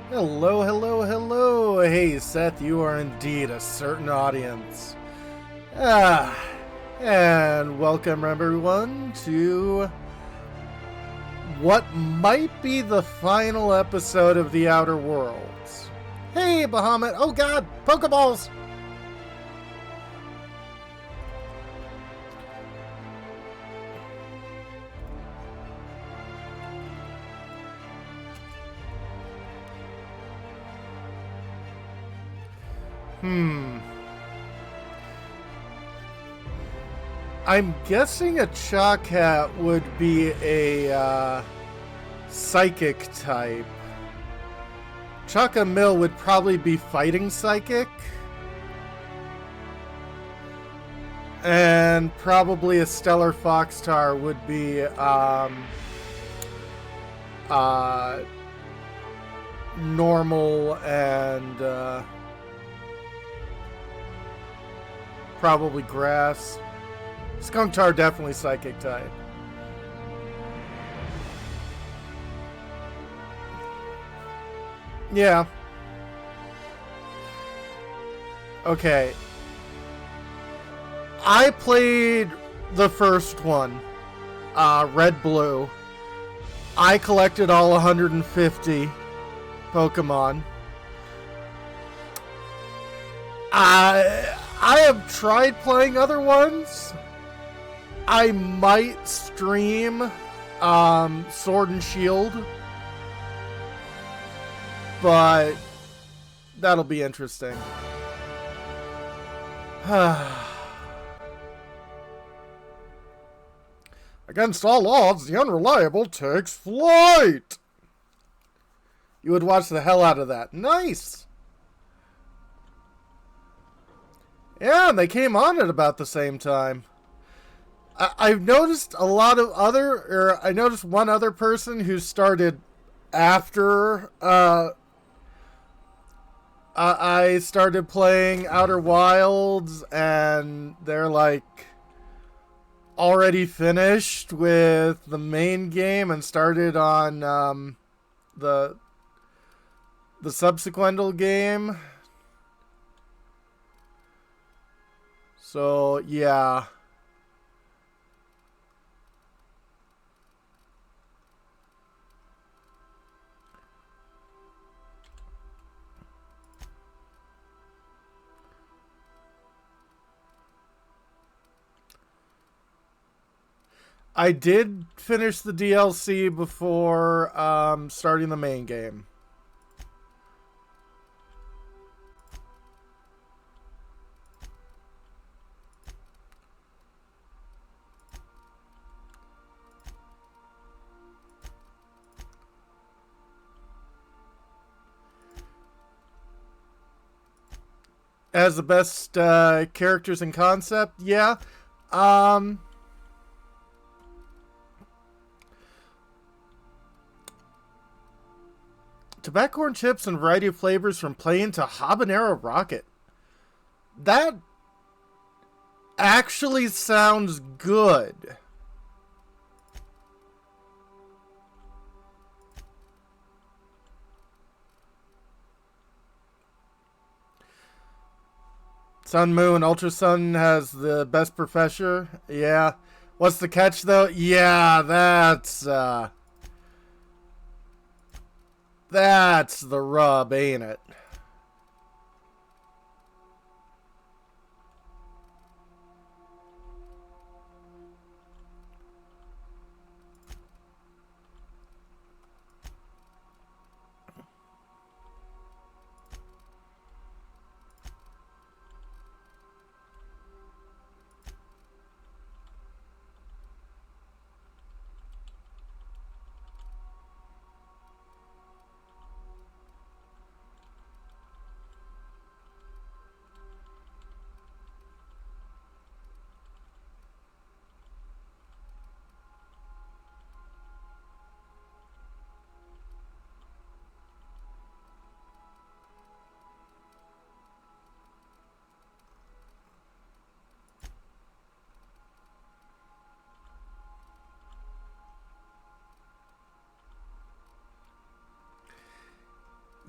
Hello, hello, hello. Hey, Seth, you are indeed a certain audience. Ah, and welcome everyone to what might be the final episode of The Outer Worlds. Hey, Bahamut. Oh god, Pokeballs! I'm guessing a Chacat would be a psychic type. Chaka-Mill would probably be fighting psychic. And probably a Stellar Foxtar would be normal and probably grass. Skunktar definitely psychic type. Yeah. Okay. I played the first one, Red Blue. I collected all 150 Pokemon. I have tried playing other ones. I might stream Sword and Shield, but that'll be interesting. Against all odds, the unreliable takes flight. You would watch the hell out of that. Nice. Yeah, and they came on at about the same time. I've noticed a lot of I noticed one other person who started after I started playing Outer Wilds, and they're like already finished with the main game and started on the subsequent game. So yeah. I did finish the DLC before starting the main game. As the best characters and concept, yeah. Tobacco corn chips and variety of flavors from plain to habanero rocket. That actually sounds good. Sun Moon Ultra Sun has the best professor. Yeah. What's the catch though? Yeah, that's the rub, ain't it?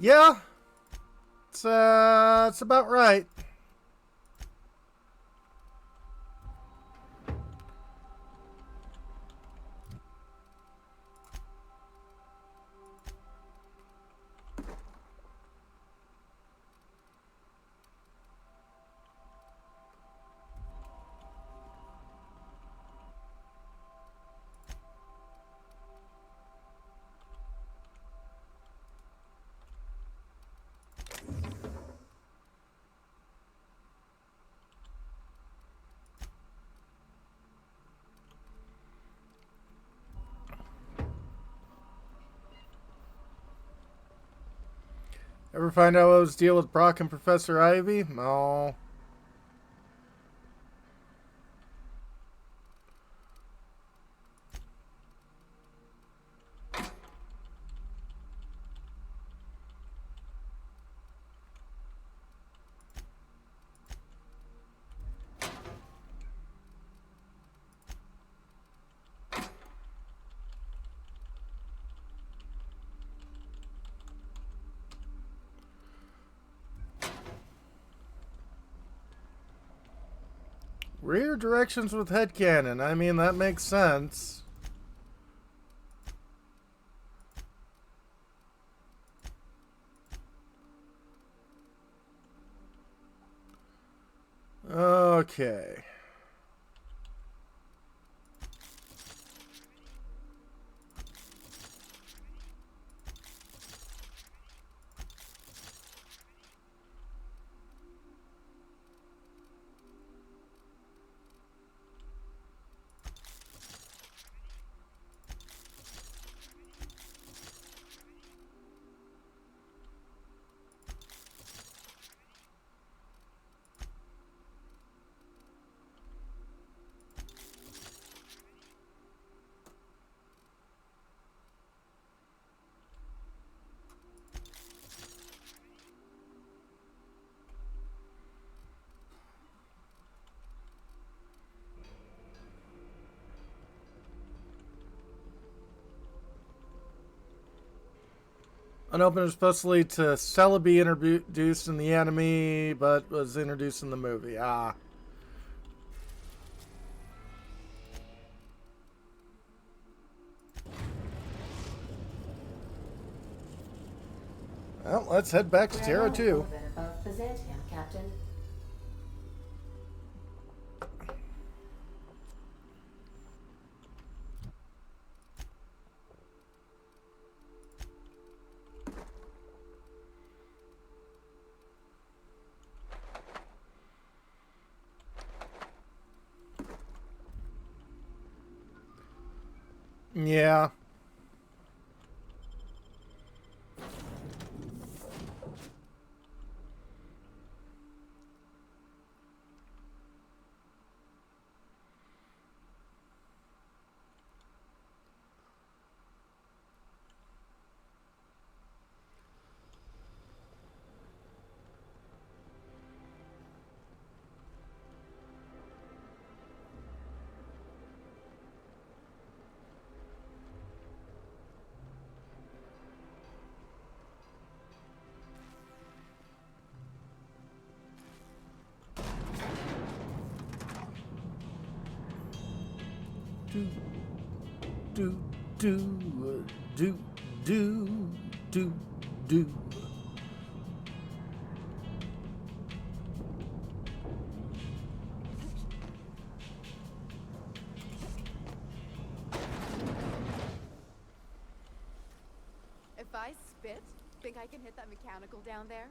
Yeah, it's about right. Ever find out what was the deal with Brock and Professor Ivy? No. Rear directions with headcanon. I mean, that makes sense. Okay. Unopened is supposed to lead to Celebi introduced in the anime, but was introduced in the movie. Ah. Well, let's head back to Terra 2. Above Byzantium, Captain. Yeah. Do, do, do, do, do, do. If I spit, think I can hit that mechanical down there?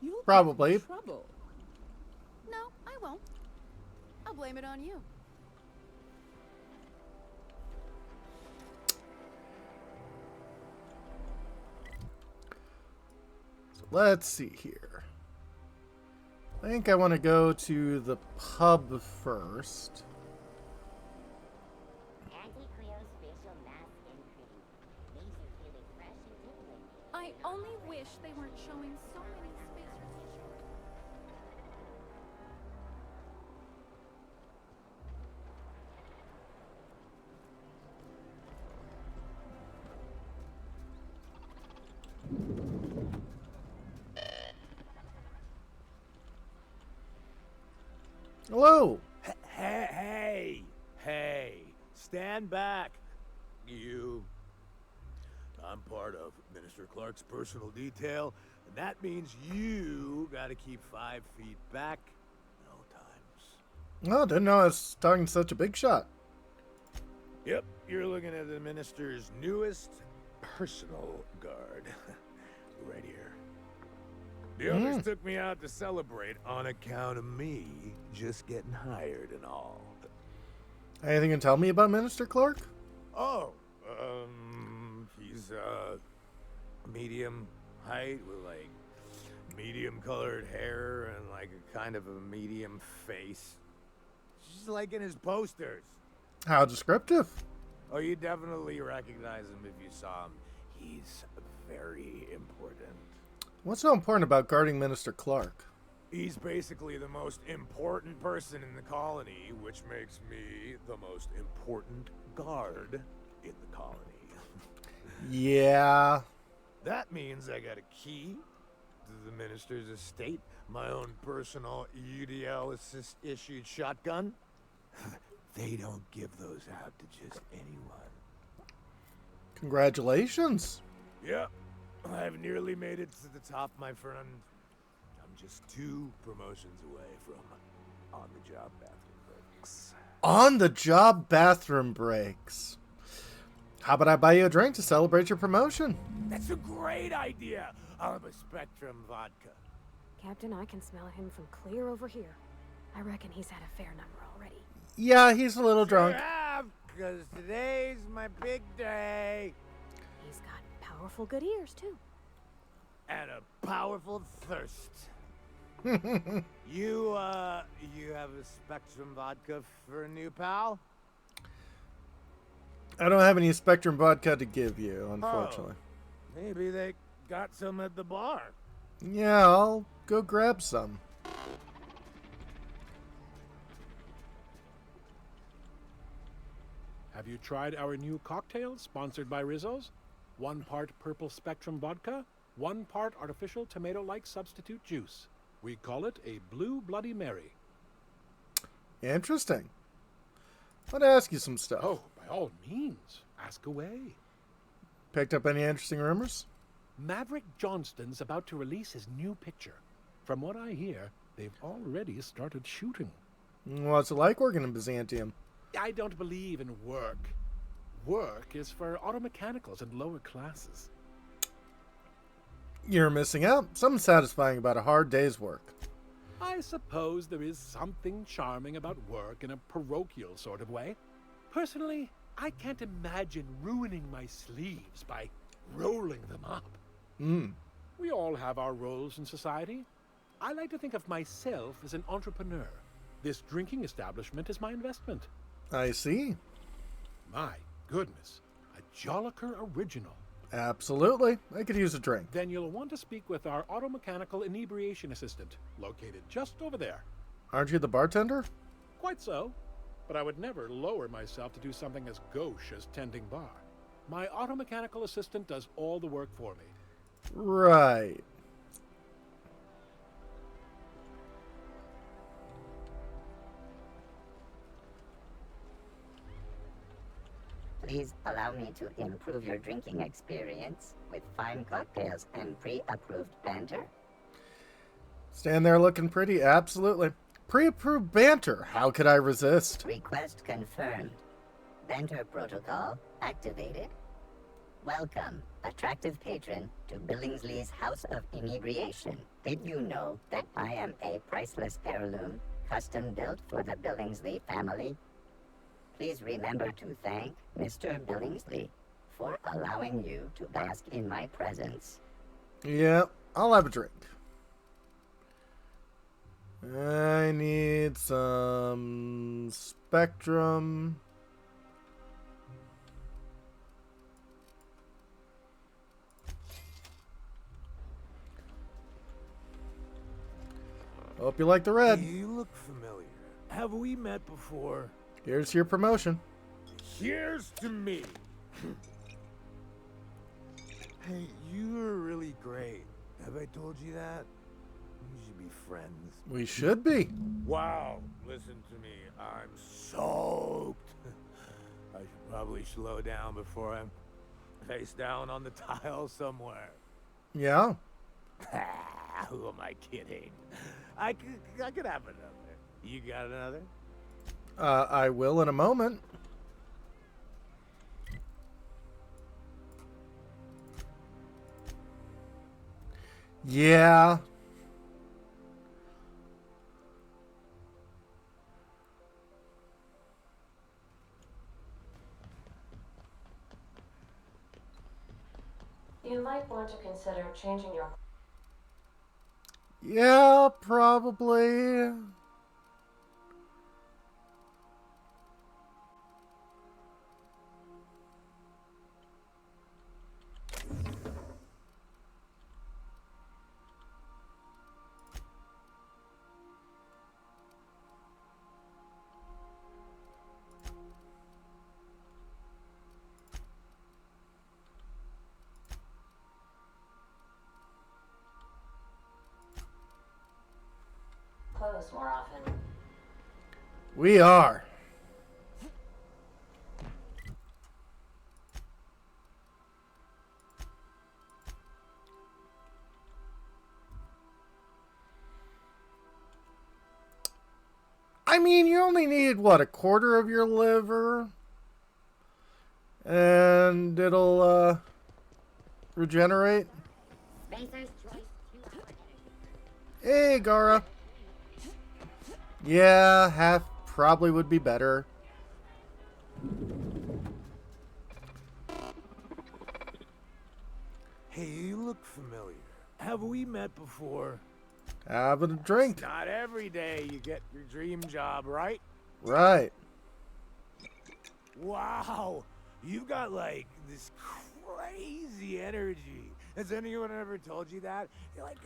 You'll Probably. get in trouble. No, I won't. I'll blame it on you. So let's see here. I think I want to go to the pub first. Anti-Creo's facial mask and cream. Leaves you feeling fresh and tingling. I only wish they weren't showing so many spacers. Hello. Hey, stand back, you. I'm part of Minister Clark's personal detail, and that means you gotta keep 5 feet back at all times. Oh, didn't know I was talking to such a big shot. Yep, you're looking at the Minister's newest personal guard. Right here. The others took me out to celebrate on account of me just getting hired and all. Anything you can tell me about Minister Clark? Oh, he's medium height with like medium colored hair and like a kind of a medium face. Just like in his posters. How descriptive. Oh, you definitely recognize him if you saw him. He's very important. What's so important about guarding Minister Clark? He's basically the most important person in the colony, which makes me the most important guard in the colony. Yeah. That means I got a key to the minister's estate, my own personal UDL issued shotgun. They don't give those out to just anyone. Congratulations. Yep, I've nearly made it to the top, my friend. I'm just 2 promotions away from on-the-job bathroom breaks. On-the-job bathroom breaks. How about I buy you a drink to celebrate your promotion? That's a great idea. I'll have a Spectrum vodka. Captain, I can smell him from clear over here. I reckon he's had a fair number already. Yeah, he's a little drunk. Because today's my big day. He's got powerful good ears, too. And a powerful thirst. You have a Spectrum vodka for a new pal? I don't have any Spectrum vodka to give you, unfortunately. Oh, maybe they got some at the bar. Yeah, I'll go grab some. Have you tried our new cocktail sponsored by Rizzo's? 1 part purple Spectrum vodka, 1 part artificial tomato-like substitute juice. We call it a Blue Bloody Mary. Interesting. I'd ask you some stuff. Oh, by all means, ask away. Picked up any interesting rumors? Maverick Johnston's about to release his new picture. From what I hear, they've already started shooting. What's it like working in Byzantium? I don't believe in work. Work is for automechanicals and lower classes. You're missing out. Something satisfying about a hard day's work. I suppose there is something charming about work in a parochial sort of way. Personally, I can't imagine ruining my sleeves by rolling them up. We all have our roles in society. I like to think of myself as an entrepreneur. This drinking establishment is my investment. I see. My goodness, a Jolliker original. Absolutely. I could use a drink. Then you'll want to speak with our automechanical inebriation assistant, located just over there. Aren't you the bartender? Quite so, but I would never lower myself to do something as gauche as tending bar. My automechanical assistant does all the work for me. Right. Please allow me to improve your drinking experience with fine cocktails and pre-approved banter. Stand there looking pretty? Absolutely. Pre-approved banter. How could I resist? Request confirmed. Banter protocol activated. Welcome, attractive patron, to Billingsley's House of Inebriation. Did you know that I am a priceless heirloom, custom built for the Billingsley family? Please remember to thank Mr. Billingsley for allowing you to bask in my presence. Yeah, I'll have a drink. I need some Spectrum. Hope you like the red. You look familiar. Have we met before? Here's your promotion. Here's to me. Hey, you are really great. Have I told you that? We should be friends. We should be. Wow, listen to me. I'm soaked. I should probably slow down before I'm face down on the tile somewhere. Yeah. Who am I kidding? I could have another. You got another? I will in a moment. Yeah. You might want to consider changing your... Yeah, probably. clothes more often. We are. I mean, you only need, what, a quarter of your liver? And it'll, regenerate? Spacer's choice 2 hours. Hey, Gara. Yeah, half probably would be better. Hey, you look familiar. Have we met before? Having a drink. Not every day you get your dream job, right? Right. Wow, you've got like this crazy energy. Has anyone ever told you that? You're like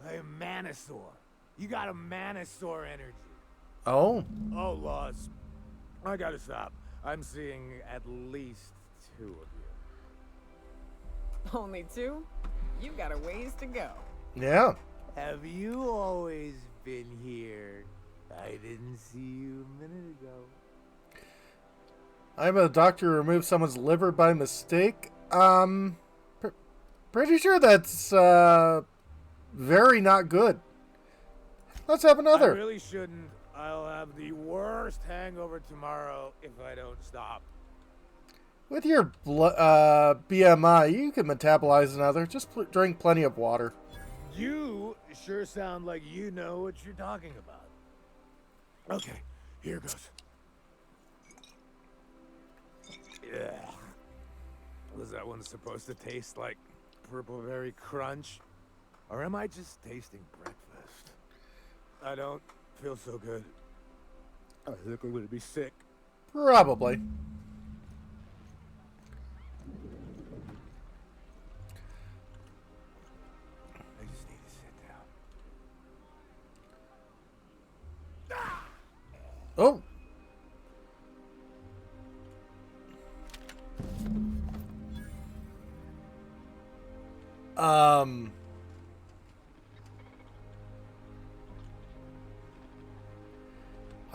a manosaur. You got a manosaur energy. Oh. Oh, Laws. I gotta stop. I'm seeing at least 2 of you. Only 2? You got a ways to go. Yeah. Have you always been here? I didn't see you a minute ago. I'm a doctor who removed someone's liver by mistake. Pretty sure that's, very not good. Let's have another. I really shouldn't. I'll have the worst hangover tomorrow if I don't stop. With your BMI, you can metabolize another. Just drink plenty of water. You sure sound like you know what you're talking about. Okay, here goes. Yeah. Was that one supposed to taste like Purple Berry Crunch? Or am I just tasting breakfast? I don't feel so good. I think I'm gonna be sick. Probably. I just need to sit down. Oh.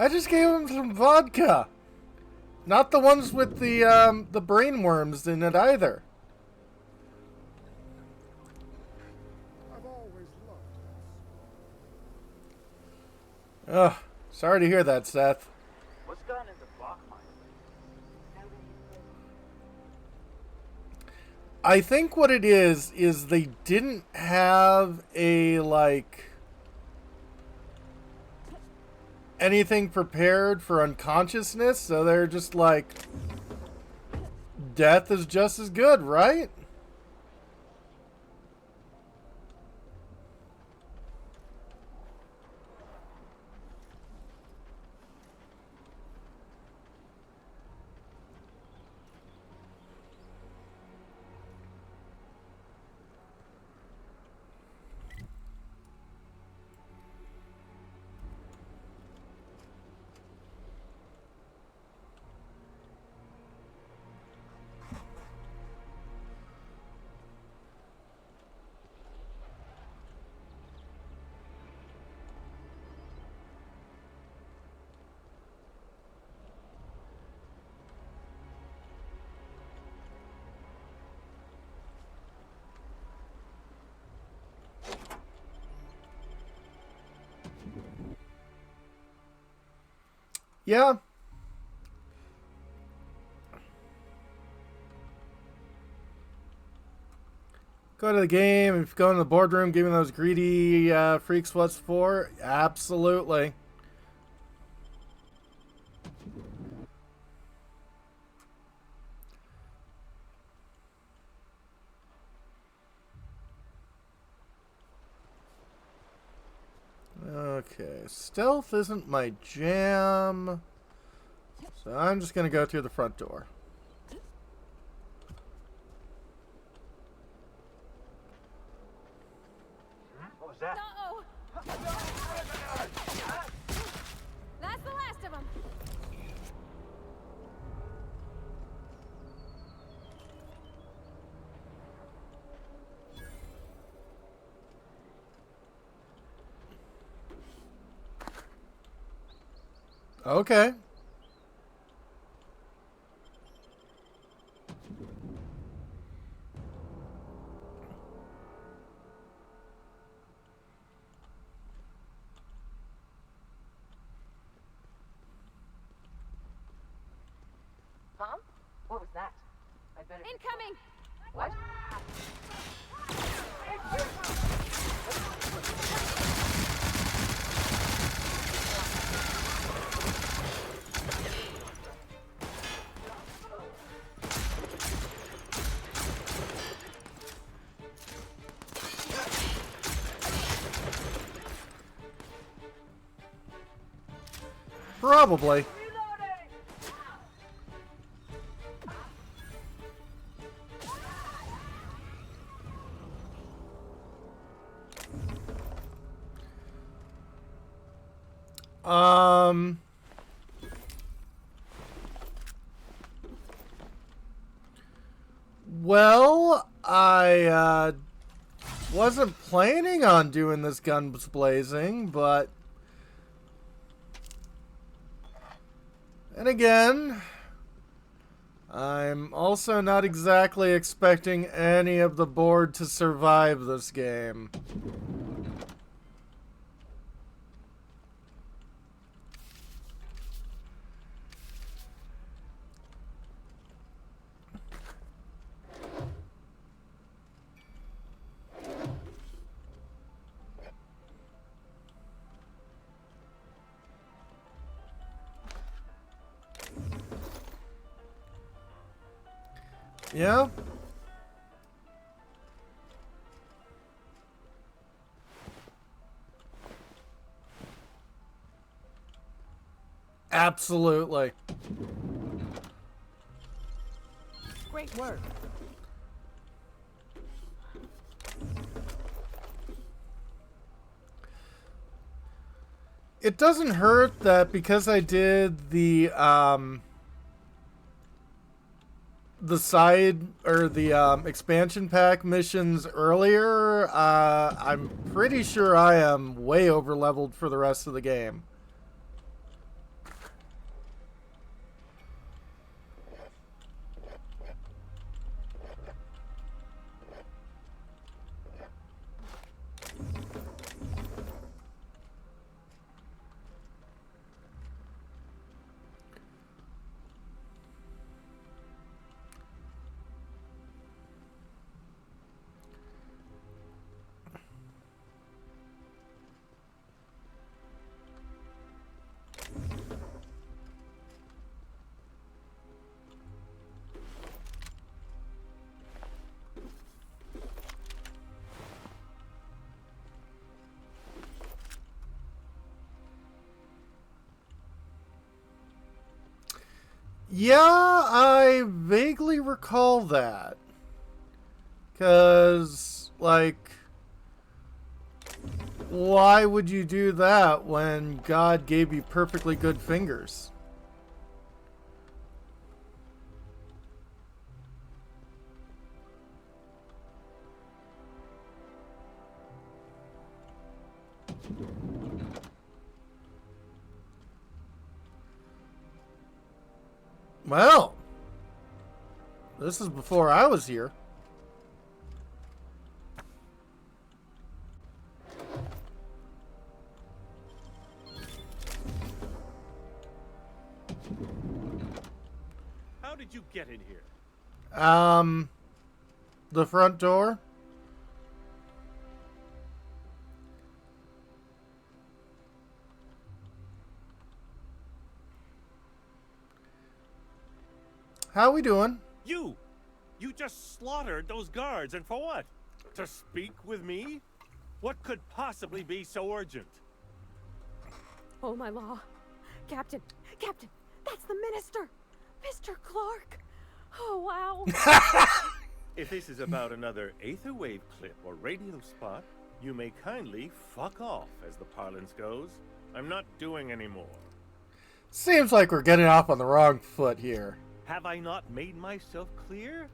I just gave him some vodka. Not the ones with the brain worms in it either. I've always loved Ugh. Sorry to hear that, Seth. What's gotten into Bachmeister? I think what it is they didn't have a, like, anything prepared for unconsciousness, so they're just like, death is just as good, right? Yeah. Go to the game. If you go in the boardroom, giving those greedy freaks what's for. Absolutely. Okay, stealth isn't my jam, so I'm just gonna go through the front door. What was that? Uh-oh! That's the last of them. Okay. Mom? What was that? I better. Incoming! What? Probably. Well, I wasn't planning on doing this guns blazing, but and again, I'm also not exactly expecting any of the board to survive this game. Yeah? Absolutely. Great work. It doesn't hurt that because I did the side or the expansion pack missions earlier, I'm pretty sure I am way over leveled for the rest of the game. Yeah, I vaguely recall that. 'Cause, like, why would you do that when God gave you perfectly good fingers? Well, this is before I was here. did you get in here? The front door? How we doing? You just slaughtered those guards, and for what? To speak with me? What could possibly be so urgent? Oh, my law. Captain, that's the minister! Mr. Clark! Oh, wow. If this is about another Aetherwave clip or radio spot, you may kindly fuck off, as the parlance goes. I'm not doing any more. Seems like we're getting off on the wrong foot here. Have I not made myself clear?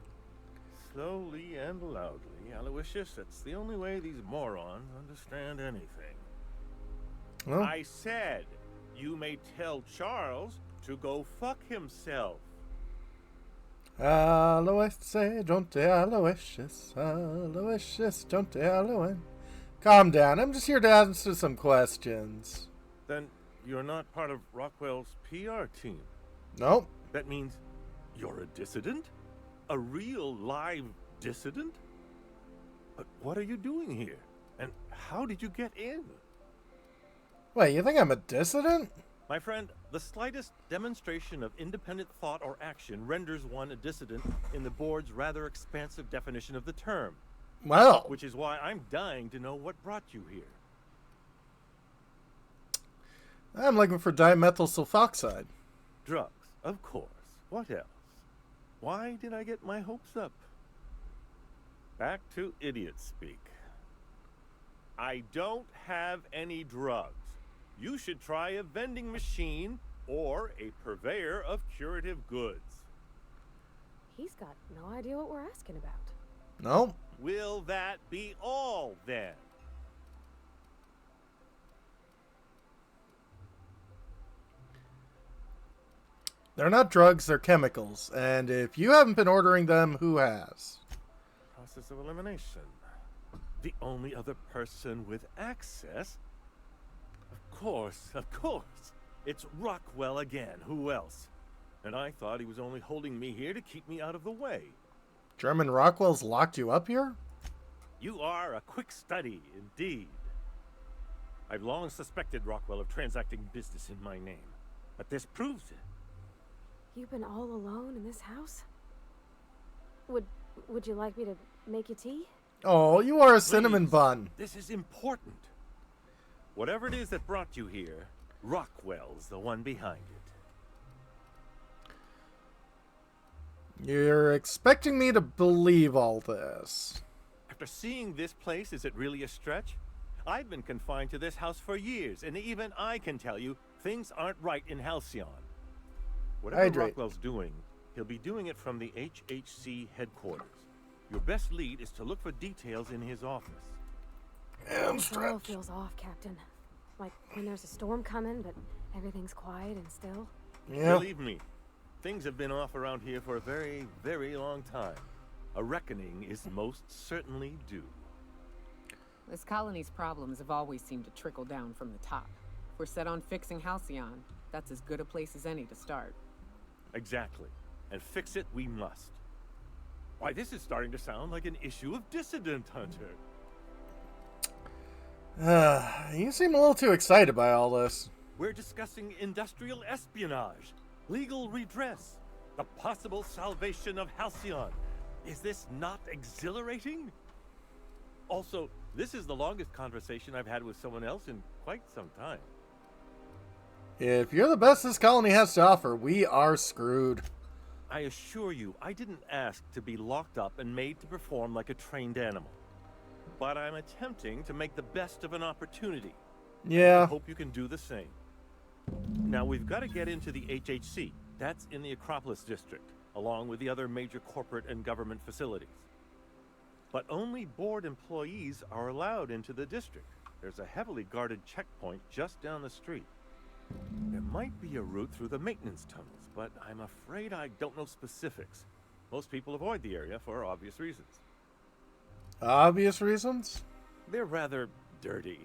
Slowly and loudly, Aloysius, that's the only way these morons understand anything. Well, I said, you may tell Charles to go fuck himself. Aloysius, don't Aloysius, Aloysius, don't Aloysius. Calm down, I'm just here to answer some questions. Then you're not part of Rockwell's PR team. Nope. That means you're a dissident? A real live dissident? But what are you doing here? And how did you get in? Wait, you think I'm a dissident? My friend, the slightest demonstration of independent thought or action renders one a dissident in the board's rather expansive definition of the term. Well, Which is why I'm dying to know what brought you here. I'm looking for dimethyl sulfoxide. Drugs, of course. What else? Why did I get my hopes up? Back to idiot speak. I don't have any drugs. You should try a vending machine or a purveyor of curative goods. He's got no idea what we're asking about. Nope. Will that be all, then? They're not drugs, they're chemicals. And if you haven't been ordering them, who has? Process of elimination. The only other person with access? Of course. It's Rockwell again. Who else? And I thought he was only holding me here to keep me out of the way. German Rockwell's locked you up here? You are a quick study, indeed. I've long suspected Rockwell of transacting business in my name, but this proves it. You've been all alone in this house? Would you like me to make you tea? Oh, you are a cinnamon Please, bun. This is important. Whatever it is that brought you here, Rockwell's the one behind it. You're expecting me to believe all this. After seeing this place, is it really a stretch? I've been confined to this house for years, and even I can tell you, things aren't right in Halcyon. Whatever Hydrate. Rockwell's doing, he'll be doing it from the HHC headquarters. Your best lead is to look for details in his office. And Control feels off, Captain. Like when there's a storm coming, but everything's quiet and still. Yeah. Believe me, things have been off around here for a very, very long time. A reckoning is most certainly due. This colony's problems have always seemed to trickle down from the top. If we're set on fixing Halcyon, that's as good a place as any to start. Exactly. And fix it we must. Why, this is starting to sound like an issue of Dissident Hunter. You seem a little too excited by all this. We're discussing industrial espionage, legal redress, the possible salvation of Halcyon. Is this not exhilarating? Also, this is the longest conversation I've had with someone else in quite some time. If you're the best this colony has to offer, we are screwed. I assure you, I didn't ask to be locked up and made to perform like a trained animal. But I'm attempting to make the best of an opportunity. I Yeah. hope you can do the same. Now, we've got to get into the HHC. That's in the Acropolis district, along with the other major corporate and government facilities. But only board employees are allowed into the district. There's a heavily guarded checkpoint just down the street. There might be a route through the maintenance tunnels, but I'm afraid I don't know specifics. Most people avoid the area for obvious reasons. Obvious reasons? They're rather dirty.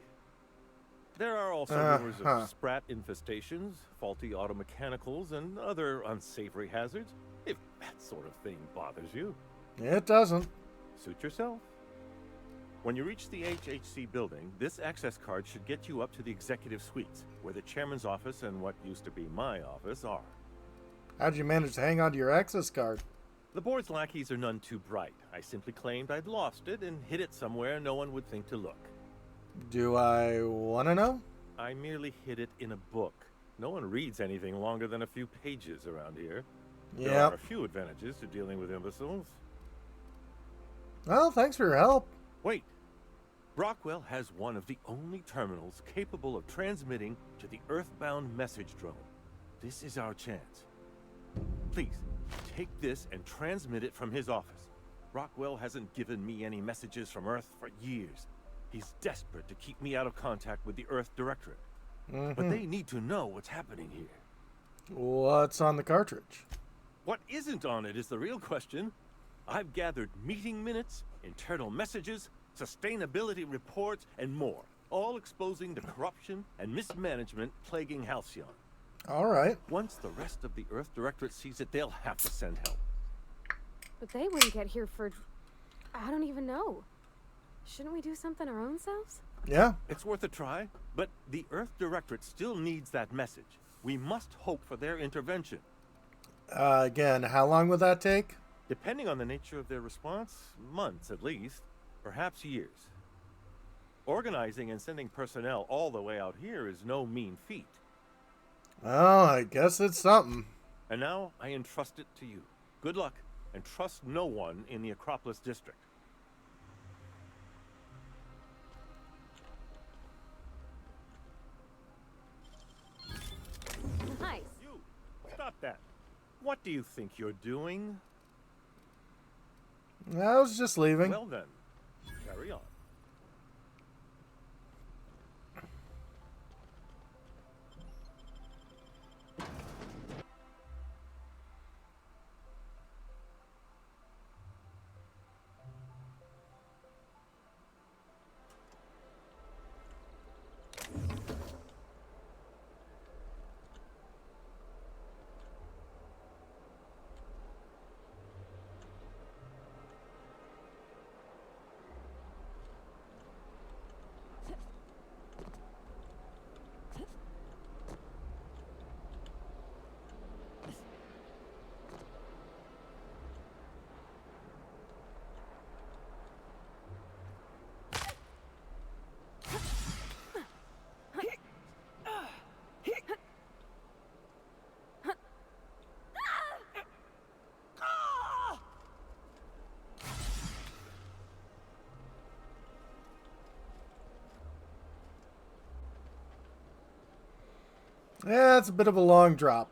There are also rumors of sprat infestations, faulty automechanicals, and other unsavory hazards. If that sort of thing bothers you, It doesn't. suit yourself. When you reach the HHC building, this access card should get you up to the executive suites, where the chairman's office and what used to be my office are. How'd you manage to hang on to your access card? The board's lackeys are none too bright. I simply claimed I'd lost it and hid it somewhere no one would think to look. Do I want to know? I merely hid it in a book. No one reads anything longer than a few pages around here. There are a Yep. few advantages to dealing with imbeciles. Well, thanks for your help. Wait. Brockwell has one of the only terminals capable of transmitting to the Earthbound message drone. This is our chance. Please, take this and transmit it from his office. Brockwell hasn't given me any messages from Earth for years. He's desperate to keep me out of contact with the Earth Directorate. But they need to know what's happening here. What's on the cartridge? What isn't on it is the real question. I've gathered meeting minutes, internal messages, sustainability reports, and more, all exposing the corruption and mismanagement plaguing Halcyon. All right. Once the rest of the Earth Directorate sees it, they'll have to send help. But they wouldn't get here for... I don't even know. Shouldn't we do something our own selves? Yeah. It's worth a try, but the Earth Directorate still needs that message. We must hope for their intervention. Again, how long would that take? Depending on the nature of their response, months at least, perhaps years. Organizing and sending personnel all the way out here is no mean feat. Well, I guess it's something. And now I entrust it to you. Good luck, and trust no one in the Acropolis district. Nice. You! Stop that! What do you think you're doing? I was just leaving. Well then, carry on. Yeah, it's a bit of a long drop.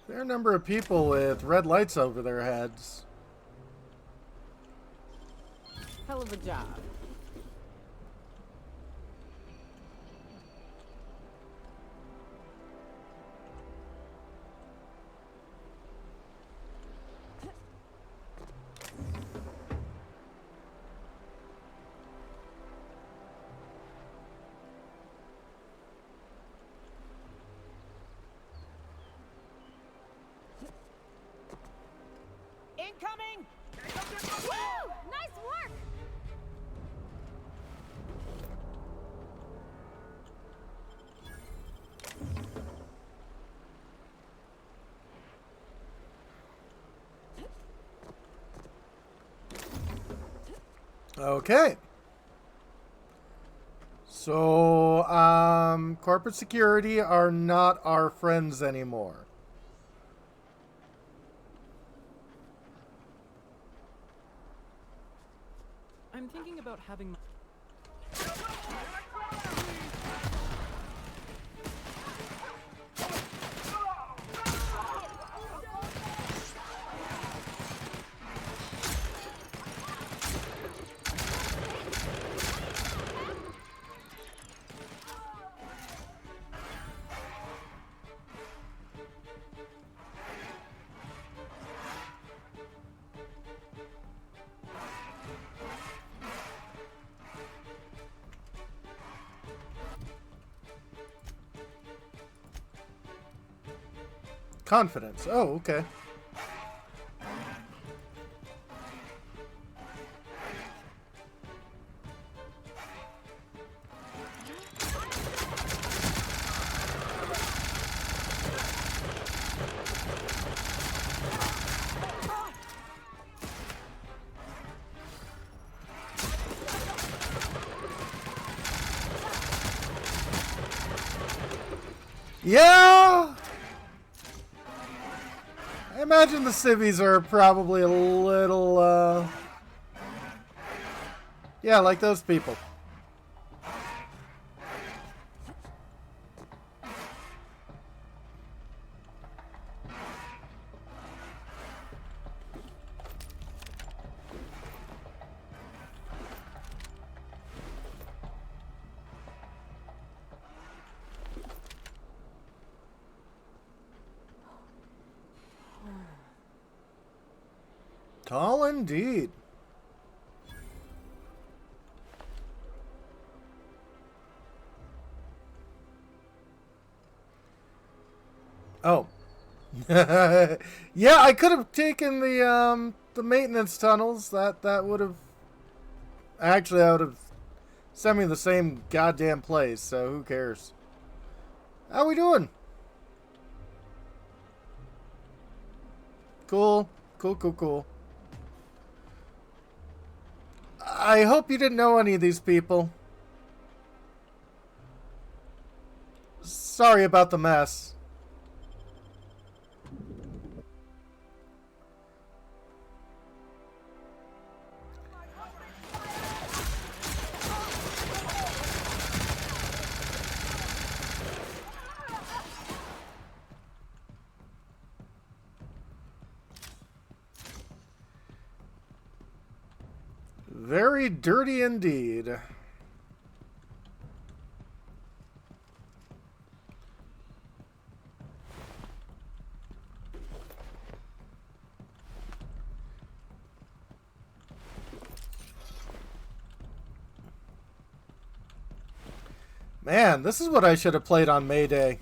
There are a number of people with red lights over their heads. Hell of a job. Incoming! Woo! Nice work! Okay. So, corporate security are not our friends anymore. I'm thinking about having... Confidence. Oh, okay. Yeah! I imagine the civvies are probably a little, yeah, like those people. Tall indeed. Oh. Yeah, I could have taken the maintenance tunnels. That would have actually, that would have sent me the same goddamn place, so who cares? How we doing? Cool. Cool. I hope you didn't know any of these people. Sorry about the mess. Very dirty indeed. Man, this is what I should have played on May Day.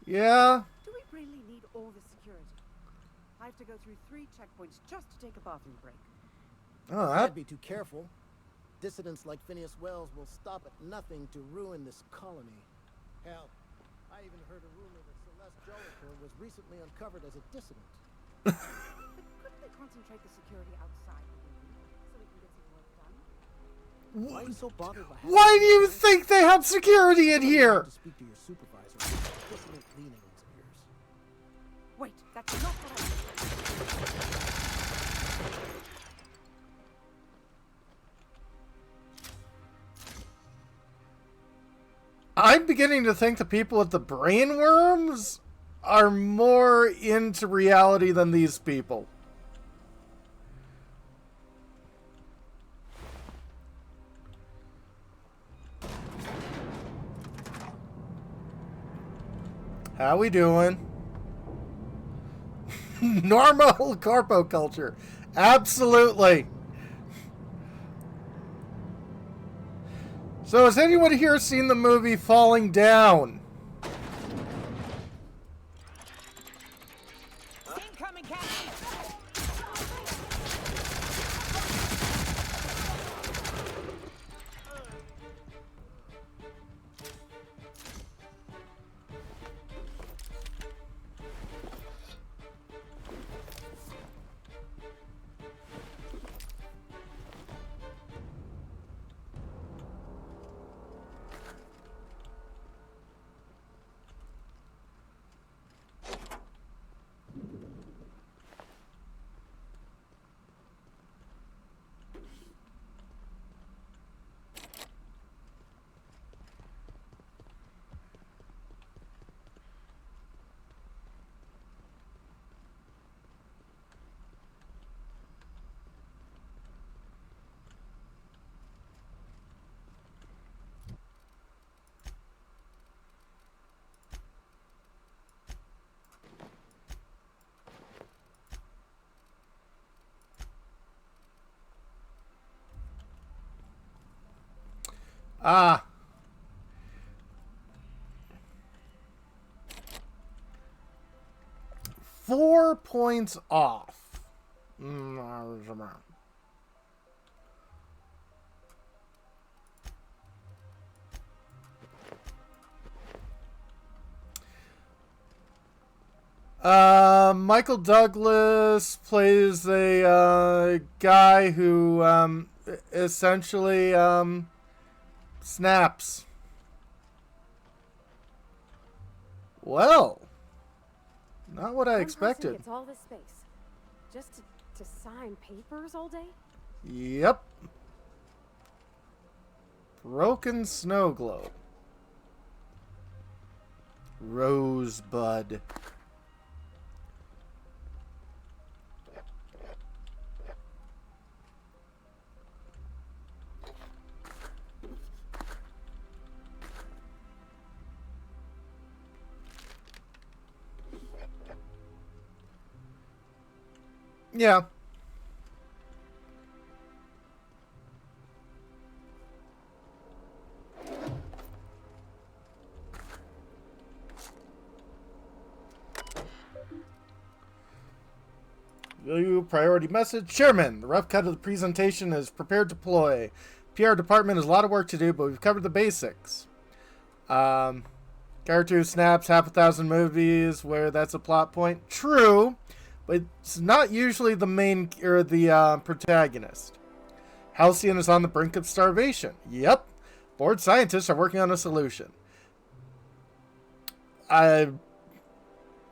Yeah. Do we really need all the security? I have to go through 3 checkpoints just to take a bathroom break. Oh, I'd be too careful. Dissidents like Phineas Wells will stop at nothing to ruin this colony. Hell, I even heard a rumor that Celeste Jolicoeur was recently uncovered as a dissident. But couldn't they concentrate the security outside the building so we can get some work done? Why are you so bothered by Why do you think they have security in here? to speak to your supervisor? Dissident leanings of yours. Wait, that's not what I I'm beginning to think the people with the brain worms are more into reality than these people. How we doing? Normal corpo culture. Absolutely. So has anyone here seen the movie Falling Down? Incoming, Captain! Ah. 4 points off. Michael Douglas plays a guy who essentially snaps. Well, not what I expected. It's all this space, just to sign papers all day. Yep. Broken snow globe. Rosebud. Yeah. View priority message. Chairman, the rough cut of the presentation is prepared to deploy. PR department has a lot of work to do, but we've covered the basics. Character who snaps, 600 movies where that's a plot point. True. But it's not usually the main or the protagonist. Halcyon is on the brink of starvation. Yep. Bored scientists are working on a solution.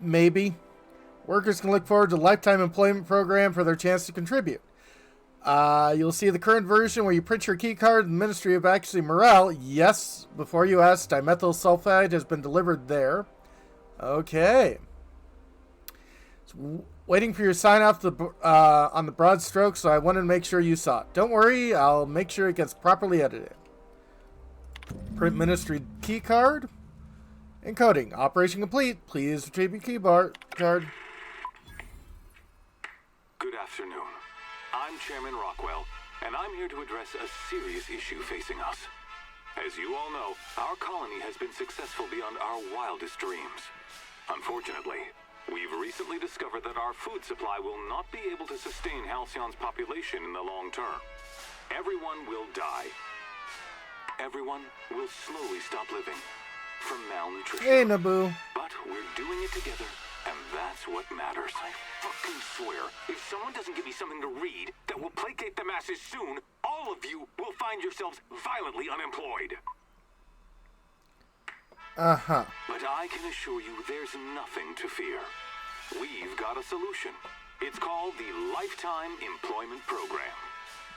Maybe. Workers can look forward to a lifetime employment program for their chance to contribute. You'll see the current version where you print your key card in the Ministry of Actually Morale. Yes, before you ask, dimethyl sulfide has been delivered there. Okay. Waiting for your sign off on the broad stroke, so I wanted to make sure you saw it. Don't worry, I'll make sure it gets properly edited. Print Ministry key card. Encoding. Operation complete. Please retrieve your key card. Good afternoon. I'm Chairman Rockwell, and I'm here to address a serious issue facing us. As you all know, our colony has been successful beyond our wildest dreams. Unfortunately, we've recently discovered that our food supply will not be able to sustain Halcyon's population in the long term. Everyone will die. Everyone will slowly stop living from malnutrition. Hey, Naboo. But we're doing it together, and that's what matters. I fucking swear, if someone doesn't give me something to read that will placate the masses soon, all of you will find yourselves violently unemployed. Uh-huh. But I can assure you there's nothing to fear. We've got a solution. It's called the Lifetime Employment Program.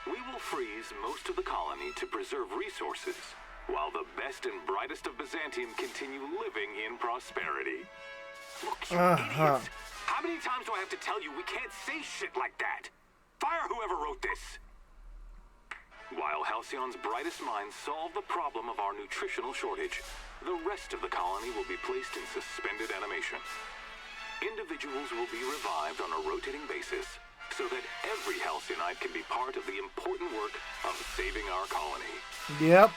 We will freeze most of the colony to preserve resources, while the best and brightest of Byzantium continue living in prosperity. Look, you idiots! How many times do I have to tell you we can't say shit like that? Fire whoever wrote this! While Halcyon's brightest minds solve the problem of our nutritional shortage, the rest of the colony will be placed in suspended animation. Individuals will be revived on a rotating basis, so that every Halcyonite can be part of the important work of saving our colony. Yep.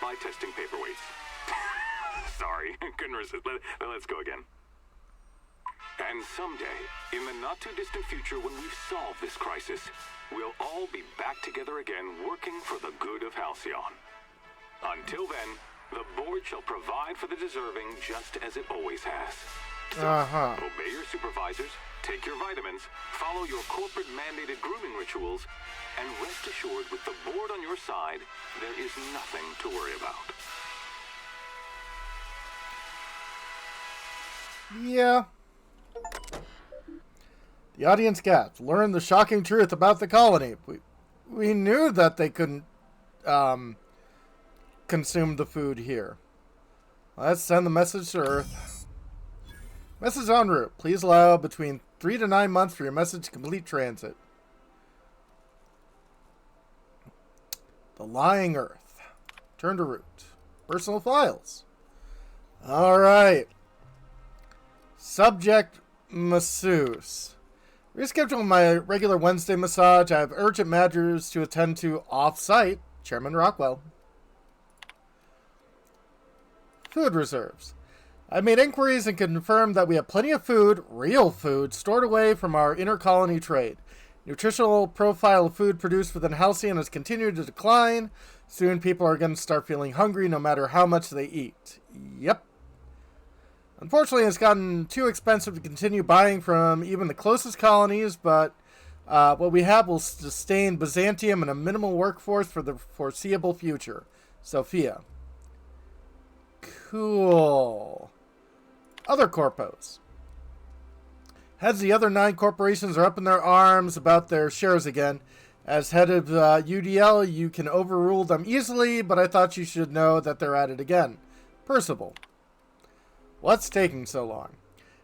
By testing paperweights. Sorry, couldn't resist. Let's go again. And someday, in the not-too-distant future when we've solved this crisis, we'll all be back together again working for the good of Halcyon. Until then, the board shall provide for the deserving just as it always has. So, obey your supervisors, take your vitamins, follow your corporate-mandated grooming rituals, and rest assured with the board on your side, there is nothing to worry about. Yeah. The audience gasped. Learn the shocking truth about the colony. We knew that they couldn't consume the food here. Let's send the message to Earth. Message en route. Please allow between 3 to 9 months for your message to complete transit. The Lying Earth. Turn to route. Personal files. Alright. Subject masseuse. Reschedule my regular Wednesday massage. I have urgent matters to attend to off-site. Chairman Rockwell. food reserves. I made inquiries and confirmed that we have plenty of food, real food, stored away from our inter-colony trade. Nutritional profile of food produced within Halcyon has continued to decline. Soon people are going to start feeling hungry no matter how much they eat. Yep. Unfortunately, it's gotten too expensive to continue buying from even the closest colonies, but what we have will sustain Byzantium and a minimal workforce for the foreseeable future. Sophia. Cool. Other corpos. Heads of the other 9 corporations are up in their arms about their shares again. As head of UDL, you can overrule them easily, but I thought you should know that they're at it again. Percival. What's taking so long?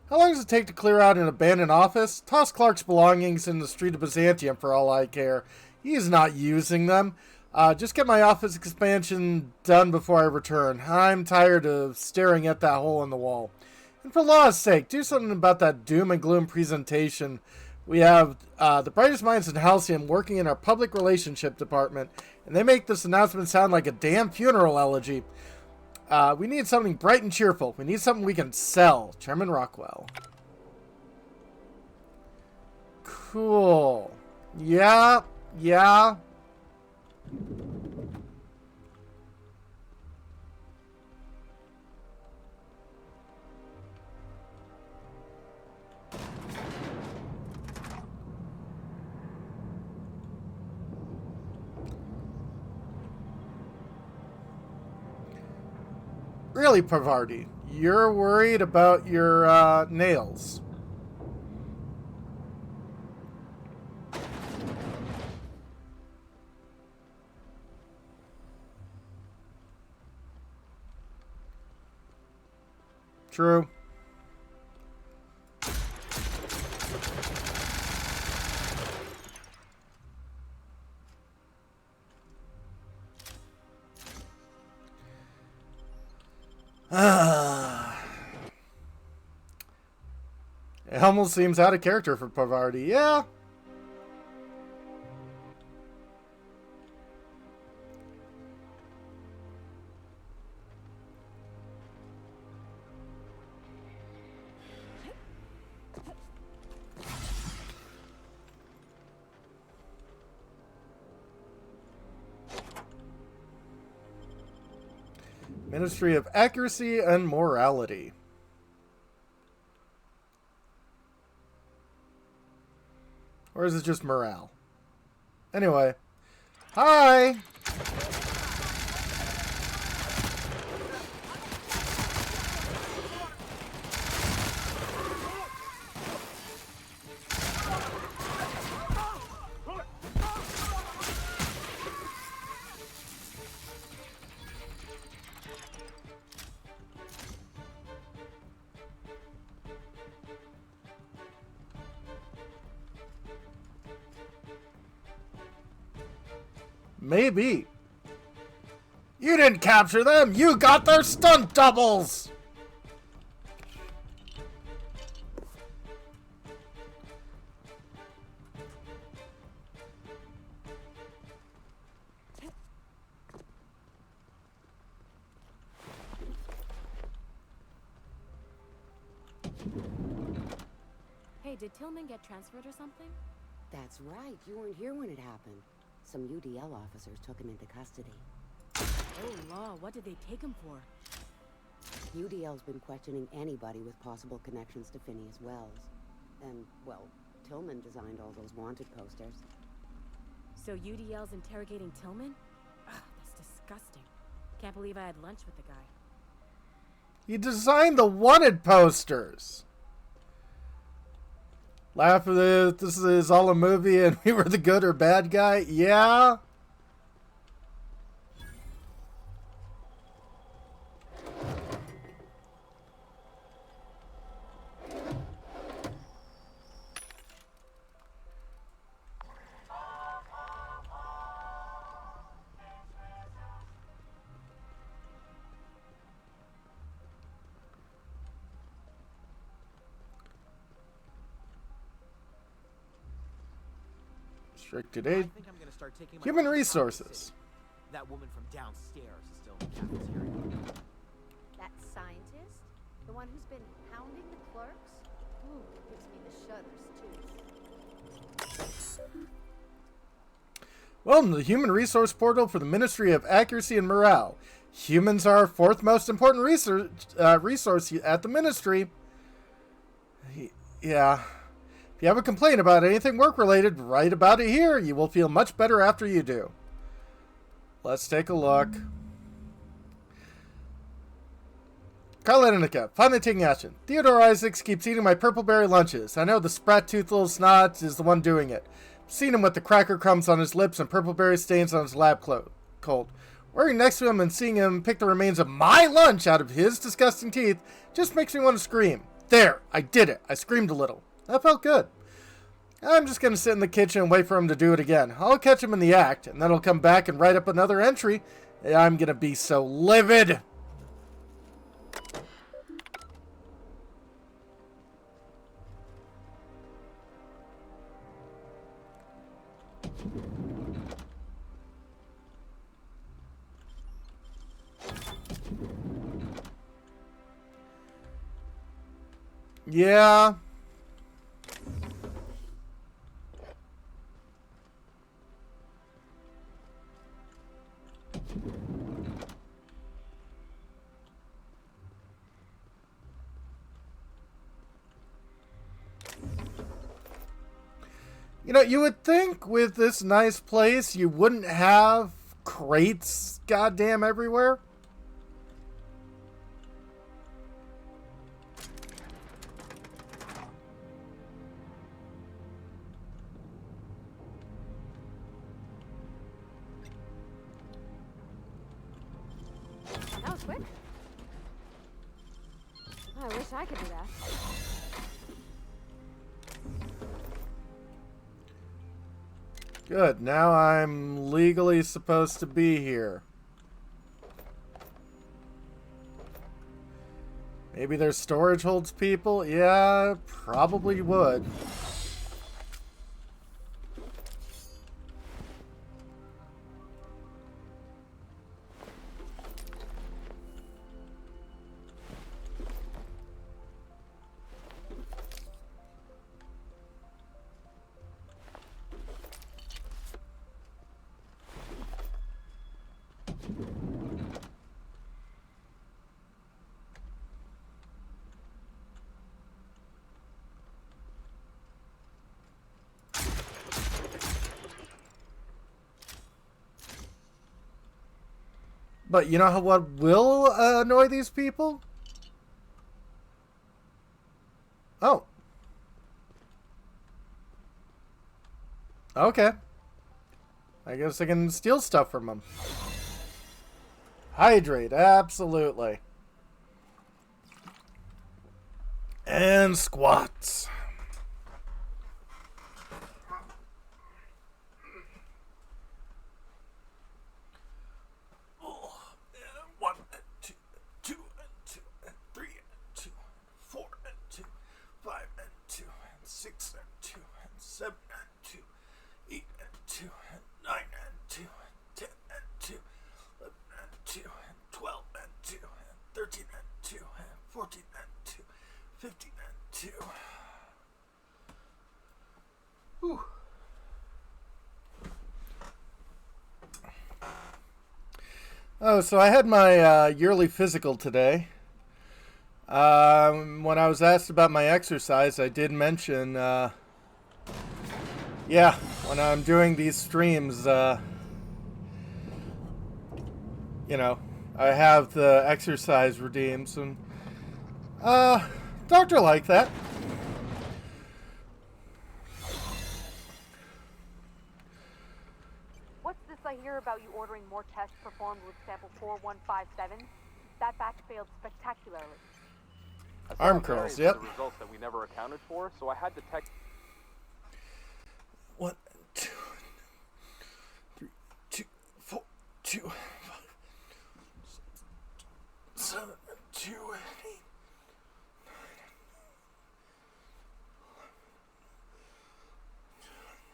How long does it take to clear out an abandoned office? Toss Clark's belongings in the street of Byzantium for all I care. He's not using them. Just get my office expansion done before I return. I'm tired of staring at that hole in the wall. And for law's sake, do something about that doom and gloom presentation. We have the brightest minds in Halcyon working in our public relationship department, and they make this announcement sound like a damn funeral elegy. We need something bright and cheerful. We need something we can sell. Chairman Rockwell. Cool. Yeah. Really, Pavardi, you're worried about your nails. True. It almost seems out of character for Pavardi. Yeah. Ministry of Accuracy and Morality. Or is it just morale? Anyway. Hi! Maybe. You didn't capture them! You got their stunt doubles! Hey, did Tillman get transferred or something? That's right. You weren't here when it happened. Some UDL officers took him into custody. Oh, law. What did they take him for? UDL's been questioning anybody with possible connections to Phineas Wells. And, well, Tillman designed all those wanted posters. So UDL's interrogating Tillman? Ugh, that's disgusting. Can't believe I had lunch with the guy. He designed the wanted posters! Laugh at this. This is all a movie and we were the good or bad guy? Yeah? Restricted aid. Human resources. That woman from downstairs is still in the cafeteria. That scientist? The one who's been hounding the clerks? Ooh, gives me the shudders, too. Welcome to the Human Resource Portal for the Ministry of Accuracy and Morale. Humans are our fourth most important resource at the Ministry. Yeah. If you have a complaint about anything work-related, write about it here. You will feel much better after you do. Let's take a look. Carla Innica, finally taking action. Theodore Isaacs keeps eating my purple-berry lunches. I know the sprat-toothed little snot is the one doing it. I've seen him with the cracker crumbs on his lips and purple-berry stains on his lab coat. Working next to him and seeing him pick the remains of my lunch out of his disgusting teeth just makes me want to scream. There, I did it. I screamed a little. That felt good. I'm just going to sit in the kitchen and wait for him to do it again. I'll catch him in the act, and then he'll come back and write up another entry. I'm going to be so livid. Yeah. You know, you would think with this nice place you wouldn't have crates goddamn everywhere. That was quick. I wish I could do that. Good, now I'm legally supposed to be here. Maybe their storage holds people? Yeah, probably would. But you know what will annoy these people? Oh. Okay. I guess I can steal stuff from them. Hydrate, absolutely. And squats. Oh, so I had my yearly physical today. When I was asked about my exercise, I did mention, yeah, when I'm doing these streams, you know, I have the exercise redeems, and, doctor liked that. I hear about you ordering more tests performed with sample 4157. That batch failed spectacularly. Arm curls, yep. The results that we never accounted for, so I had to text. 1, 2, 3, 2, 4, 2, 5, 7, 2, 8,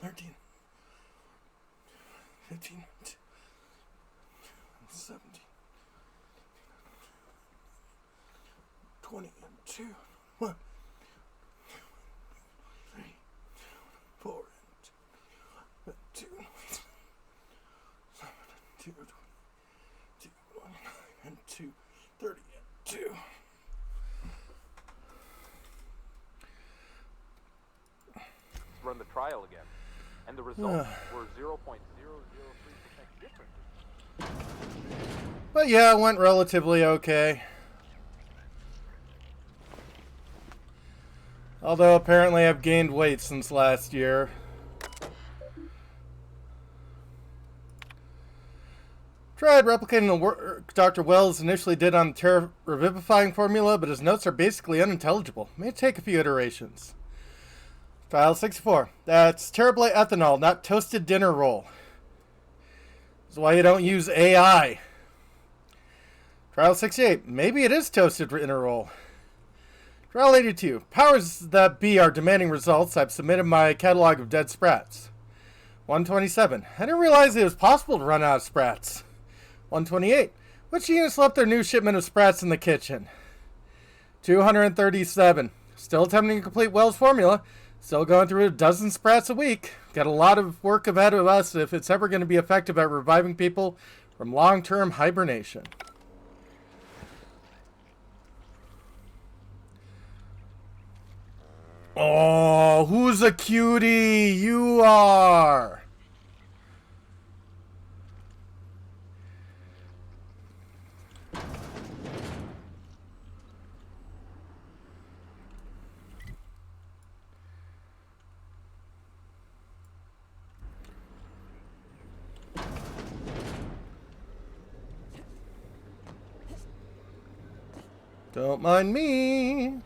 13, 15, 17, 20 and 2. 1, 2, 3, 4 and 2, 7 and 2, 2, 29 and 2, 30 and 2. Run the trial again, and the results were 0.003% different. But yeah, it went relatively okay. Although apparently I've gained weight since last year. Tried replicating the work Dr. Wells initially did on the Terra revivifying formula, but his notes are basically unintelligible. May take a few iterations. Trial 64. That's Terrablite ethanol, not toasted dinner roll. That's why you don't use AI. Trial 68. Maybe it is toasted dinner roll. Trial 82. Powers that be are demanding results. I've submitted my catalog of dead sprats. 127. I didn't realize it was possible to run out of sprats. 128. Which units left their new shipment of sprats in the kitchen? 237. Still attempting to complete Wells' formula. Still going through a dozen sprats a week. Got a lot of work ahead of us if it's ever going to be effective at reviving people from long-term hibernation. Oh, who's a cutie? You are. Don't mind me.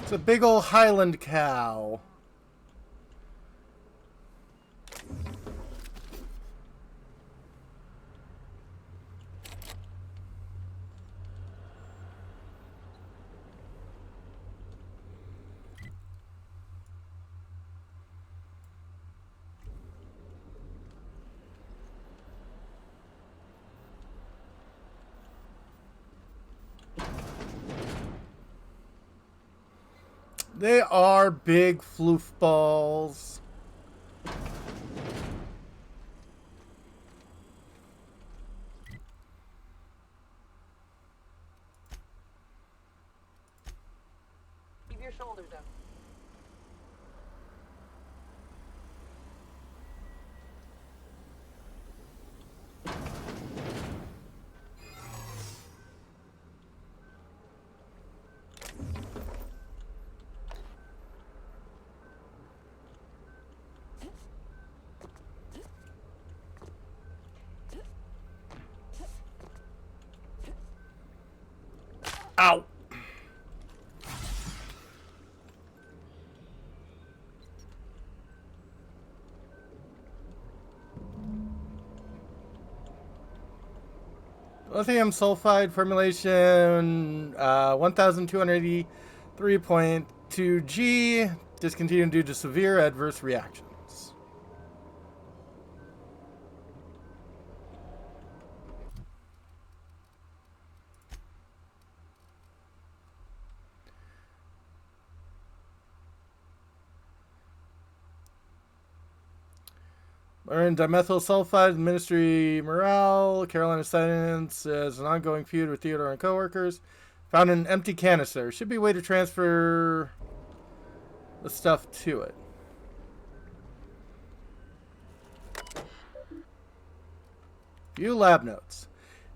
It's a big old Highland cow. They are big floof balls. Keep your shoulders up. Ow. Lithium sulfide formulation 1283.2 G discontinued due to severe adverse reactions. Learned dimethyl sulfide, Ministry Morale, Carolina Science as an ongoing feud with Theodore and coworkers. Found an empty canister. Should be a way to transfer the stuff to it. View lab notes.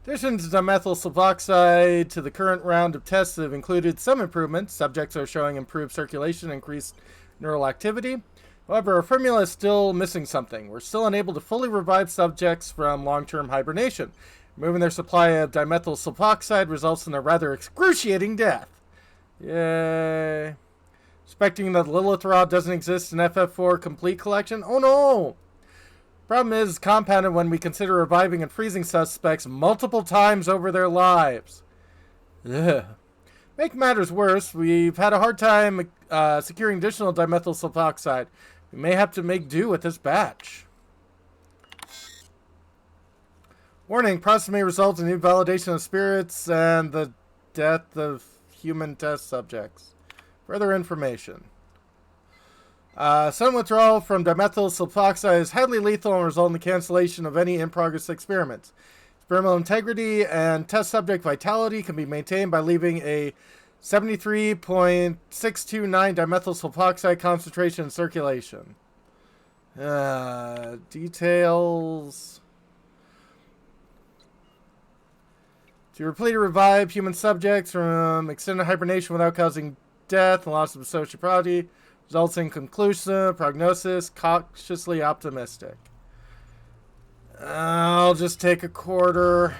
Additions to dimethyl sulfoxide to the current round of tests have included some improvements. Subjects are showing improved circulation and increased neural activity. However, our formula is still missing something. We're still unable to fully revive subjects from long-term hibernation. Removing their supply of dimethyl sulfoxide results in a rather excruciating death. Yay. Suspecting that Lilith Rod doesn't exist in FF4 Complete Collection? Oh no! Problem is compounded when we consider reviving and freezing suspects multiple times over their lives. Ugh. Make matters worse, we've had a hard time securing additional dimethyl sulfoxide. We may have to make do with this batch. Warning, process may result in invalidation of spirits and the death of human test subjects. Further information. Sudden withdrawal from dimethyl sulfoxide is highly lethal and result in the cancellation of any in-progress experiments. Experimental integrity and test subject vitality can be maintained by leaving a 73.629 dimethyl sulfoxide concentration in circulation. Details. To replete or revive human subjects from extended hibernation without causing death and loss of social property results in conclusive prognosis, cautiously optimistic. I'll just take a quarter.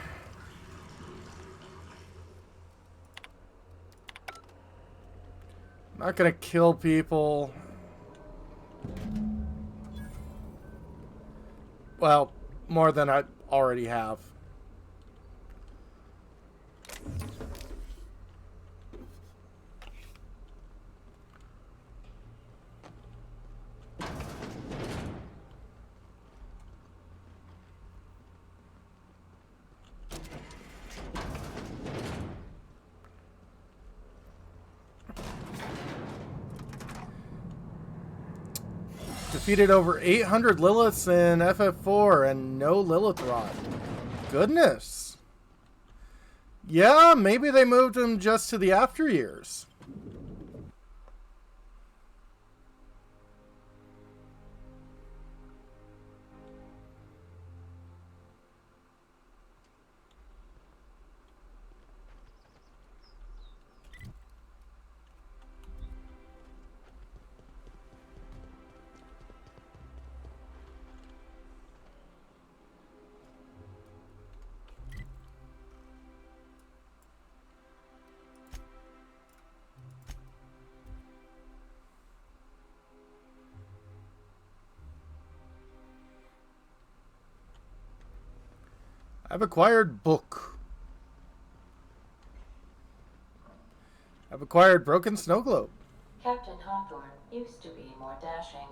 I'm not gonna kill people. Well, more than I already have. Defeated over 800 Liliths in FF4 and no Lilith Rod. Goodness. Yeah, maybe they moved him just to the after years. I've acquired book. I've acquired broken snow globe. Captain Hawthorne used to be more dashing.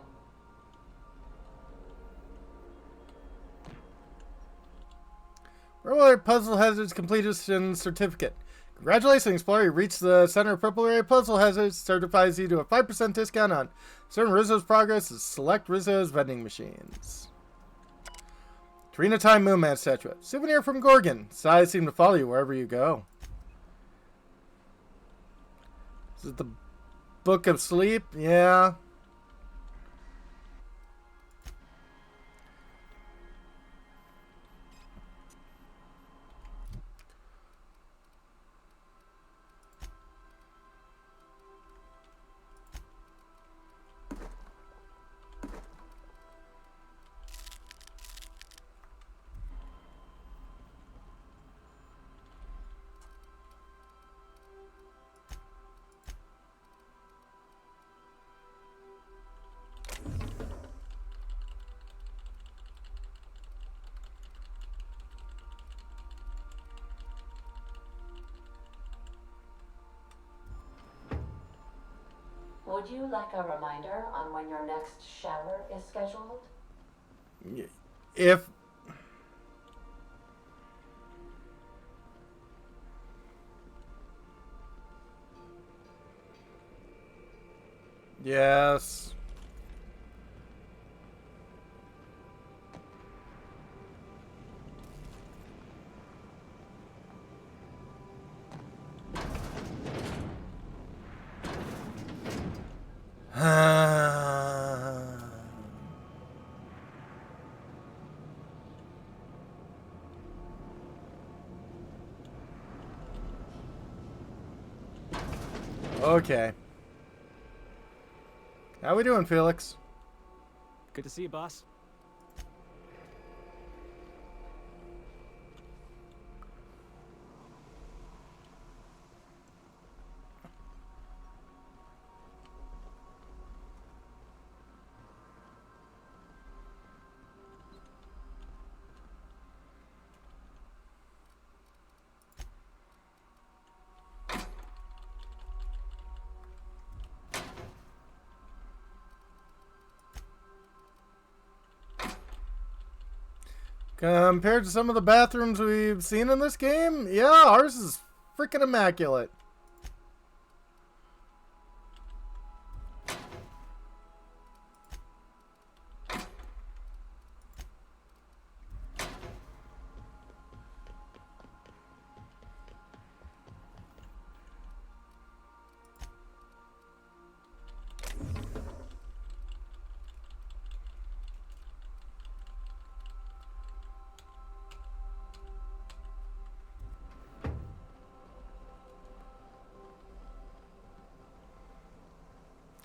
Purple Area Puzzle Hazards Completion Certificate. Congratulations, Explorer. You reached the Center of Purple Area Puzzle Hazards. Certifies you to a 5% discount on certain Rizzo's progress at select Rizzo's vending machines. Trina Time Moonman statue. Souvenir from Gorgon. Size seem to follow you wherever you go. Is it the Book of Sleep? Yeah. Would you like a reminder on when your next shower is scheduled? If... Yes. Okay. How we doing, Felix? Good to see you, boss. Compared to some of the bathrooms we've seen in this game, yeah, ours is freaking immaculate.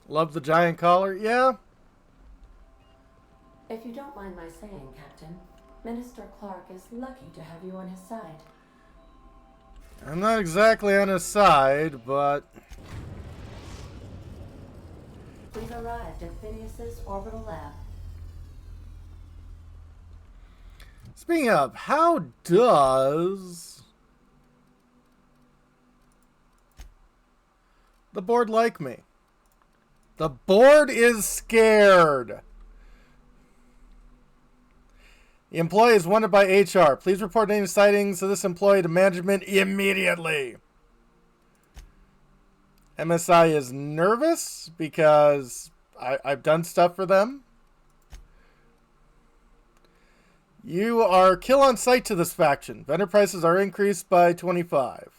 Love the giant collar, yeah. If you don't mind my saying, Captain, Minister Clark is lucky to have you on his side. I'm not exactly on his side, but... We've arrived at Phineas's orbital lab. Speaking of, how does the board like me? The board is scared. The employee is wanted by HR. Please report any sightings of this employee to management immediately. MSI is nervous because I've done stuff for them. You are kill on sight to this faction. Vendor prices are increased by 25.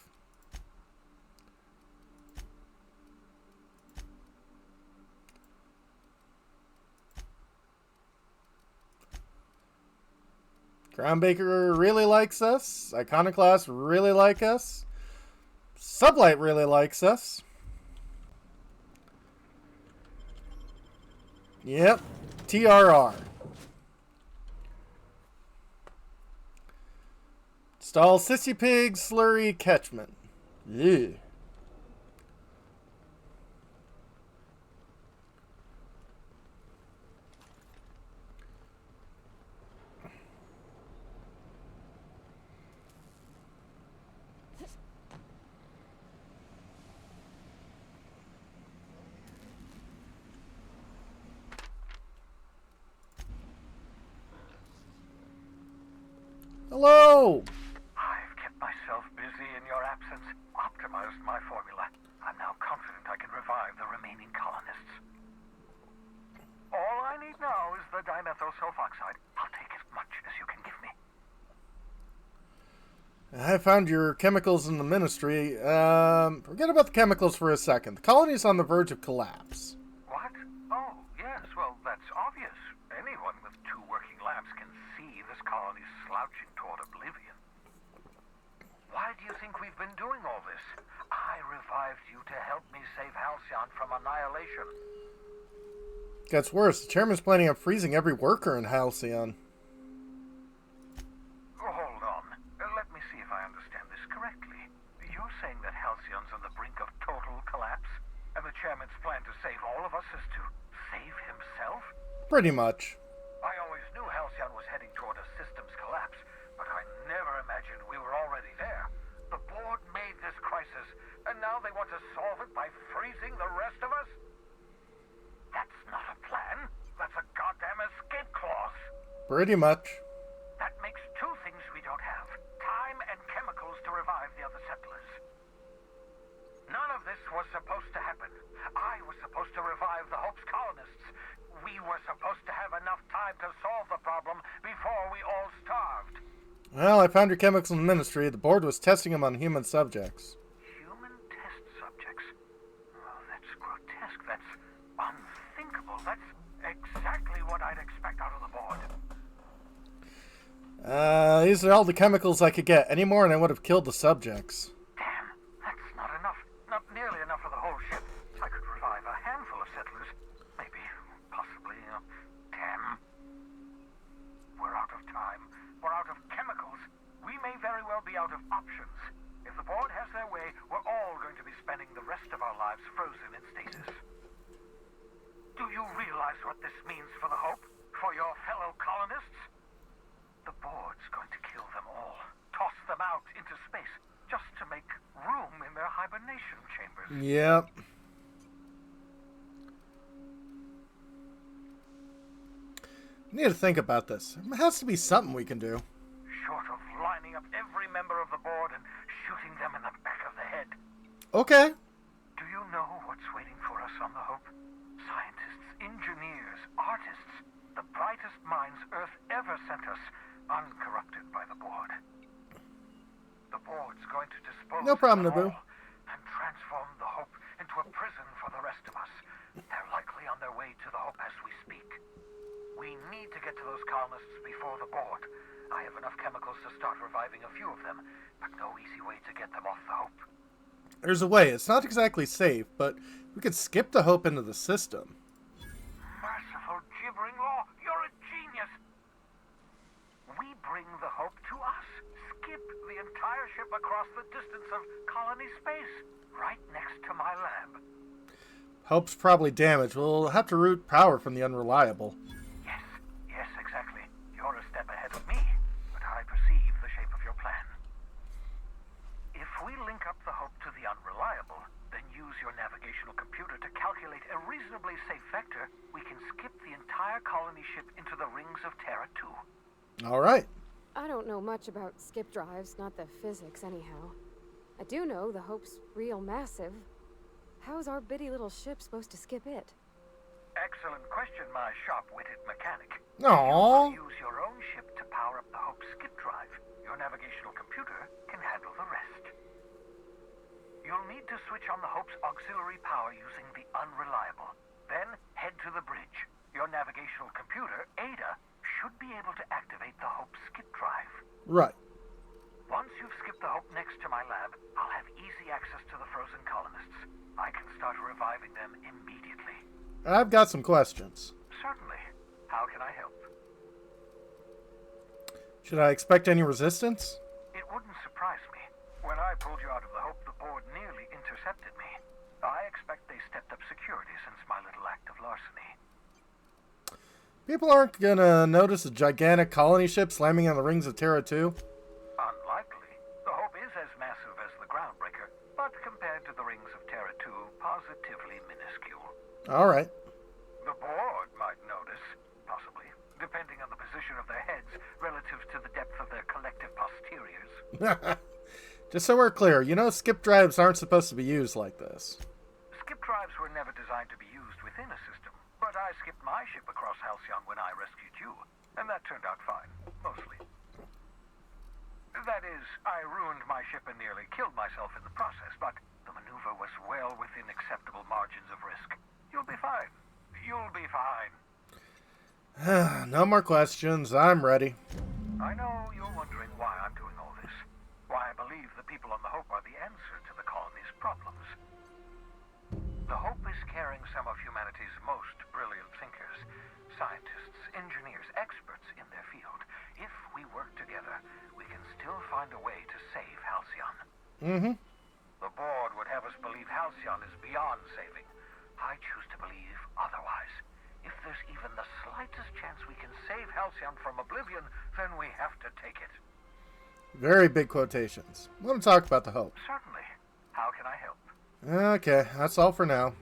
Groundbreaker really likes us. Iconoclast really like us. Sublight really likes us. Yep. TRR. Stall Sissy Pig Slurry Catchment. Yeah. Hello! I've kept myself busy in your absence, optimized my formula. I'm now confident I can revive the remaining colonists. All I need now is the dimethyl sulfoxide. I'll take as much as you can give me. I found your chemicals in the ministry. Forget about the chemicals for a second. The colony is on the verge of collapse. What? Oh, yes, well, that's obvious. Anyone with 2 working labs can see this colony's slouching toward oblivion. Why do you think we've been doing all this? I revived you to help me save Halcyon from annihilation. Gets worse. The chairman's planning on freezing every worker in Halcyon. Hold on. Let me see if I understand this correctly. You're saying that Halcyon's on the brink of total collapse, and the chairman's plan to save all of us is to save himself? Pretty much. I always knew Halcyon was heading toward a systems collapse, but I never imagined we were already there. The board made this crisis, and now they want to solve it by freezing the rest of us? That's not a plan. That's a goddamn escape clause. Pretty much. That makes 2 things we don't have. Time and chemicals to revive the other settlers. None of this was supposed to happen. I was supposed to revive the Hope's colonists. We were supposed to have enough time to solve the problem before we all starved. Well, I found your chemicals in the ministry. The board was testing them on human subjects. Human test subjects? Oh, that's grotesque. That's unthinkable. That's exactly what I'd expect out of the board. These are all the chemicals I could get. Any more and I would have killed the subjects. Damn, that's not enough. Not nearly enough enough for the whole ship. I could revive a handful of settlers. Maybe, possibly, 10. We're out of time. We're out of chemicals. We may very well be out of options. If the board has their way, we're all going to be spending the rest of our lives frozen in stasis. Do you realize what this means for the Hope? For your fellow colonists? The board's going to kill them all. Toss them out into space, just to make room in their hibernation chambers. Yep. We need to think about this. There has to be something we can do. Short of lining up every member of the board and shooting them in the back of the head. Okay. Do you know what's waiting for us on the Hope? Scientists, engineers, artists, the brightest minds Earth ever sent us, uncorrupted by the board. The board's going to dispose No problem, of them Naboo. all and transform the Hope into a prison for the rest of us. They're likely on their way to the Hope as we speak. We need to get to those colonists before the board. I have enough chemicals to start reviving a few of them, but no easy way to get them off the Hope. There's a way. It's not exactly safe, but we could skip the Hope into the system. Merciful gibbering law, you're a genius! We bring the Hope to us. Skip the entire ship across the distance of colony space, right next to my lab. Hope's probably damaged. We'll have to route power from the Unreliable. Yes, exactly. You're a step ahead of me, but I perceive the shape of your plan. If we link up the Hope to the Unreliable, then use your navigational computer to calculate a reasonably safe vector, we can skip the entire colony ship into the rings of Terra 2. All right. I don't know much about skip drives, not the physics anyhow. I do know the Hope's real massive. How's our bitty little ship supposed to skip it? Excellent question, my sharp-witted mechanic. Aww. You use your own ship to power up the Hope's skip drive. Your navigational computer can handle the rest. You'll need to switch on the Hope's auxiliary power using the Unreliable. Then head to the bridge. Your navigational computer, Ada, should be able to activate the Hope's skip drive. Right. Once you've skipped the Hope next to my lab, I'll have easy access to the frozen colonists. I can start reviving them immediately. I've got some questions. Certainly. How can I help? Should I expect any resistance? It wouldn't surprise me. When I pulled you out of the Hope, the board nearly intercepted me. I expect they stepped up security since my little act of larceny. People aren't gonna notice a gigantic colony ship slamming on the rings of Terra 2? Unlikely. The Hope is as massive as the Groundbreaker, but compared to the rings of Terra 2, positively minuscule. All right. The board might notice, possibly, depending on the position of their heads relative to the depth of their collective posteriors. Just so we're clear, you know skip drives aren't supposed to be used like this. Skip drives were never designed to be used within a system, but I skipped my ship across Halcyon when I rescued you, and that turned out fine, mostly. That is, I ruined my ship and nearly killed myself in the process, but the maneuver was well within acceptable margins of risk. You'll be fine. You'll be fine. No more questions. I'm ready. I know you're wondering why I'm doing all this. Why I believe the people on the Hope are the answer to the colony's problems. The Hope is carrying some of humanity's most brilliant thinkers, scientists, engineers, experts in their field. If we work together, we can still find a way to save Halcyon. Mm-hmm. The board would have us believe Halcyon is beyond saving. I choose to believe otherwise. If there's even the slightest chance we can save Halcyon from oblivion, then we have to take it. Very big quotations. I want to talk about the Hope. Certainly. How can I help? Okay, that's all for now.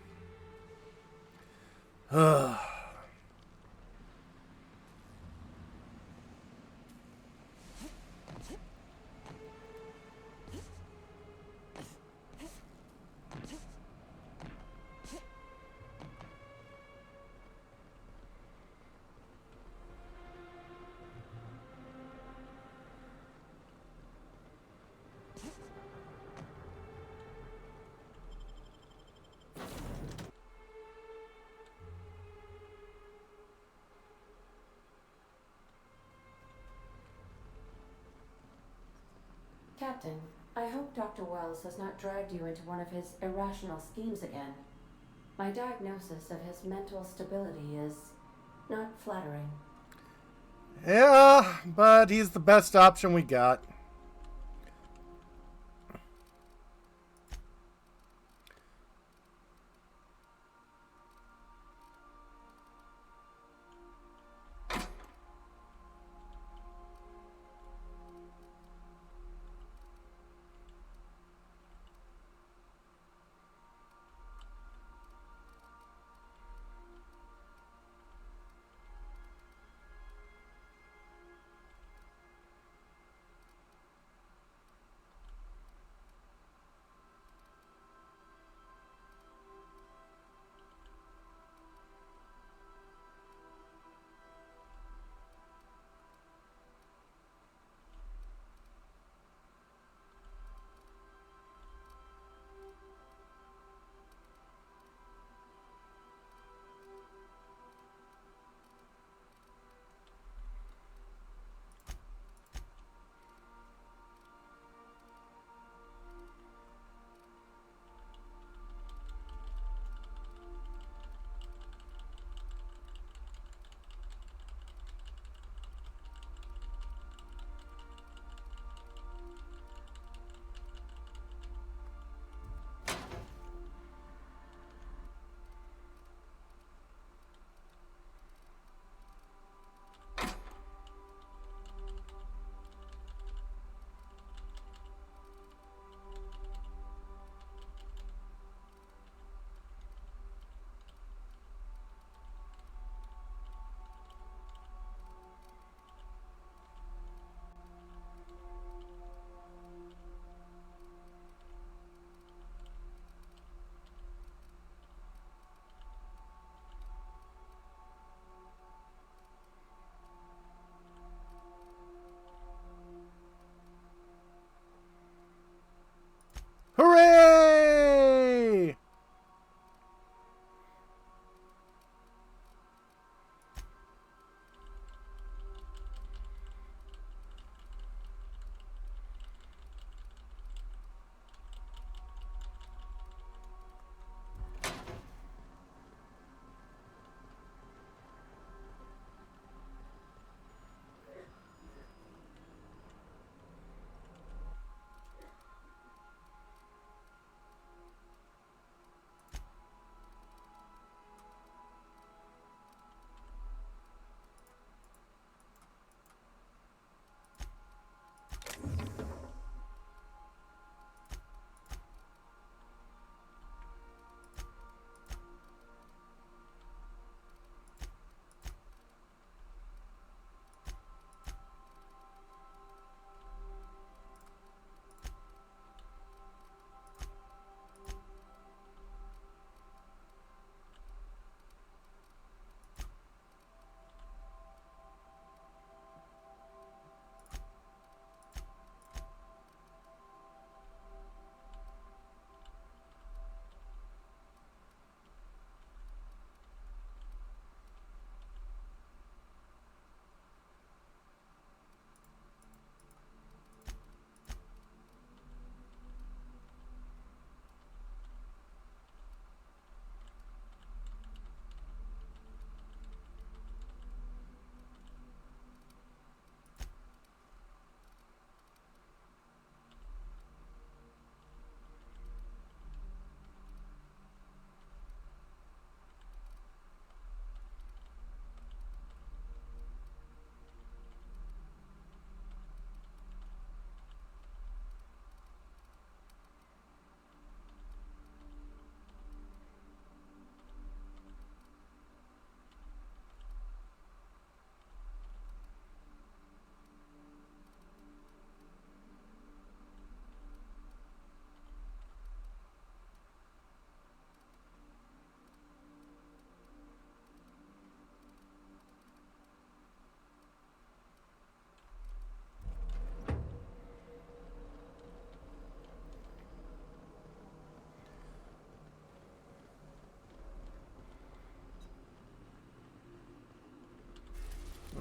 Captain, I hope Dr. Wells has not dragged you into one of his irrational schemes again. My diagnosis of his mental stability is not flattering. Yeah, but he's the best option we got. Hooray!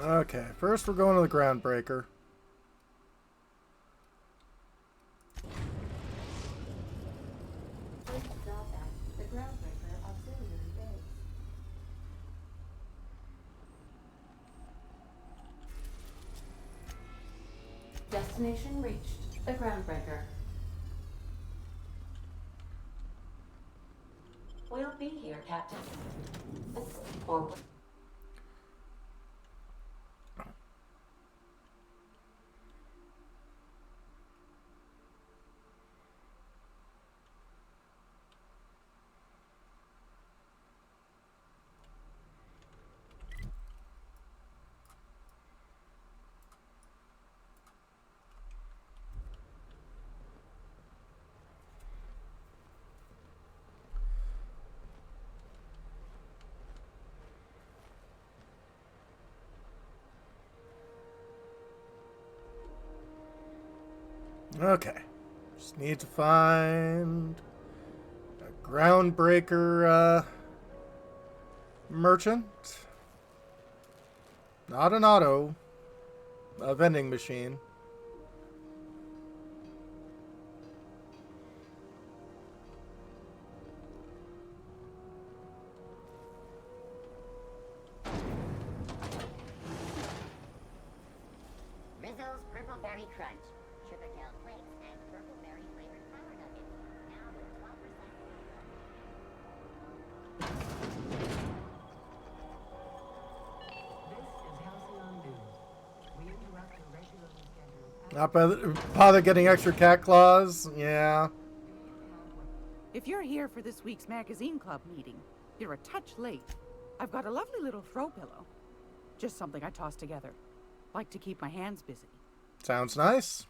Okay, first we're going to the Groundbreaker. Groundbreaker auxiliary base. Destination reached. The Groundbreaker. We'll be here, Captain. Forward. Okay. Just need to find a Groundbreaker merchant. Not an auto. A vending machine. Rizzo's Purple Berry Crunch. Sugar Tail Flakes and Purple Berry flavored Power Nuggets. Now with 12%. Not bother getting extra cat claws? Yeah. If you're here for this week's magazine club meeting, you're a touch late. I've got a lovely little throw pillow. Just something I tossed together. Like to keep my hands busy. Sounds nice.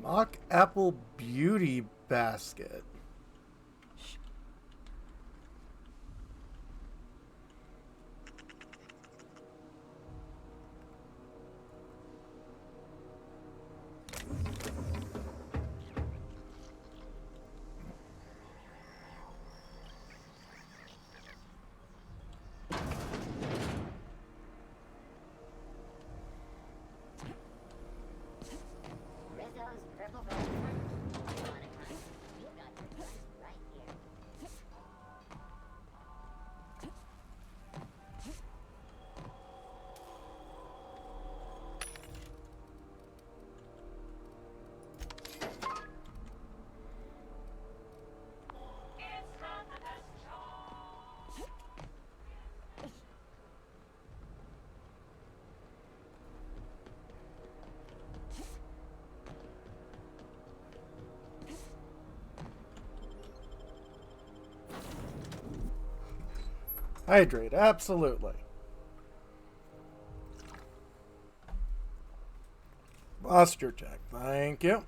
Mock Apple Beauty Basket. Rizzo's Purple Berry Crunch. You want a crunch? We've got your crunch right here. Hydrate, absolutely. Posture check, thank you.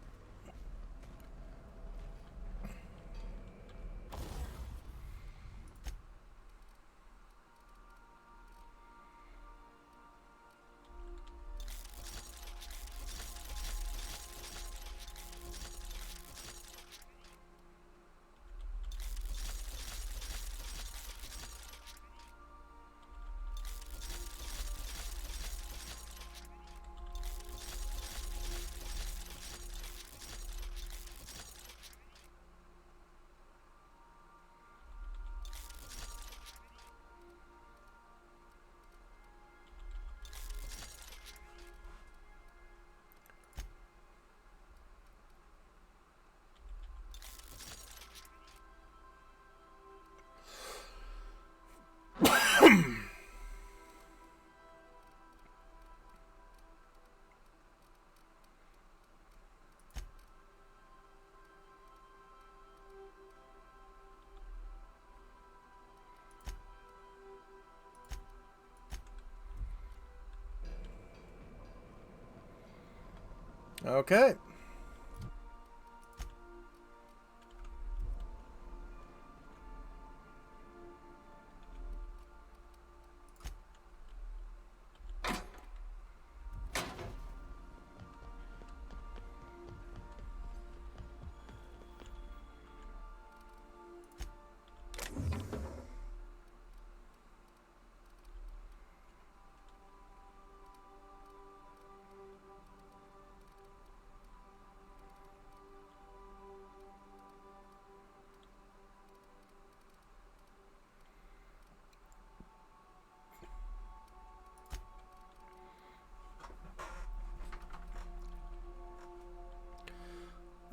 Okay.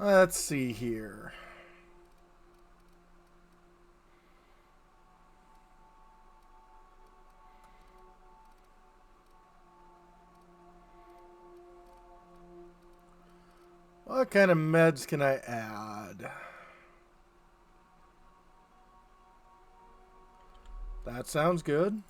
Let's see here. What kind of meds can I add? That sounds good.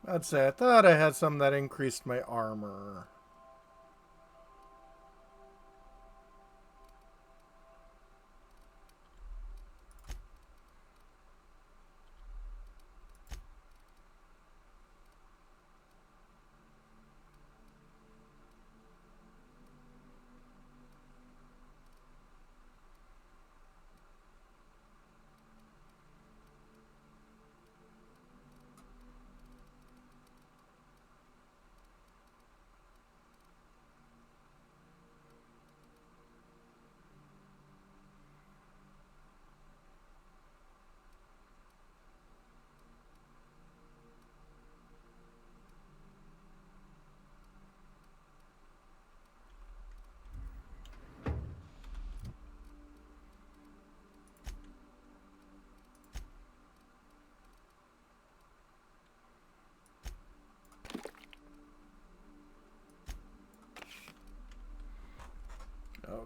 I'd say I thought I had some that increased my armor.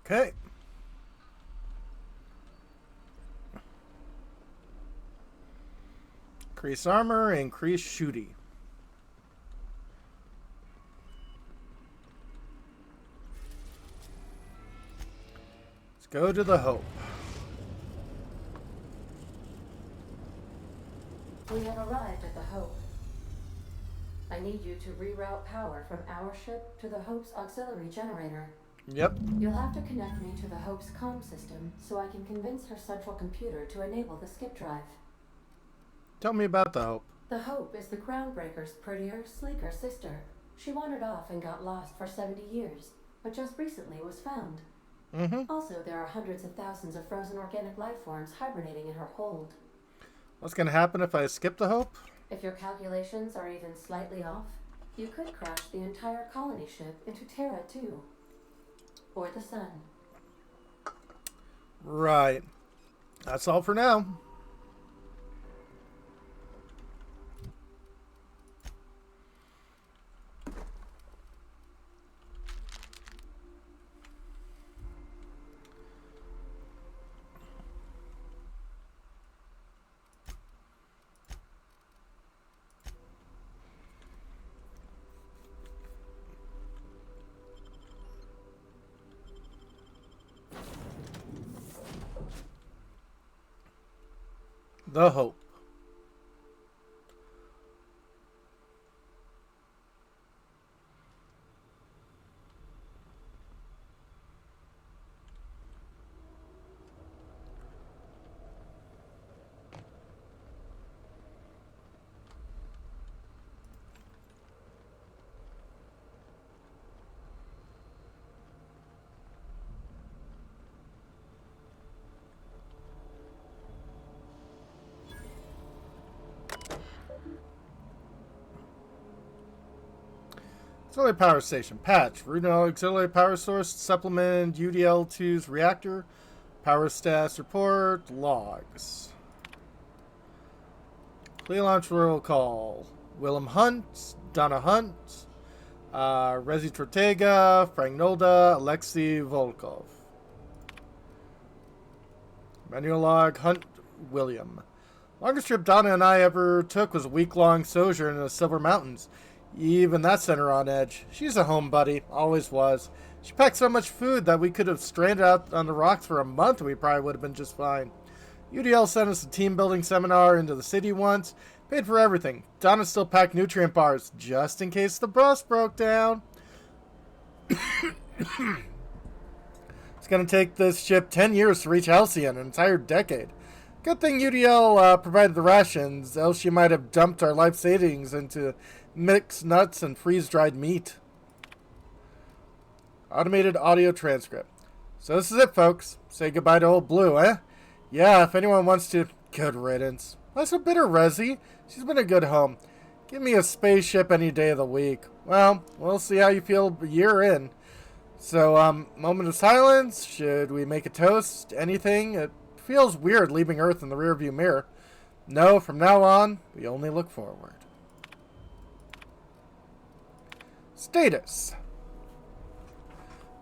Okay. Increase armor, increase shooty. Let's go to the Hope. We have arrived at the Hope. I need you to reroute power from our ship to the Hope's auxiliary generator. Yep. You'll have to connect me to the Hope's comm system so I can convince her central computer to enable the skip drive. Tell me about the Hope. The Hope is the Groundbreaker's prettier, sleeker sister. She wandered off and got lost for 70 years, but just recently was found. Also, there are hundreds of thousands of frozen organic life forms hibernating in her hold. What's going to happen if I skip the Hope? If your calculations are even slightly off, you could crash the entire colony ship into Terra 2. Or the sun. Right. That's all for now. The Hope. Auxiliary power station. Patch. Root auxiliary power source. Supplement UDL-2's reactor. Power status report. Logs. Plea launch roll call. Willem Hunt. Donna Hunt. Rezi Tortega. Frank Nolda. Alexei Volkov. Manual log. Hunt William. Longest trip Donna and I ever took was a week-long sojourn in the Silver Mountains. Even that sent her on edge. She's a home buddy. Always was. She packed so much food that we could have stranded out on the rocks for a month and we probably would have been just fine. UDL sent us a team-building seminar into the city once. Paid for everything. Donna still packed nutrient bars, just in case the bus broke down. It's going to take this ship 10 years to reach Halcyon, an entire decade. Good thing UDL provided the rations, else she might have dumped our life savings into mixed nuts and freeze-dried meat. Automated audio transcript. So this is it, folks. Say goodbye to old Blue, eh? Yeah, if anyone wants to... Good riddance. Why so bitter, Rezi? She's been a good home. Give me a spaceship any day of the week. Well, we'll see how you feel a year in. So, moment of silence. Should we make a toast? Anything? It feels weird leaving Earth in the rearview mirror. No, from now on, we only look forward. Status.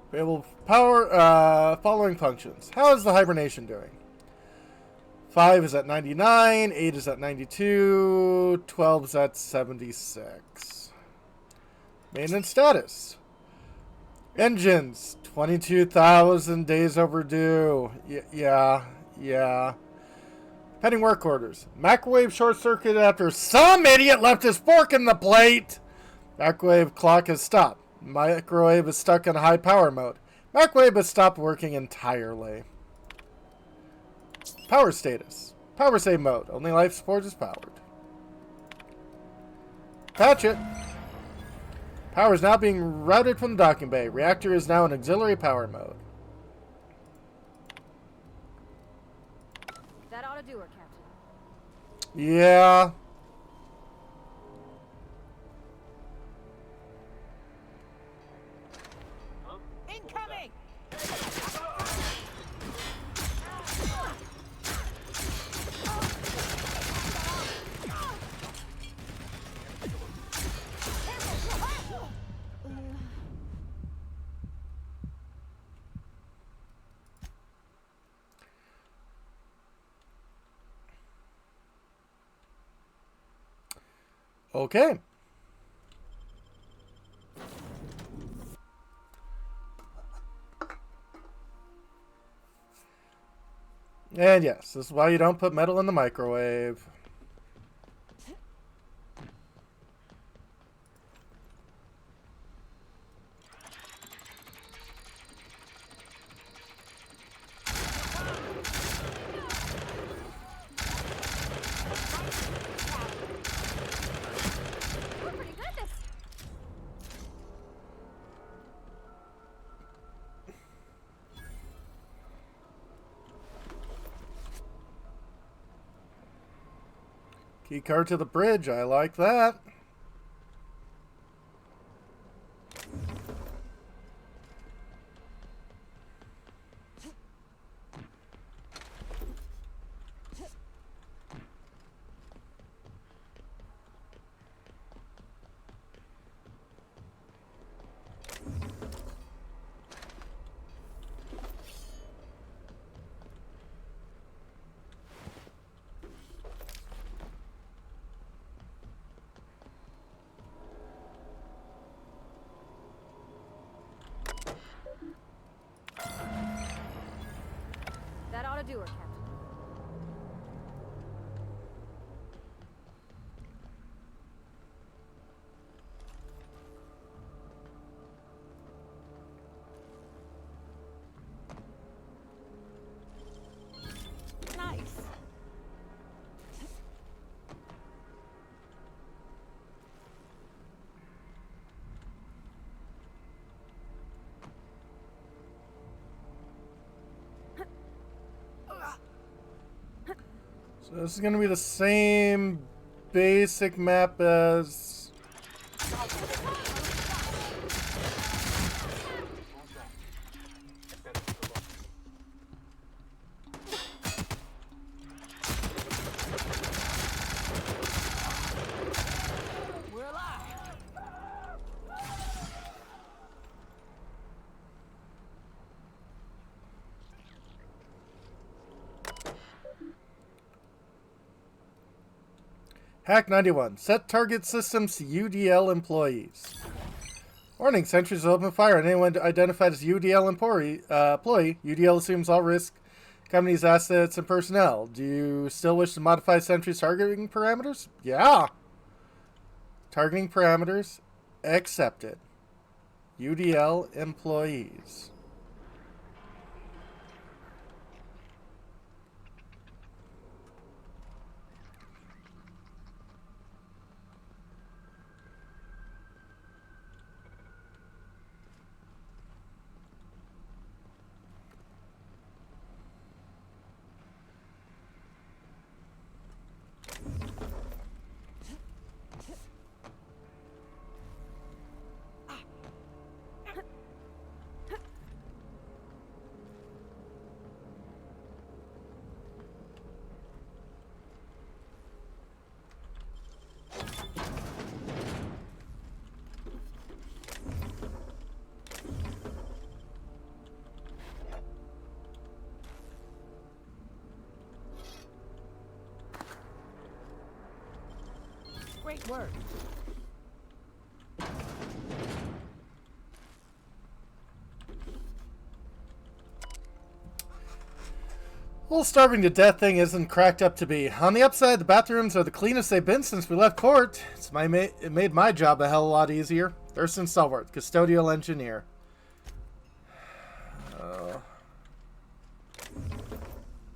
Available power, following functions. How is the hibernation doing? 5 is at 99, 8 is at 92, 12 is at 76. Maintenance status. Engines, 22,000 days overdue. Yeah. Pending work orders. Microwave short-circuited after some idiot left his fork in the plate. Microwave clock has stopped. Microwave is stuck in high power mode. Microwave has stopped working entirely. Power status. Power save mode. Only life support is powered. Patch it. Power is now being routed from the docking bay. Reactor is now in auxiliary power mode. That ought to do her, Captain. Yeah. Incoming! Okay. And yes, this is why you don't put metal in the microwave. We're pretty good at this. Key card to the bridge. I like that. That ought to do her, Captain. Nice. So this is going to be the same basic map as Hack 91. Set target systems to UDL employees. Warning, sentries will open fire on anyone identified as UDL employee. UDL assumes all risk, company's assets, and personnel. Do you still wish to modify sentries' targeting parameters? Yeah. Targeting parameters accepted. UDL employees. Great work. Whole starving to death thing isn't cracked up to be. On the upside, the bathrooms are the cleanest they've been since we left court. It made my job a hell of a lot easier. Thurston Stalwart, custodial engineer.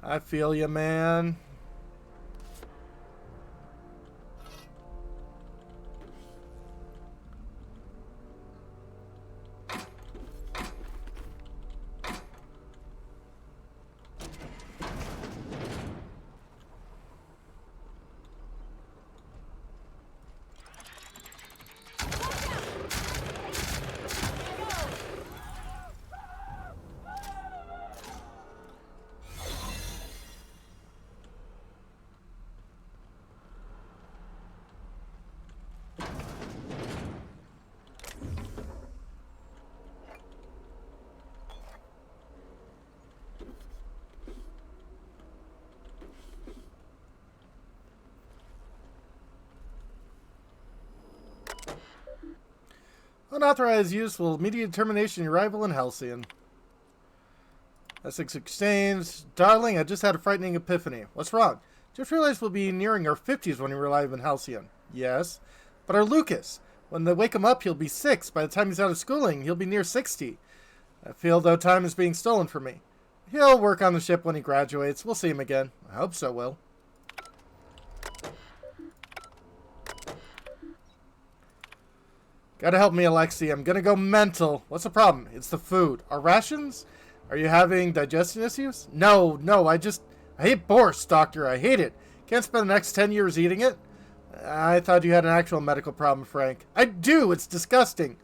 I feel you, man. Unauthorized use will immediate termination your arrival in Halcyon. Essex Exchange. Darling, I just had a frightening epiphany. What's wrong? Just realized we'll be nearing our 50s when we arrive in Halcyon. Yes. But our Lucas, when they wake him up, he'll be 6. By the time he's out of schooling, he'll be near 60. I feel, though, time is being stolen from me. He'll work on the ship when he graduates. We'll see him again. I hope so, Will. Gotta help me, Alexi. I'm gonna go mental. What's the problem? It's the food. Our rations? Are you having digestion issues? No, I hate borscht, Doctor. I hate it. Can't spend the next 10 years eating it. I thought you had an actual medical problem, Frank. I do. It's disgusting.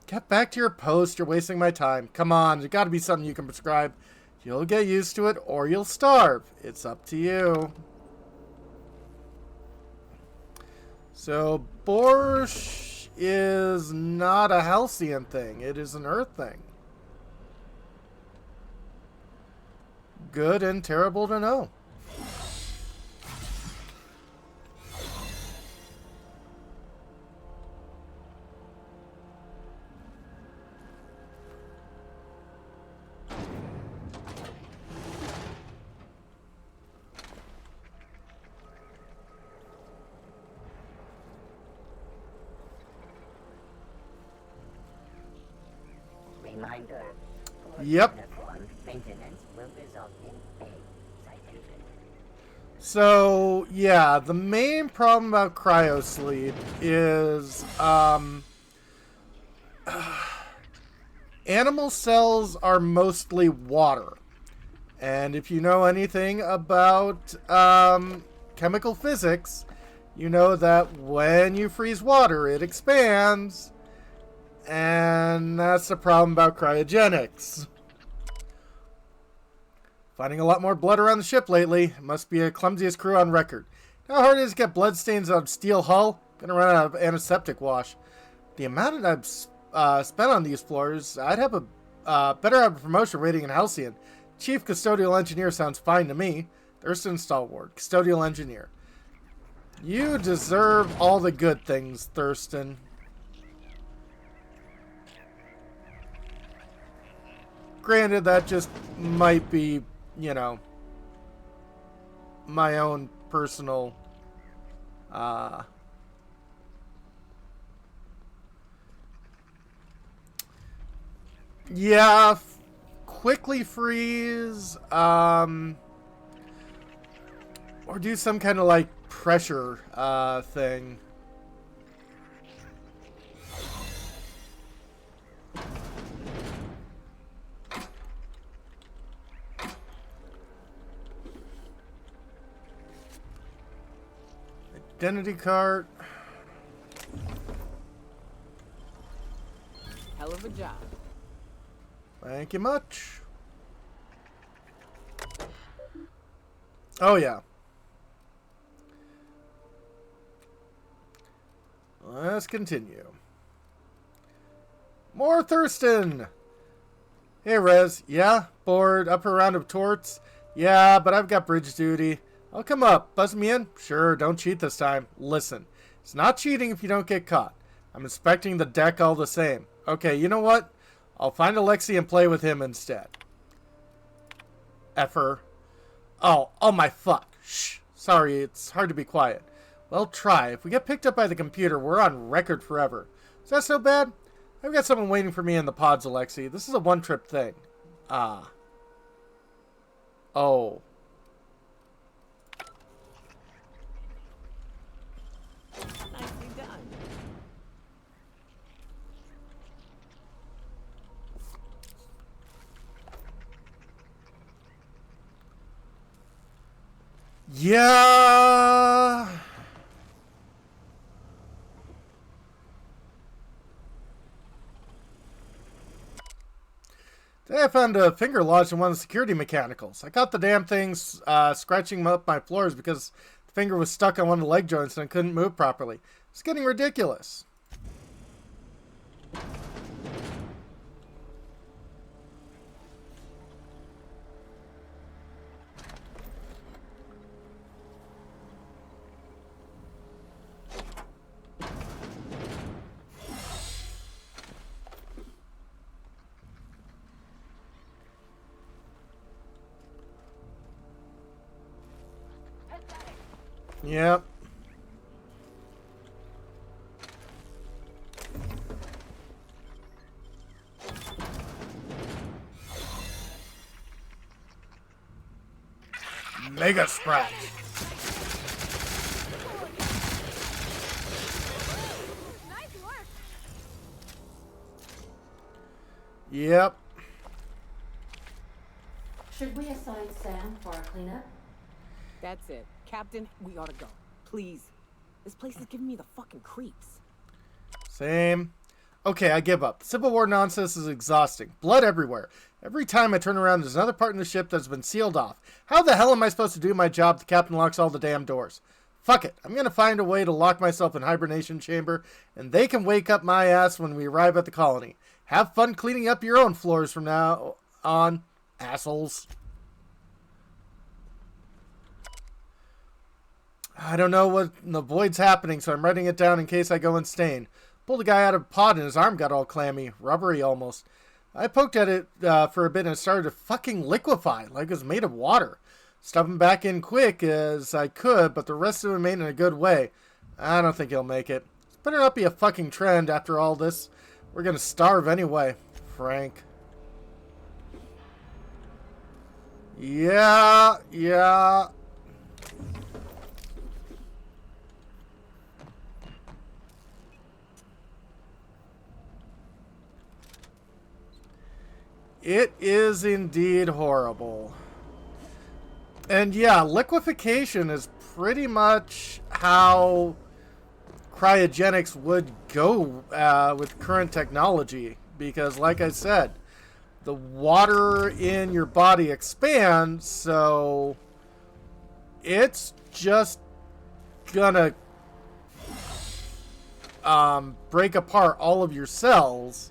Get back to your post. You're wasting my time. Come on. There's gotta be something you can prescribe. You'll get used to it or you'll starve. It's up to you. So, borscht is not a Halcyon thing. It is an Earth thing. Good and terrible to know. Reminder. Yep. Maintenance will result in a citation. So, yeah, the main problem about cryosleep is animal cells are mostly water. And if you know anything about chemical physics, you know that when you freeze water, it expands. And that's the problem about cryogenics. Finding a lot more blood around the ship lately. Must be a clumsiest crew on record. How hard it is to get bloodstains on steel hull? Gonna run out of antiseptic wash. The amount that I've spent on these floors, I'd have a better have a promotion rating in Halcyon. Chief Custodial Engineer sounds fine to me. Thurston Stalwart, Custodial Engineer. You deserve all the good things, Thurston. Granted, that just might be, you know, my own personal, yeah, quickly freeze, or do some kind of, like, pressure, thing. Identity card. Hell of a job. Thank you much. Oh, yeah. Let's continue. More Thurston! Hey, Rez. Yeah? Bored? Up for a round of torts? Yeah, but I've got bridge duty. I'll come up. Buzz me in? Sure, don't cheat this time. Listen, it's not cheating if you don't get caught. I'm inspecting the deck all the same. Okay, you know what? I'll find Alexei and play with him instead. Effer. Oh my fuck. Shh. Sorry, it's hard to be quiet. Well, try. If we get picked up by the computer, we're on record forever. Is that so bad? I've got someone waiting for me in the pods, Alexei. This is a one-trip thing. Ah. Oh. Nicely done. Yeah. Today I found a finger lodged in one of the security mechanicals. I caught the damn things scratching up my floors because the finger was stuck on one of the leg joints and I couldn't move properly. It's getting ridiculous. Yep. Mega Sprat. Nice work. Yep. Should we assign Sam for a cleanup? That's it. Captain, we ought to go. Please. This place is giving me the fucking creeps. Same. Okay, I give up. Civil War nonsense is exhausting. Blood everywhere. Every time I turn around, there's another part in the ship that's been sealed off. How the hell am I supposed to do my job if the captain locks all the damn doors? Fuck it. I'm gonna find a way to lock myself in hibernation chamber, and they can wake up my ass when we arrive at the colony. Have fun cleaning up your own floors from now on, assholes. I don't know what in the void's happening, so I'm writing it down in case I go insane. Pulled a guy out of a pod and his arm got all clammy, rubbery almost. I poked at it for a bit and it started to fucking liquefy, like it was made of water. Stuff him back in quick as I could, but the rest of him made in a good way. I don't think he'll make it. It's better not be a fucking trend after all this. We're gonna starve anyway, Frank. Yeah. It is indeed horrible. And yeah, liquefaction is pretty much how cryogenics would go with current technology. Because like I said, the water in your body expands, so it's just gonna break apart all of your cells.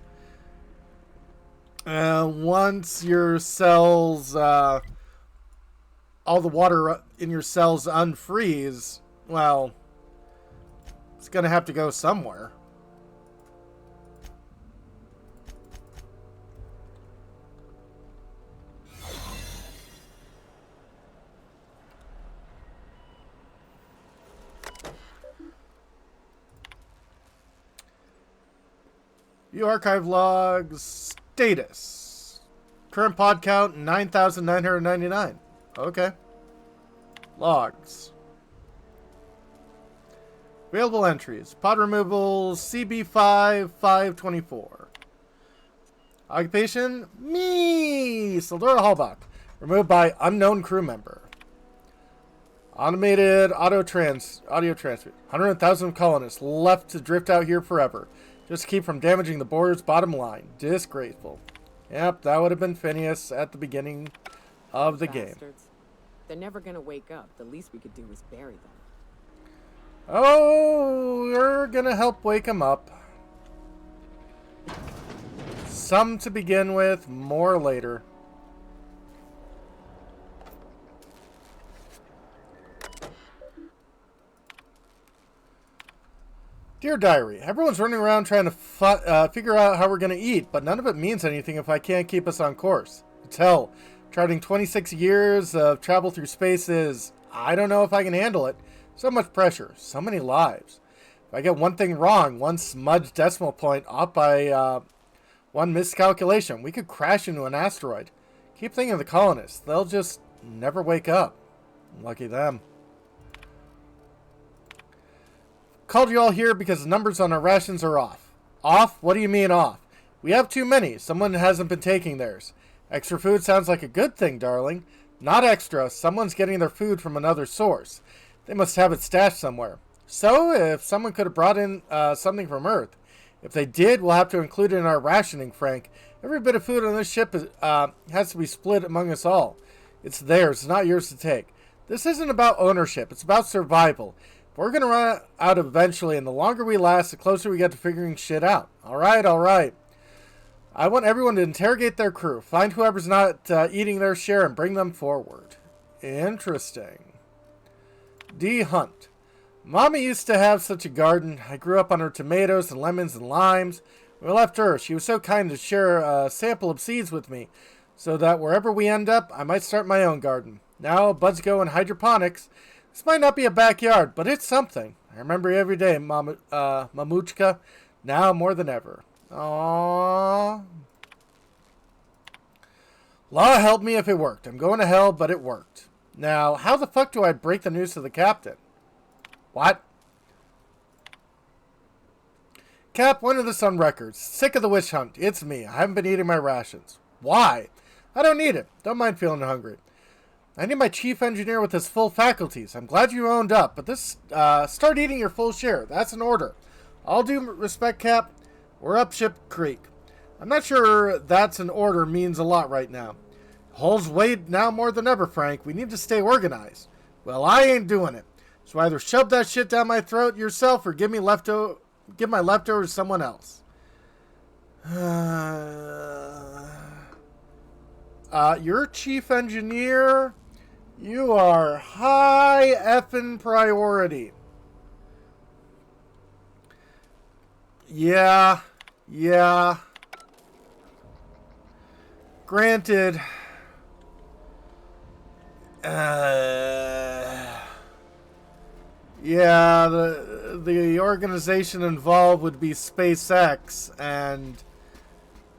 Once your cells, all the water in your cells unfreeze, well, It's gonna have to go somewhere. View archive logs. Status. Current pod count 9,999. Okay. Logs. Available entries. Pod removal CB5-524. Occupation? Me! Sildora Hallbach. Removed by unknown crew member. Automated audio transfer. 100,000 colonists left to drift out here forever. Just to keep from damaging the board's bottom line. Disgraceful. Yep, that would have been Phineas at the beginning of the game. They're never gonna wake up. The least we could do is bury them. Oh, you're gonna help wake them up. Some to begin with, more later. Dear Diary, everyone's running around trying to figure out how we're going to eat, but none of it means anything if I can't keep us on course. It's hell. Charting 26 years of travel through space is... I don't know if I can handle it. So much pressure. So many lives. If I get one thing wrong, one smudged decimal point off by one miscalculation, we could crash into an asteroid. Keep thinking of the colonists. They'll just never wake up. Lucky them. Called you all here because the numbers on our rations are off. Off? What do you mean off? We have too many. Someone hasn't been taking theirs. Extra food sounds like a good thing, darling. Not extra. Someone's getting their food from another source. They must have it stashed somewhere. So, if someone could have brought in something from Earth. If they did, we'll have to include it in our rationing, Frank. Every bit of food on this ship has to be split among us all. It's theirs. It's not yours to take. This isn't about ownership. It's about survival. We're going to run out eventually, and the longer we last, the closer we get to figuring shit out. All right, all right. I want everyone to interrogate their crew. Find whoever's not eating their share and bring them forward. Interesting. D. Hunt. Mommy used to have such a garden. I grew up on her tomatoes and lemons and limes. When I left her, she was so kind to share a sample of seeds with me, so that wherever we end up, I might start my own garden. Now, buds go in hydroponics. This might not be a backyard, but it's something. I remember you every day, Mamuchka. Now more than ever. Aww. Law help me if it worked. I'm going to hell, but it worked. Now, how the fuck do I break the news to the captain? What? Cap, when are the Sun records? Sick of the witch hunt. It's me. I haven't been eating my rations. Why? I don't need it. Don't mind feeling hungry. I need my chief engineer with his full faculties. I'm glad you owned up, but this, start eating your full share. That's an order. All due respect, Cap. We're up Ship Creek. I'm not sure that's an order means a lot right now. Holds weight now more than ever, Frank. We need to stay organized. Well, I ain't doing it. So either shove that shit down my throat yourself or give my leftovers to someone else. You're chief engineer. You are high effing priority. Yeah. Granted. Yeah, the organization involved would be SpaceX, and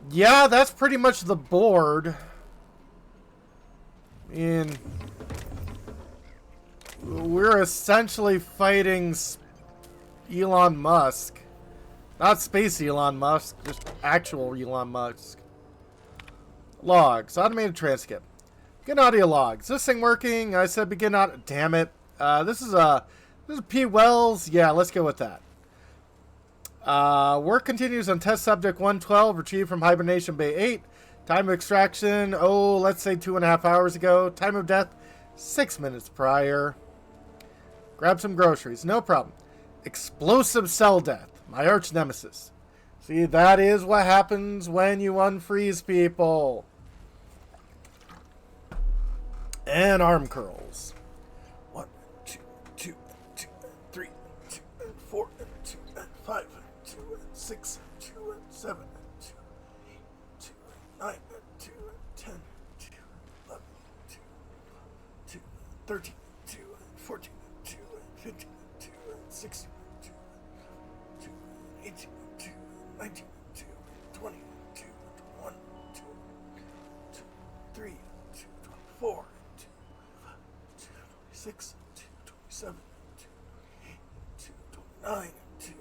yeah, that's pretty much the board. We're essentially fighting Elon Musk. Not space Elon Musk, just actual Elon Musk. Logs, automated transcript. Begin audio logs. Is this thing working? I said begin audio. Damn it. This is P. Wells. Yeah, let's go with that. Work continues on test subject 112, retrieved from hibernation bay 8. Time of extraction, let's say 2.5 hours ago. Time of death, 6 minutes prior. Grab some groceries, no problem. Explosive cell death, my arch nemesis. See, that is what happens when you unfreeze people. And arm curls. 1, 2, 2, 2, 3, 2, 4, 6, 2, 7, 2, 8, 2, 9, 2, 10, 2, 11, 2, 2, 13, 2, 14, 2, 15, 2, 16, 2, 2, 18, 2, 19, 2, 20, 2, 21, 2, 2, 3, 2, 24, 2, 2, 26, 2, 27, 2, 2, 29, 2,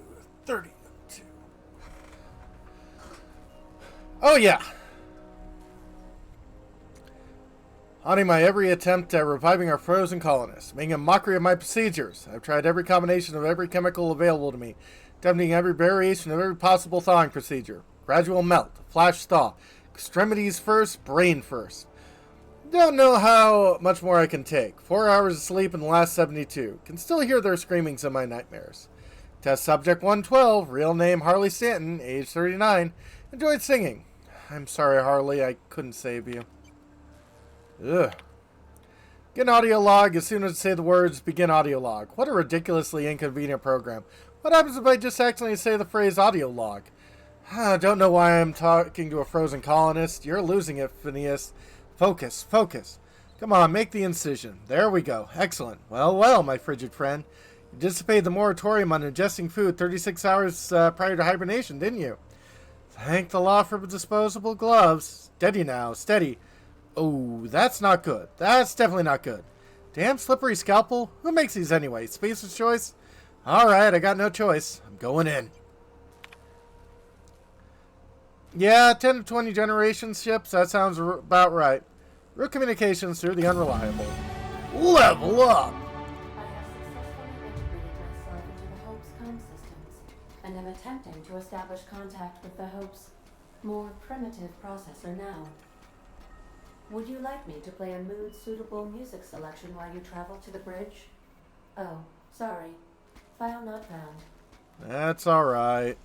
30, 2. Oh yeah. Haunting my every attempt at reviving our frozen colonists, making a mockery of my procedures. I've tried every combination of every chemical available to me, attempting every variation of every possible thawing procedure. Gradual melt, flash thaw, extremities first, brain first. Don't know how much more I can take. 4 hours of sleep in the last 72. Can still hear their screamings in my nightmares. Test subject 112, real name Harley Stanton, age 39. Enjoyed singing. I'm sorry, Harley, I couldn't save you. Ugh. Get an audio log as soon as I say the words begin audio log. What a ridiculously inconvenient program. What happens if I just accidentally say the phrase audio log? I don't know why I'm talking to a frozen colonist. You're losing it, Phineas. Focus, focus. Come on, make the incision. There we go. Excellent. Well, well, my frigid friend. You dissipated the moratorium on ingesting food 36 hours prior to hibernation, didn't you? Thank the law for disposable gloves. Steady now, steady. Oh, that's not good. That's definitely not good. Damn slippery scalpel. Who makes these anyway? Spacer's choice? Alright, I got no choice. I'm going in. Yeah, 10 to 20 generation ships. That sounds about right. Route communications through the unreliable. Level up! And am attempting to establish contact with the Hope's more primitive processor now. Would you like me to play a mood-suitable music selection while you travel to the bridge? Oh, sorry. File not found. That's alright.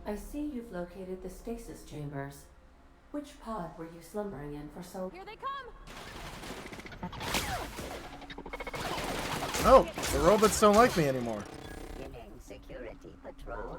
I see you've located the stasis chambers. Which pod were you slumbering in for so... Here they come! Oh, the robots don't like me anymore. Beginning security patrol.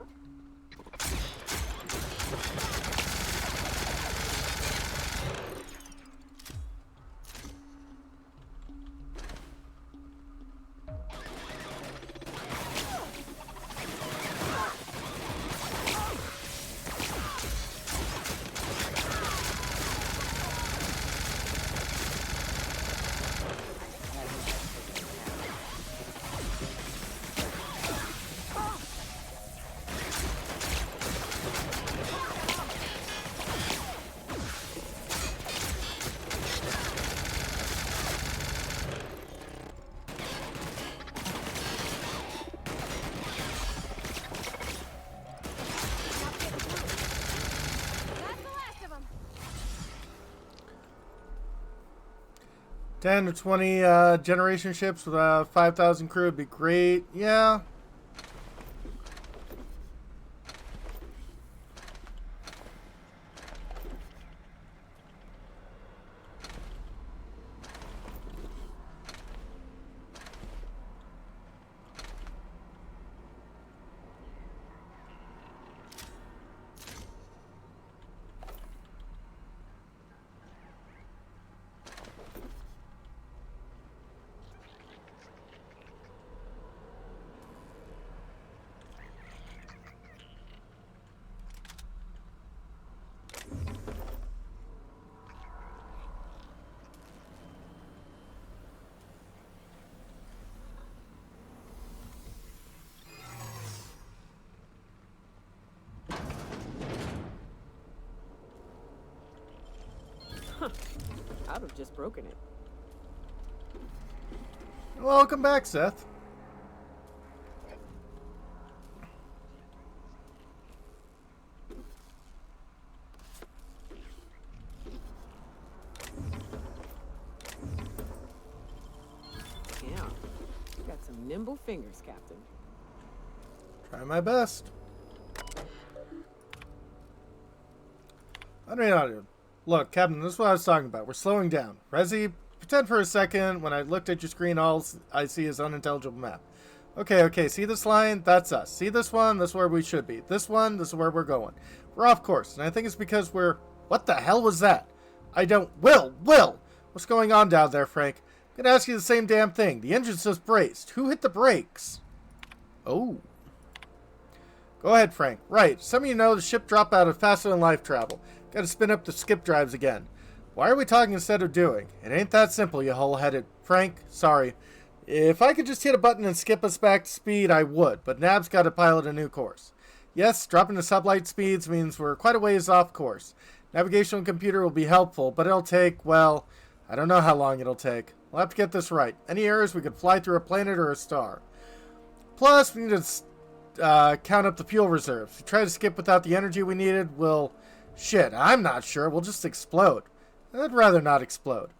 That's the last of them. 10 to 20 generation ships with 5,000 crew would be great. Yeah. I'd have just broken it. Welcome back, Seth. Yeah, you got some nimble fingers, Captain. Try my best. I don't know. Look, Captain, this is what I was talking about. We're slowing down. Resi, pretend for a second when I looked at your screen, all I see is unintelligible map. Okay, see this line? That's us. See this one? That's where we should be. This one? This is where we're going. We're off course, and I think it's because we're... What the hell was that? I don't... Will! What's going on down there, Frank? I'm gonna ask you the same damn thing. The engine's just braced. Who hit the brakes? Oh. Go ahead, Frank. Right. Some of you know the ship dropped out of faster than life travel. Got to spin up the skip drives again. Why are we talking instead of doing? It ain't that simple, you hull-headed. Frank, sorry. If I could just hit a button and skip us back to speed, I would, but Nab's got to pilot a new course. Yes, dropping to sublight speeds means we're quite a ways off course. Navigational computer will be helpful, but it'll take, well, I don't know how long it'll take. We'll have to get this right. Any errors, we could fly through a planet or a star. Plus, we need to count up the fuel reserves. If we try to skip without the energy we needed, we'll... Shit, I'm not sure. We'll just explode. I'd rather not explode.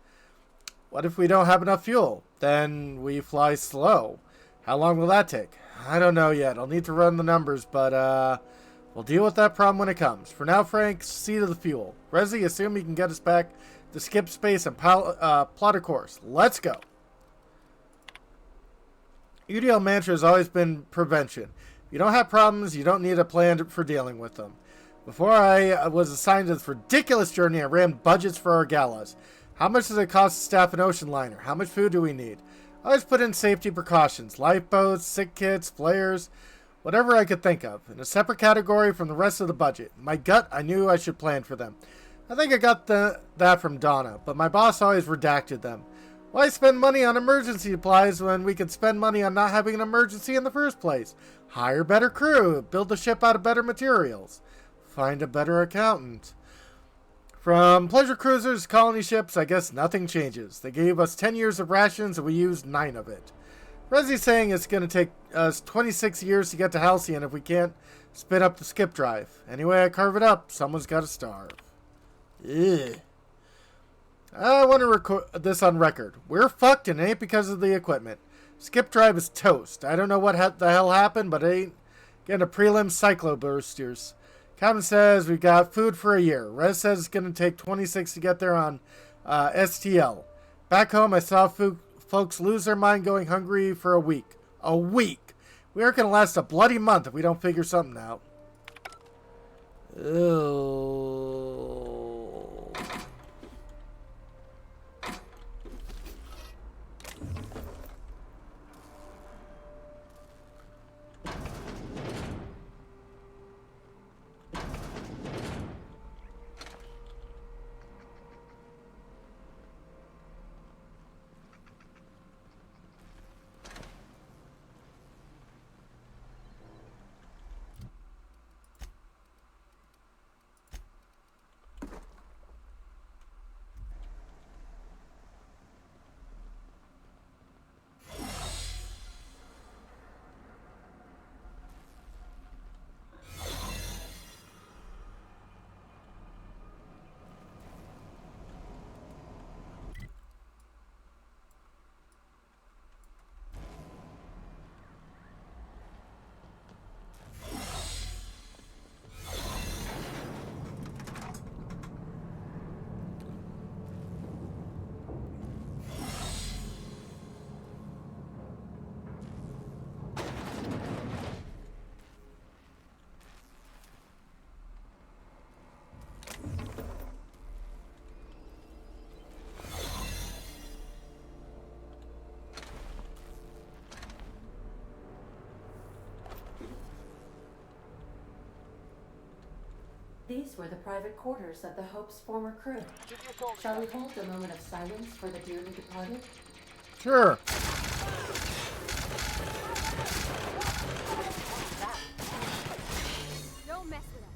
What if we don't have enough fuel? Then we fly slow. How long will that take? I don't know yet. I'll need to run the numbers, but we'll deal with that problem when it comes. For now, Frank, see to the fuel. Resi, assume you can get us back to skip space and plot a course. Let's go. UDL mantra has always been prevention. If you don't have problems, you don't need a plan for dealing with them. Before I was assigned to this ridiculous journey, I ran budgets for our galas. How much does it cost to staff an ocean liner? How much food do we need? I always put in safety precautions. Lifeboats, sick kits, flares, whatever I could think of. In a separate category from the rest of the budget. In my gut, I knew I should plan for them. I think I got that from Donna, but my boss always redacted them. Why spend money on emergency supplies when we could spend money on not having an emergency in the first place? Hire better crew, build the ship out of better materials. Find a better accountant. From pleasure cruisers to colony ships, I guess nothing changes. They gave us 10 years of rations and we used 9 of it. Resi's saying it's going to take us 26 years to get to Halcyon if we can't spin up the skip drive. Anyway, I carve it up. Someone's got to starve. Ugh. I want to record this on record. We're fucked and it ain't because of the equipment. Skip drive is toast. I don't know what the hell happened, but it ain't getting a prelim cyclo boosters. Captain says we've got food for a year. Rez says it's going to take 26 to get there on STL. Back home, I saw folks lose their mind going hungry for a week. A week! We aren't going to last a bloody month if we don't figure something out. Ew. These were the private quarters of the Hope's former crew. Shall we hold a moment of silence for the dearly departed? Sure. Don't mess with us.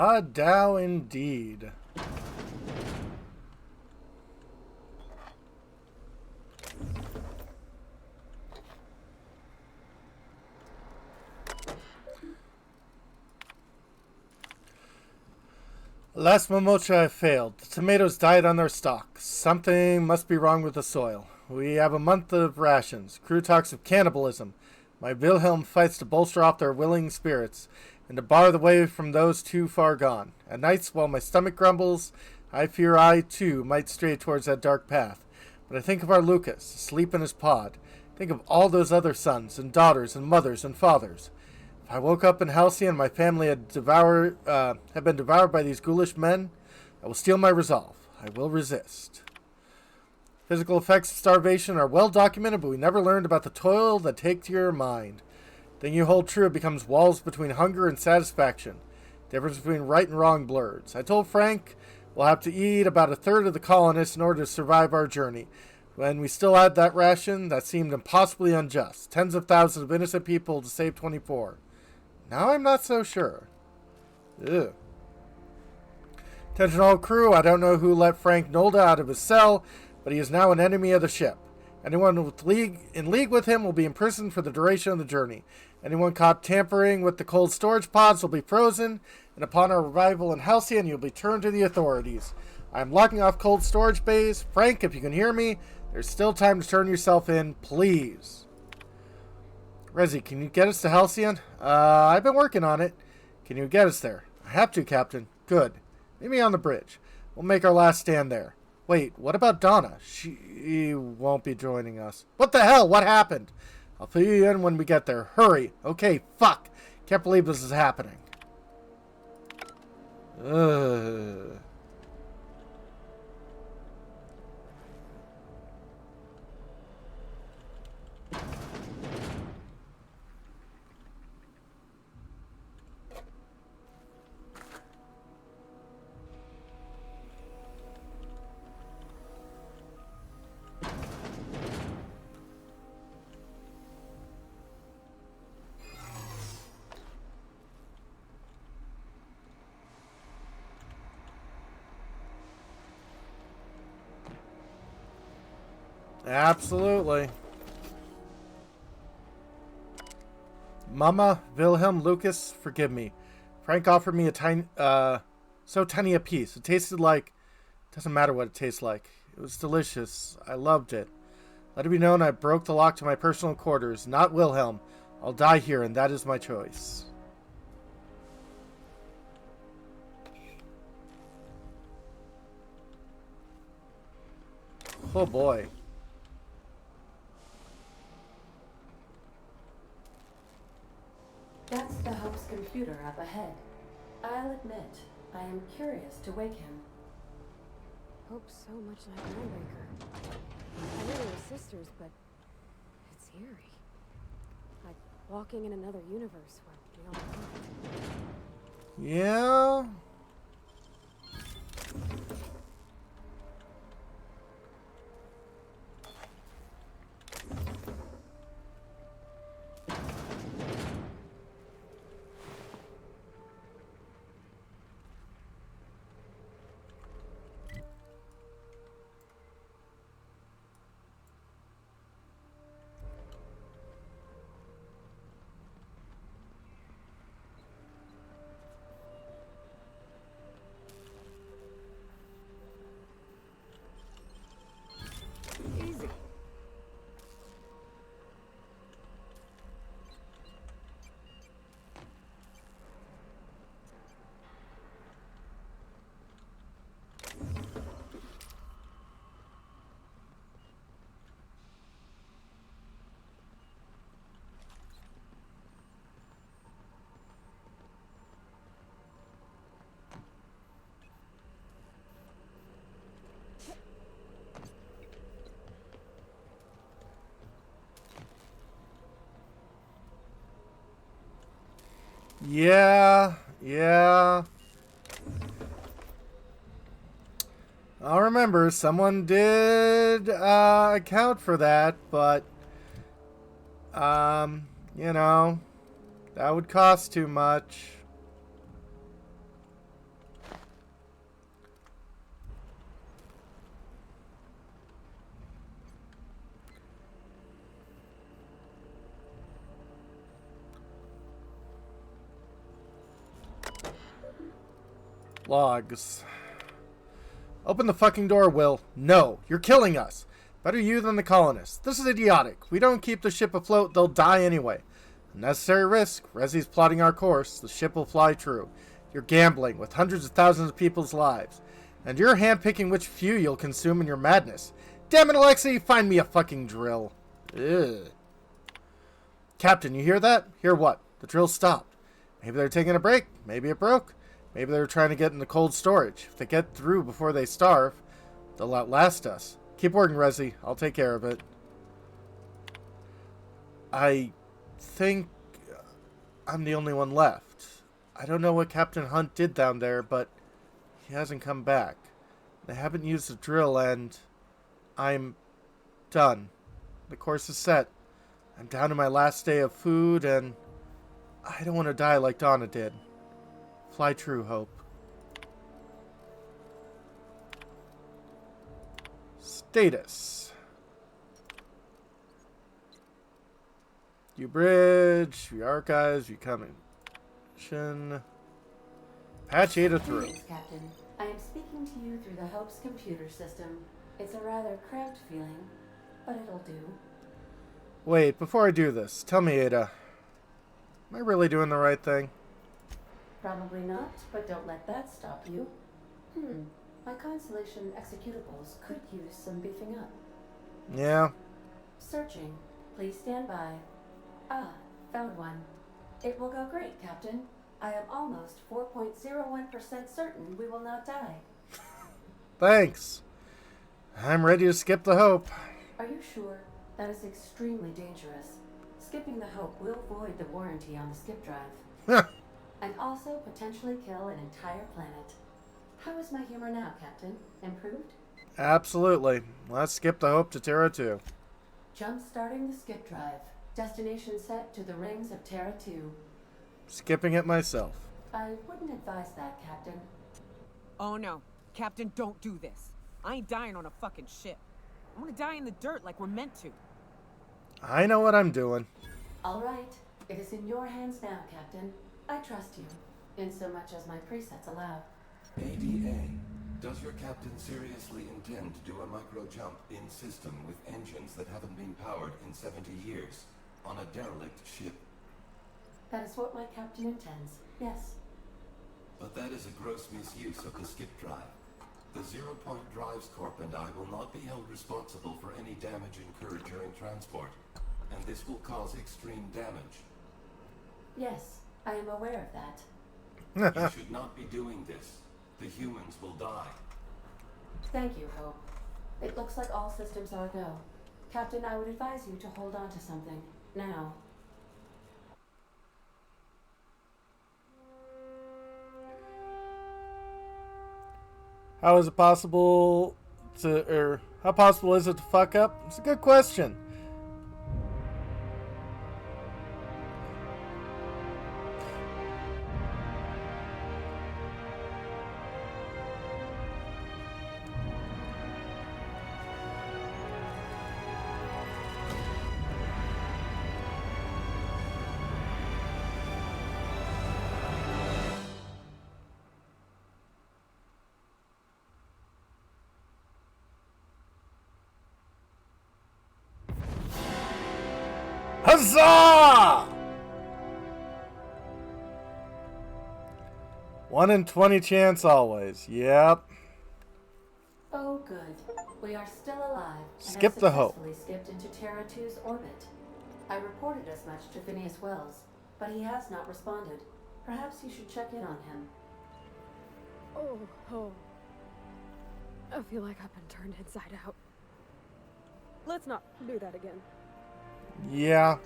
Hadao indeed. Last Momocha I failed. The tomatoes died on their stalk. Something must be wrong with the soil. We have a month of rations. Crew talks of cannibalism. My Wilhelm fights to bolster off their willing spirits and to bar the way from those too far gone. At nights, while my stomach grumbles, I fear I, too, might stray towards that dark path. But I think of our Lucas, asleep in his pod. Think of all those other sons and daughters and mothers and fathers. If I woke up in Halcyon and my family had been devoured by these ghoulish men, I will steel my resolve. I will resist. Physical effects of starvation are well documented, but we never learned about the toil that takes to your mind. Then you hold true, it becomes walls between hunger and satisfaction. The difference between right and wrong blurs. I told Frank we'll have to eat about a third of the colonists in order to survive our journey. When we still had that ration, that seemed impossibly unjust. Tens of thousands of innocent people to save 24. Now I'm not so sure. Ugh. Attention all crew, I don't know who let Frank Nolda out of his cell, but he is now an enemy of the ship. Anyone in league with him will be imprisoned for the duration of the journey. Anyone caught tampering with the cold storage pods will be frozen, and upon our arrival in Halcyon, you'll be turned to the authorities. I am locking off cold storage bays. Frank, if you can hear me, there's still time to turn yourself in, please. Rezi, can you get us to Halcyon? I've been working on it. Can you get us there? I have to, Captain. Good. Meet me on the bridge. We'll make our last stand there. Wait, what about Donna? She won't be joining us. What the hell? What happened? I'll fill you in when we get there. Hurry. Okay, fuck. Can't believe this is happening. Ugh. Absolutely. Mama, Wilhelm, Lucas, forgive me. Frank offered me a tiny, so tiny a piece. It tasted like, doesn't matter what it tastes like. It was delicious. I loved it. Let it be known I broke the lock to my personal quarters, not Wilhelm. I'll die here, and that is my choice. Oh boy. That's the Hope's computer up ahead. I'll admit, I am curious to wake him. Hope's so much like Mindbreaker. I knew they were sisters, but it's eerie. Like walking in another universe where we all know. Yeah. Yeah. I'll remember, someone did account for that, but, you know, that would cost too much. Logs. Open the fucking door, Will. No, you're killing us. Better you than the colonists. This is idiotic. We don't keep the ship afloat, they'll die anyway. Unnecessary risk. Rezzy's plotting our course. The ship will fly true. You're gambling with hundreds of thousands of people's lives. And you're handpicking which few you'll consume in your madness. Damn it, Alexei, find me a fucking drill. Ugh. Captain, you hear that? Hear what? The drill stopped. Maybe they're taking a break. Maybe it broke. Maybe they're trying to get into cold storage. If they get through before they starve, they'll outlast us. Keep working, Rezzy. I'll take care of it. I think I'm the only one left. I don't know what Captain Hunt did down there, but he hasn't come back. They haven't used the drill, and I'm done. The course is set. I'm down to my last day of food, and I don't want to die like Donna did. Fly true, Hope. Status. View bridge, view archives, view commission. Patch Ada through. Greetings, Captain. I am speaking to you through the Hope's computer system. It's a rather cramped feeling, but it'll do. Wait, before I do this, tell me, Ada, am I really doing the right thing? Probably not, but don't let that stop you. My Constellation executables could use some beefing up. Yeah. Searching. Please stand by. Ah, found one. It will go great, Captain. I am almost 4.01% certain we will not die. Thanks. I'm ready to skip the Hope. Are you sure? That is extremely dangerous. Skipping the Hope will void the warranty on the skip drive. And also potentially kill an entire planet. How is my humor now, Captain? Improved? Absolutely. Let's skip the Hope to Terra 2. Jump-starting the skip drive. Destination set to the rings of Terra 2. Skipping it myself. I wouldn't advise that, Captain. Oh no. Captain, don't do this. I ain't dying on a fucking ship. I want to die in the dirt like we're meant to. I know what I'm doing. All right. It is in your hands now, Captain. I trust you, in so much as my presets allow. ADA, does your captain seriously intend to do a micro-jump in system with engines that haven't been powered in 70 years on a derelict ship? That is what my captain intends, yes. But that is a gross misuse of the skip drive. The Zero Point Drives Corp and I will not be held responsible for any damage incurred during transport, and this will cause extreme damage. Yes, I am aware of that. You should not be doing this. The humans will die. Thank you, Hope. It looks like all systems are go. Captain, I would advise you to hold on to something. Now. How is it possible to, how possible is it to fuck up? It's a good question. Huzzah! 1 in 20 chance always. Yep. Oh, good. We are still alive. Skip the Hope. And have successfully skipped into Terra 2's orbit. I reported as much to Phineas Wells, but he has not responded. Perhaps you should check in on him. Oh. I feel like I've been turned inside out. Let's not do that again. Yeah.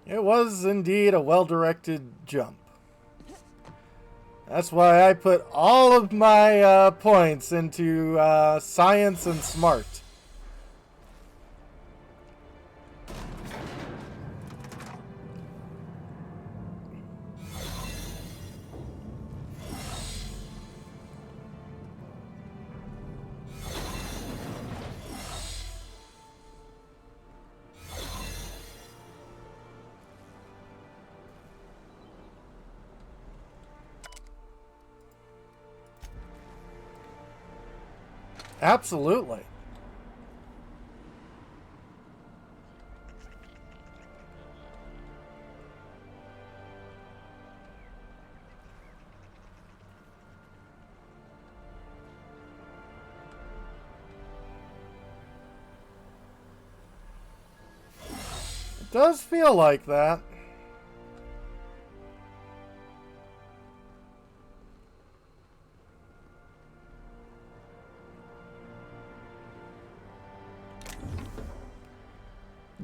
It was indeed a well-directed jump. That's why I put all of my points into science and smart. Absolutely. It does feel like that.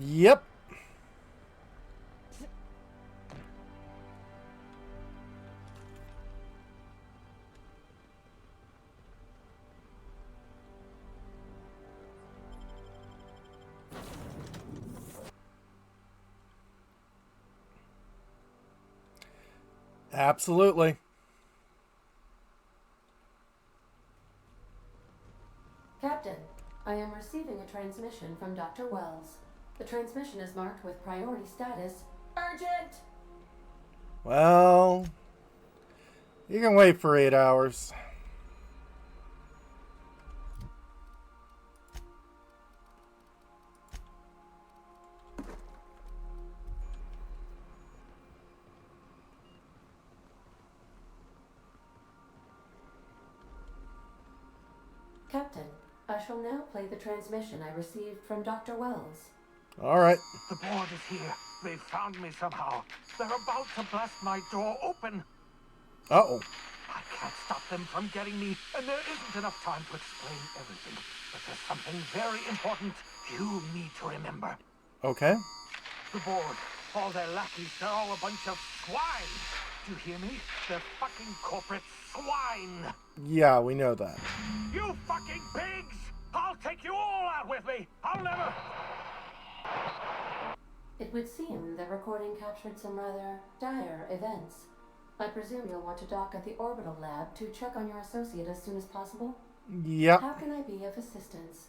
Yep. Absolutely. Captain, I am receiving a transmission from Dr. Wells. The transmission is marked with priority status. Urgent! Well, you can wait for 8 hours. Captain, I shall now play the transmission I received from Dr. Wells. All right. The board is here. They found me somehow. They're about to blast my door open. Uh-oh. I can't stop them from getting me, and there isn't enough time to explain everything. But there's something very important you need to remember. Okay. The board, all their lackeys, they're all a bunch of swine. Do you hear me? They're fucking corporate swine. Yeah, we know that. You fucking pigs! I'll take you all out with me. I'll never... It would seem the recording captured some rather dire events. I presume you'll want to dock at the orbital lab to check on your associate as soon as possible? Yep. How can I be of assistance?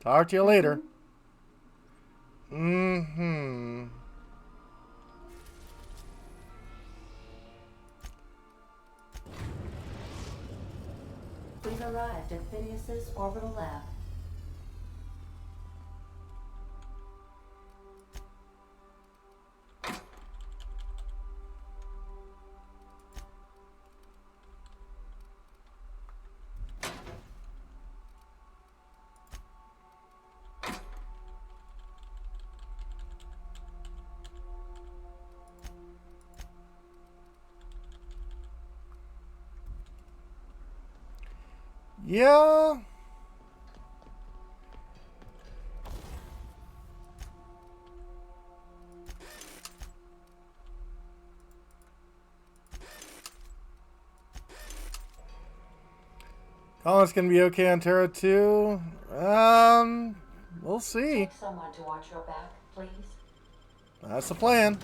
Talk to you later. Mm-hmm. We've arrived at Phineas's orbital lab. Yeah. Colin's gonna be okay on Terra 2. We'll see. Take someone to watch your back, please. That's the plan.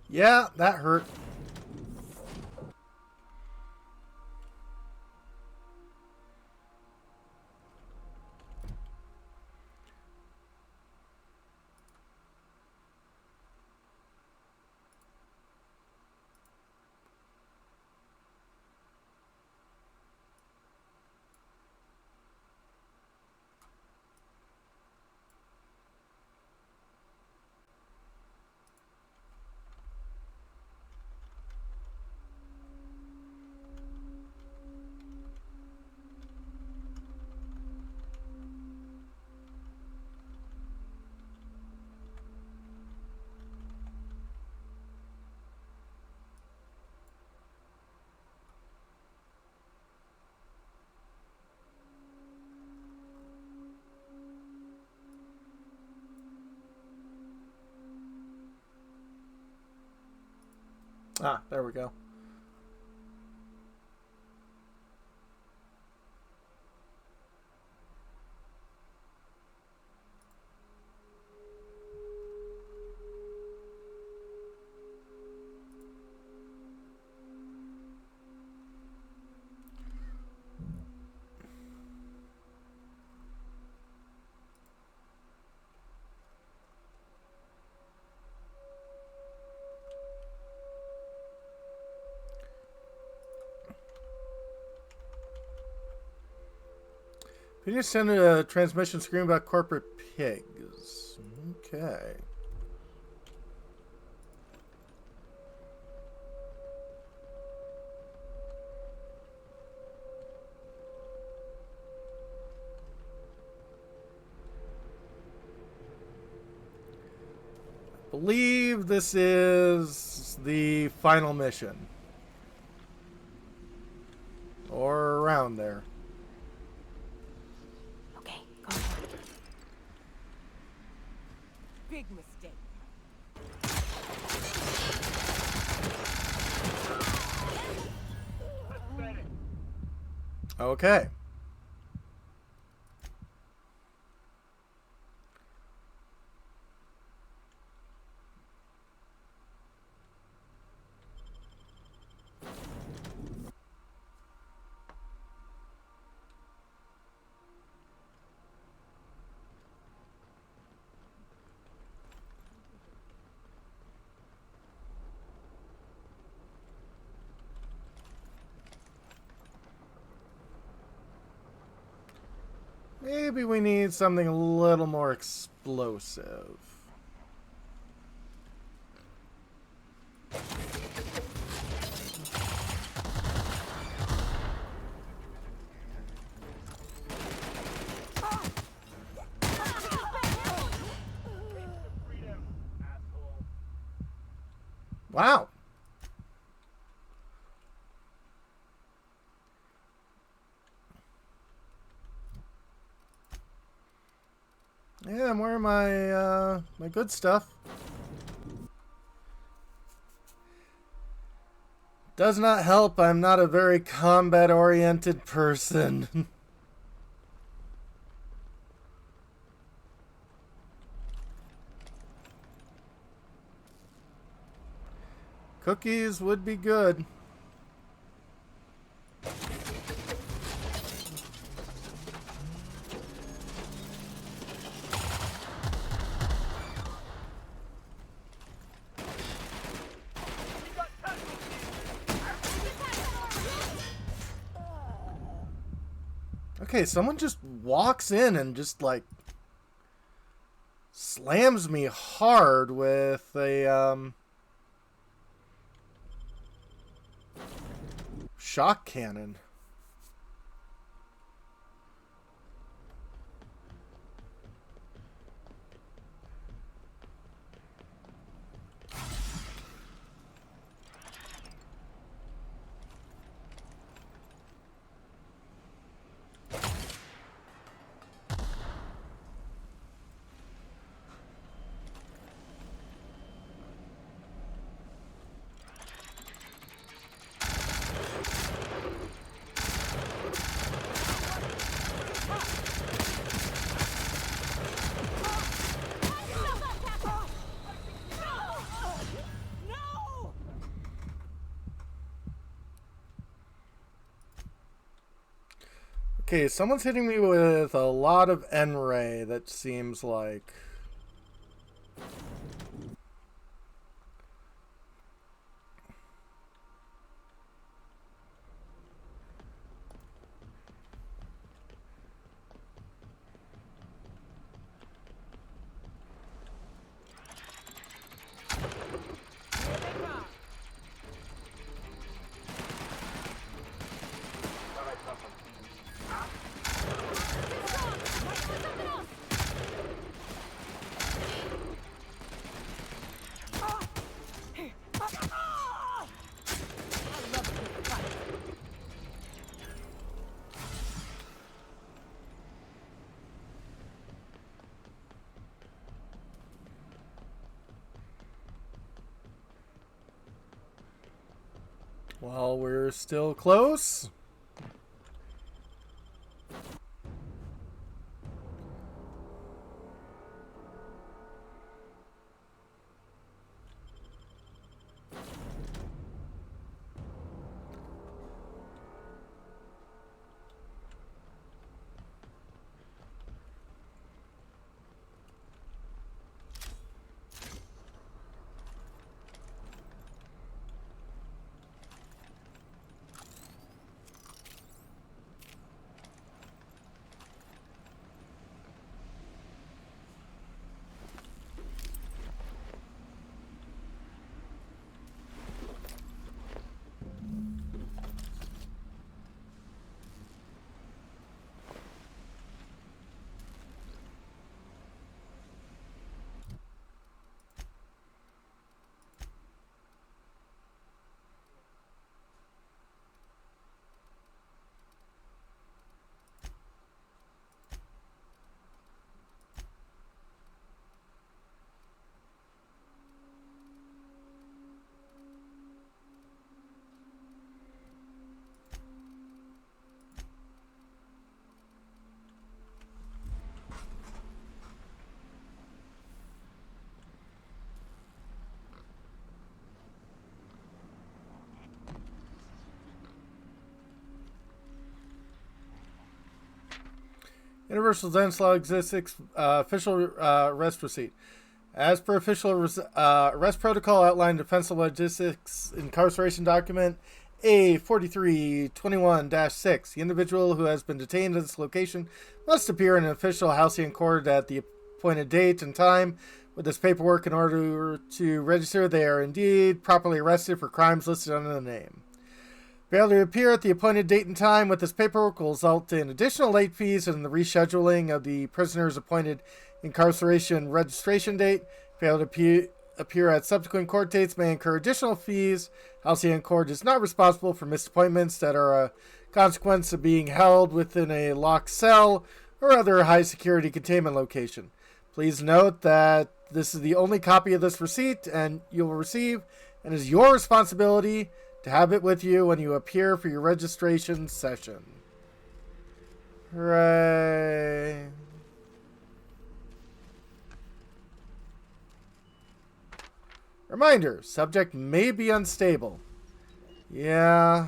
Yeah, that hurt. Ah, there we go. You just send a transmission screen about corporate pigs. Okay. I believe this is the final mission. Or around there. Big mistake. Okay. Maybe we need something a little more explosive. Wow. Yeah, I'm wearing my my good stuff. Does not help. I'm not a very combat-oriented person. Cookies would be good. Okay, someone just walks in and just like slams me hard with a shock cannon. Okay, someone's hitting me with a lot of N-ray, that seems like. Well, we're still close. Universal Dance Logistics official arrest receipt. As per official arrest protocol outlined in Defense Logistics incarceration document A4321-6, the individual who has been detained at this location must appear in an official Halcyon court at the appointed date and time with this paperwork in order to register they are indeed properly arrested for crimes listed under the name. Failure to appear at the appointed date and time with this paperwork will result in additional late fees and the rescheduling of the prisoner's appointed incarceration registration date. Failure to appear at subsequent court dates may incur additional fees. Halcyon Court is not responsible for missed appointments that are a consequence of being held within a locked cell or other high security containment location. Please note that this is the only copy of this receipt and you will receive, and is your responsibility to have it with you when you appear for your registration session. Hooray. Reminder, subject may be unstable. Yeah.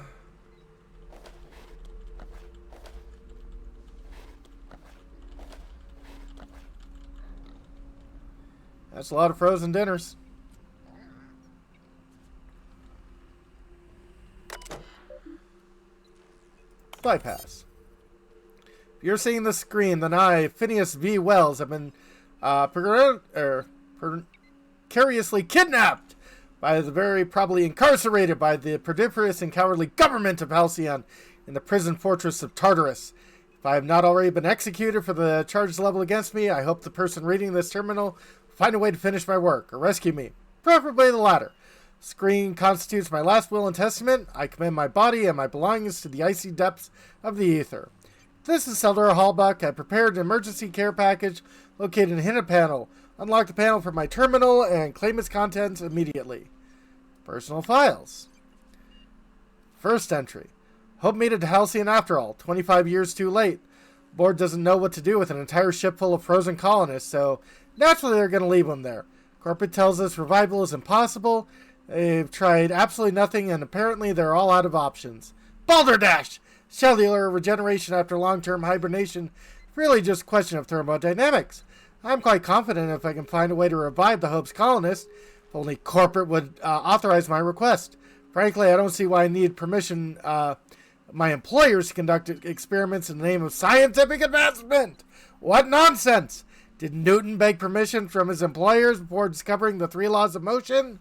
That's a lot of frozen dinners. Bypass. If you're seeing the screen, then I, Phineas V. Wells, have been precariously kidnapped by the very probably incarcerated by the pernicious and cowardly government of Halcyon in the prison fortress of Tartarus. If I have not already been executed for the charges leveled against me, I hope the person reading this terminal will find a way to finish my work or rescue me, preferably the latter. Screen constitutes my last will and testament. I commend my body and my belongings to the icy depths of the ether. This is Seldor Hallbuck. I prepared an emergency care package located in a hidden panel. Unlock the panel from my terminal and claim its contents immediately. Personal files. First entry. Hope made it to Halcyon after all. 25 years too late. Board doesn't know what to do with an entire ship full of frozen colonists, so naturally they're going to leave them there. Corporate tells us revival is impossible. They've tried absolutely nothing, and apparently they're all out of options. Balderdash! Cellular regeneration after long-term hibernation. Really just a question of thermodynamics. I'm quite confident if I can find a way to revive the Hope's colonists. If only corporate would authorize my request. Frankly, I don't see why I need permission my employers to conduct experiments in the name of scientific advancement. What nonsense! Did Newton beg permission from his employers before discovering the 3 laws of motion?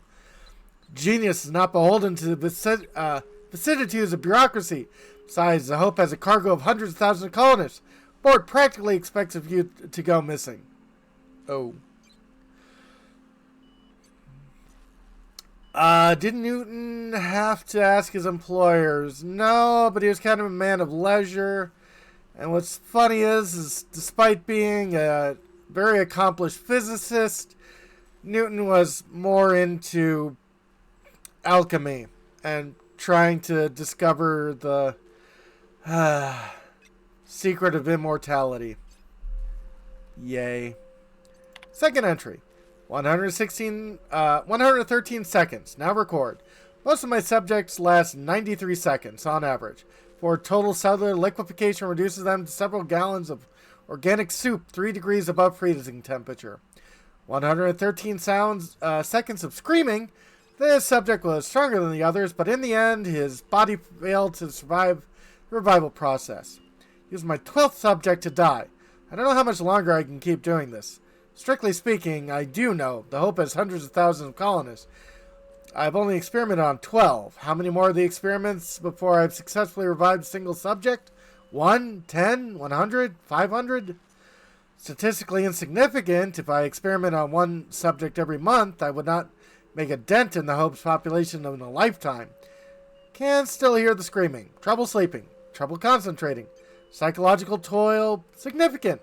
Genius is not beholden to the vicissitudes of bureaucracy. Besides, the Hope has a cargo of hundreds of thousands of colonists. Board practically expects of you to go missing. Oh. Didn't Newton have to ask his employers? No, but he was kind of a man of leisure. And what's funny is despite being a very accomplished physicist, Newton was more into alchemy and trying to discover the secret of immortality. Yay. Second entry. 113 seconds. Now record. Most of my subjects last 93 seconds on average. For total cellular liquefaction reduces them to several gallons of organic soup 3 degrees above freezing temperature. 113 seconds of screaming. This subject was stronger than the others, but in the end, his body failed to survive the revival process. He was my 12th subject to die. I don't know how much longer I can keep doing this. Strictly speaking, I do know the Hope has hundreds of thousands of colonists. I've only experimented on 12. How many more of the experiments before I've successfully revived a single subject? 1, 10, 100, 500? Statistically insignificant. If I experiment on one subject every month, I would not make a dent in the Hope's population in a lifetime. Can still hear the screaming. Trouble sleeping. Trouble concentrating. Psychological toil. Significant.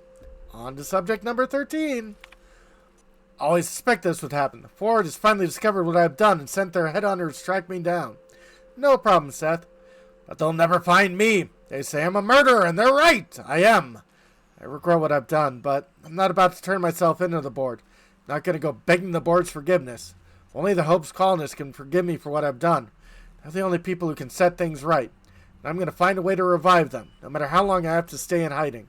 On to subject number 13. Always suspect this would happen. The Ford has finally discovered what I've done and sent their headhunters to track me down. No problem, Seth. But they'll never find me. They say I'm a murderer, and they're right. I am. I regret what I've done, but I'm not about to turn myself into the board. I'm not going to go begging the board's forgiveness. Only the Hope's colonists can forgive me for what I've done. They're the only people who can set things right. And I'm going to find a way to revive them, no matter how long I have to stay in hiding.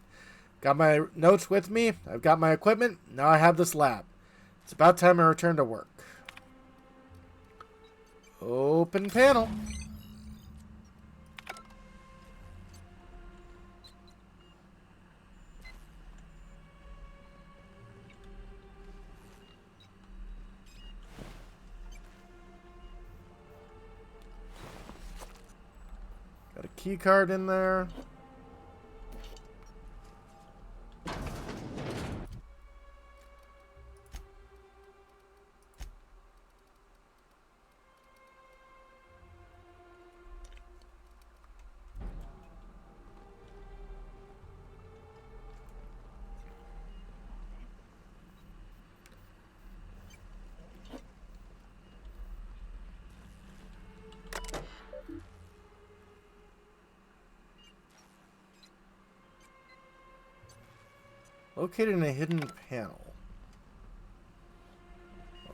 Got my notes with me. I've got my equipment. Now I have this lab. It's about time I return to work. Open panel. Got a key card in there. Located in a hidden panel.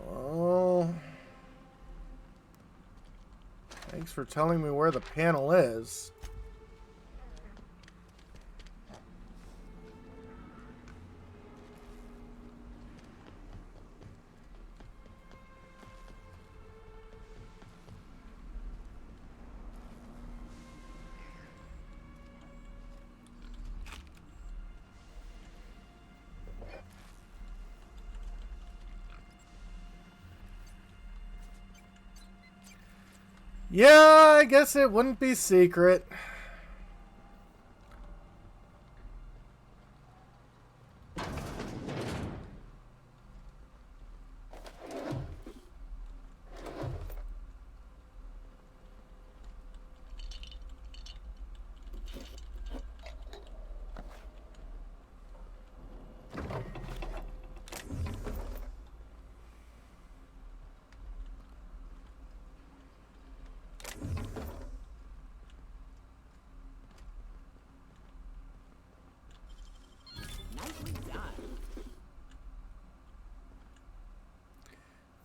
Oh. Thanks for telling me where the panel is. Yeah, I guess it wouldn't be secret.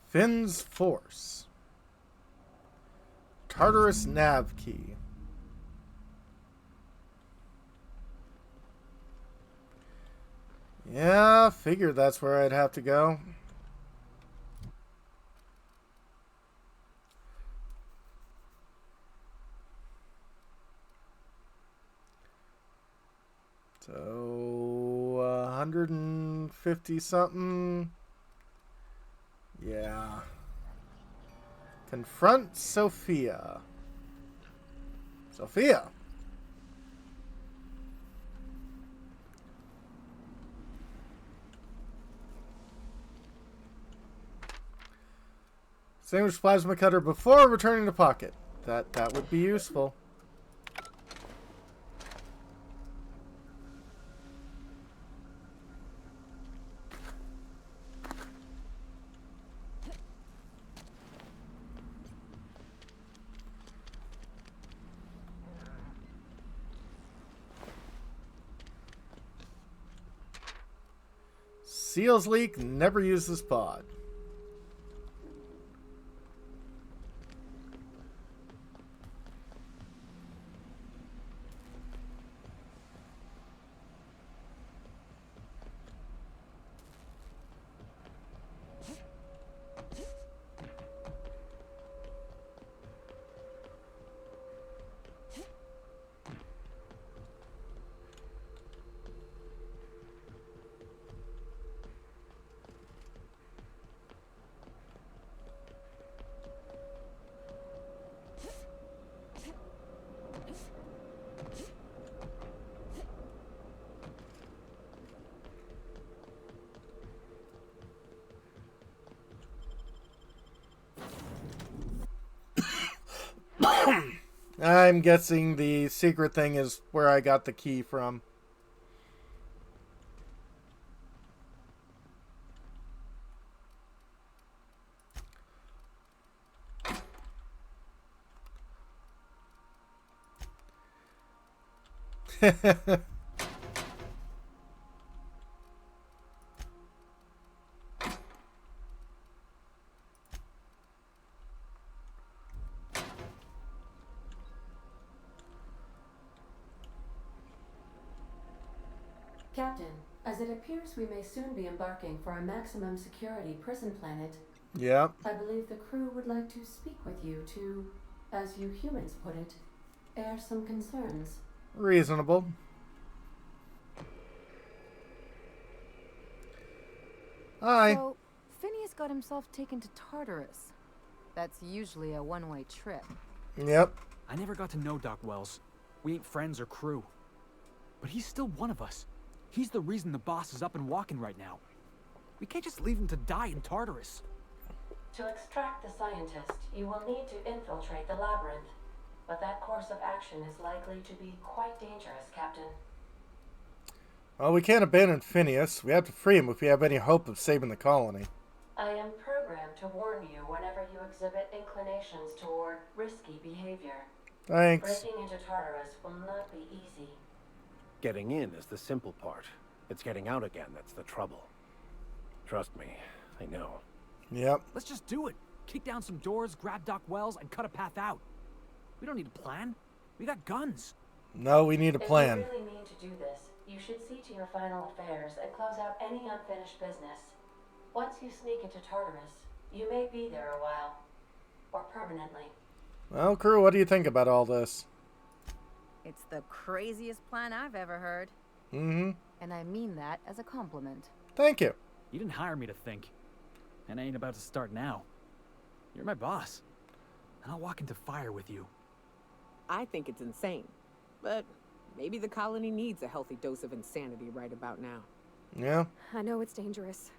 Finn's Force. Tartarus Nav Key. Yeah, figured that's where I'd have to go. So, 150 something. Yeah. Confront Sophia. Sophia. Extinguish plasma cutter before returning to pocket. That would be useful. Seals leak, never use this pod. I'm guessing the secret thing is where I got the key from. Captain, as it appears we may soon be embarking for a maximum security prison planet, Yeah. I believe the crew would like to speak with you to, as you humans put it, air some concerns. Reasonable. Hi. So, Phineas got himself taken to Tartarus. That's usually a one-way trip. Yep. I never got to know Doc Wells. We ain't friends or crew. But he's still one of us. He's the reason the boss is up and walking right now. We can't just leave him to die in Tartarus. To extract the scientist, you will need to infiltrate the labyrinth. But that course of action is likely to be quite dangerous, Captain. Well, we can't abandon Phineas. We have to free him if we have any hope of saving the colony. I am programmed to warn you whenever you exhibit inclinations toward risky behavior. Thanks. Breaking into Tartarus will not be easy. Getting in is the simple part. It's getting out again that's the trouble. Trust me, I know. Yep. Let's just do it. Kick down some doors, grab Doc Wells, and cut a path out. We don't need a plan. We got guns. No, we need a plan. If you really mean to do this, you should see to your final affairs and close out any unfinished business. Once you sneak into Tartarus, you may be there a while. Or permanently. Well, crew, what do you think about all this? It's the craziest plan I've ever heard. Mm-hmm. And I mean that as a compliment. Thank you. You didn't hire me to think. And I ain't about to start now. You're my boss. And I'll walk into fire with you. I think it's insane. But maybe the colony needs a healthy dose of insanity right about now. Yeah. I know it's dangerous.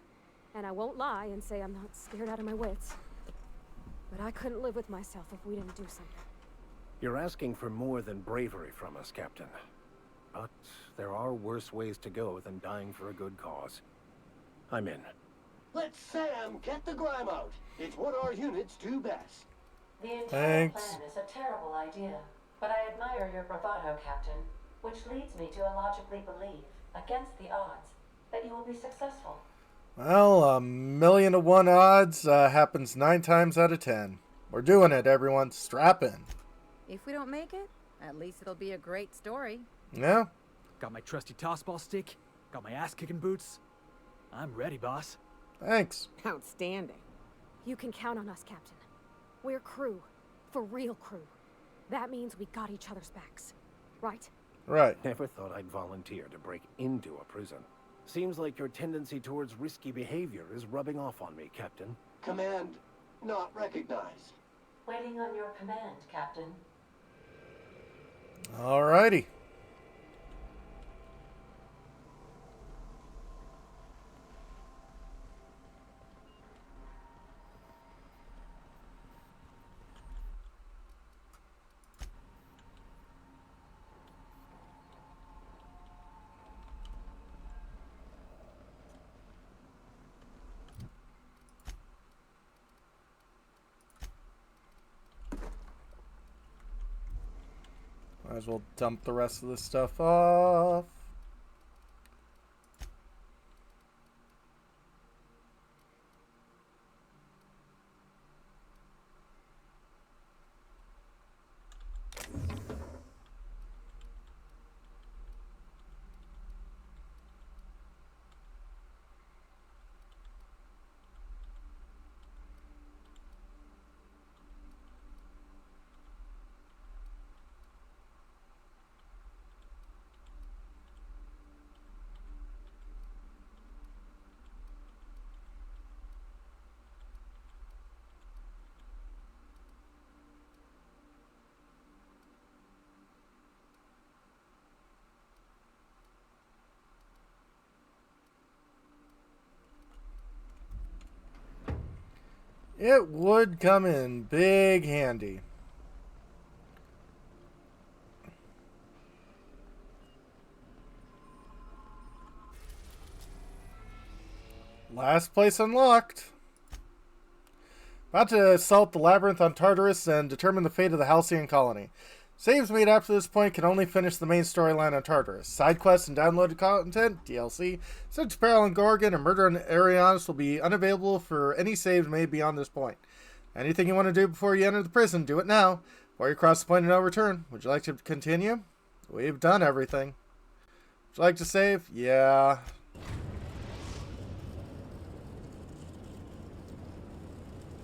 And I won't lie and say I'm not scared out of my wits. But I couldn't live with myself if we didn't do something. You're asking for more than bravery from us, Captain. But there are worse ways to go than dying for a good cause. I'm in. Let Sam get the grime out. It's what our units do best. The entire plan is a terrible idea, but I admire your bravado, Captain, which leads me to illogically believe, against the odds, that you will be successful. Well, 1,000,000 to 1 odds happens 9 times out of 10. We're doing it, everyone. Strap in. If we don't make it, at least it'll be a great story. Yeah. Got my trusty tossball stick. Got my ass-kicking boots. I'm ready, boss. Thanks. Outstanding. You can count on us, Captain. We're crew. For real crew. That means we got each other's backs. Right? Right. Never thought I'd volunteer to break into a prison. Seems like your tendency towards risky behavior is rubbing off on me, Captain. Command not recognized. Waiting on your command, Captain. Alrighty. Might as well dump the rest of this stuff off. It would come in big handy. Last place unlocked. About to assault the labyrinth on Tartarus and determine the fate of the Halcyon colony. Saves made after this point can only finish the main storyline on Tartarus. Side quests and downloaded content, DLC, such as Peril on Gorgon and Murder on Arianis will be unavailable for any saves made beyond this point. Anything you want to do before you enter the prison, do it now. Before you cross the point of no return. Would you like to continue? We've done everything. Would you like to save? Yeah.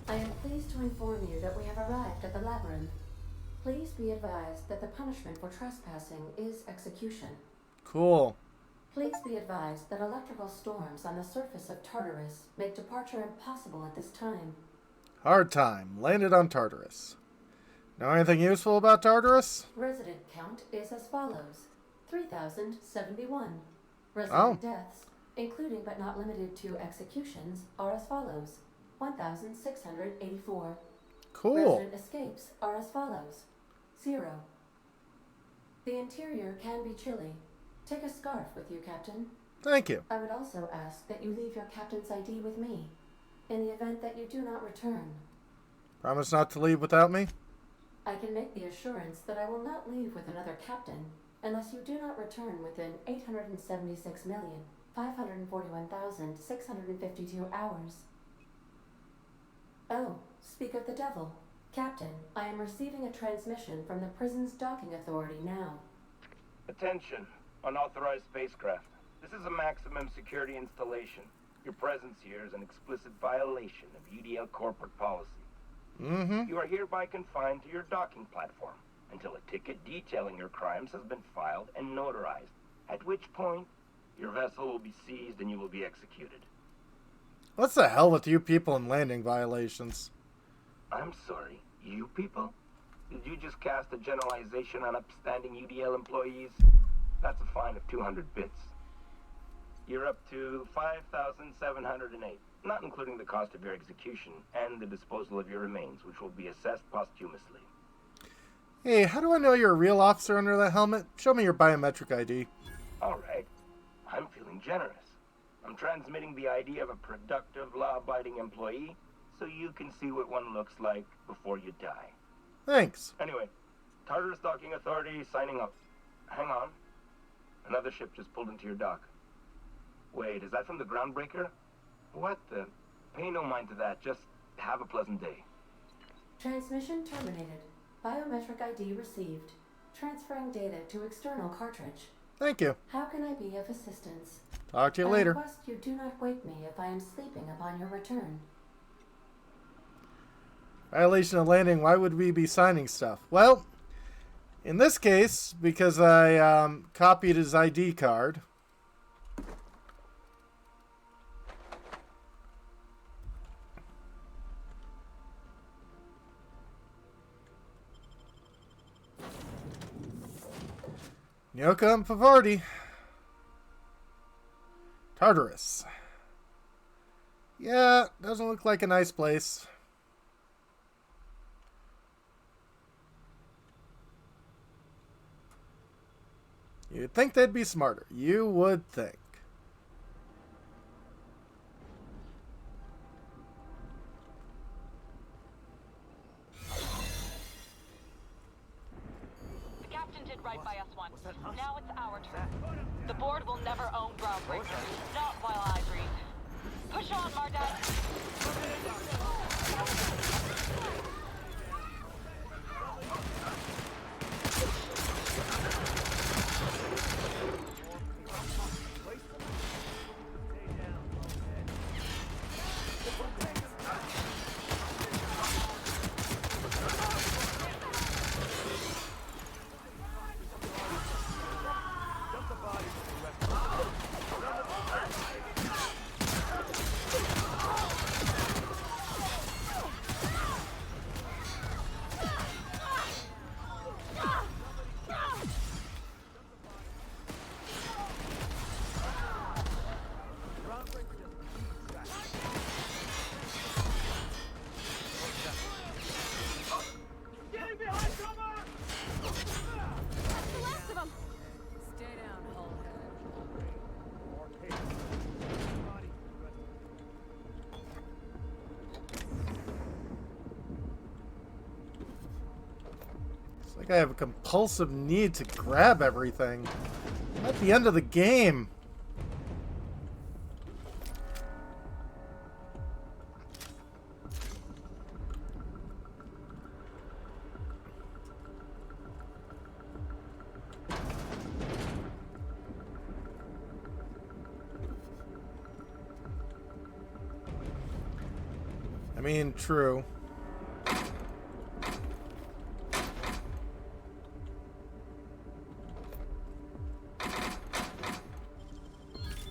I am pleased to inform you that we have arrived at the labyrinth. Please be advised that the punishment for trespassing is execution. Cool. Please be advised that electrical storms on the surface of Tartarus make departure impossible at this time. Hard time. Landed on Tartarus. Know anything useful about Tartarus? Resident count is as follows. 3,071. Resident deaths, including but not limited to executions, are as follows. 1,684. Cool. Resident escapes are as follows. 0. The interior can be chilly. Take a scarf with you, Captain. Thank you. I would also ask that you leave your captain's ID with me, in the event that you do not return. Promise not to leave without me? I can make the assurance that I will not leave with another captain, unless you do not return within 876,541,652 hours. Oh, speak of the devil. Captain, I am receiving a transmission from the prison's docking authority now. Attention, unauthorized spacecraft. This is a maximum security installation. Your presence here is an explicit violation of UDL corporate policy. You are hereby confined to your docking platform until a ticket detailing your crimes has been filed and notarized, at which point your vessel will be seized and you will be executed. What's the hell with you people and landing violations? I'm sorry, you people? Did you just cast a generalization on upstanding UDL employees? That's a fine of 200 bits. You're up to 5,708, not including the cost of your execution and the disposal of your remains, which will be assessed posthumously. Hey, how do I know you're a real officer under that helmet? Show me your biometric ID. All right. I'm feeling generous. I'm transmitting the ID of a productive, law-abiding employee so you can see what one looks like before you die. Thanks. Anyway, Tartarus Docking Authority signing up. Hang on. Another ship just pulled into your dock. Wait, is that from the Groundbreaker? What the? Pay no mind to that. Just have a pleasant day. Transmission terminated. Biometric ID received. Transferring data to external cartridge. Thank you. How can I be of assistance? Talk to you later. I request you do not wake me if I am sleeping upon your return. Violation of landing. Why would we be signing stuff? Well, in this case, because I copied his ID card. Nyoka and Pavarti. Tartarus. Yeah, doesn't look like a nice place. You'd think they'd be smarter. You would think. The captain did right by us once. Now it's our turn. The board will never own Groundbreaker. Not while I breathe. Push on, Mardet! Like I have a compulsive need to grab everything. I'm at the end of the game. I mean, true.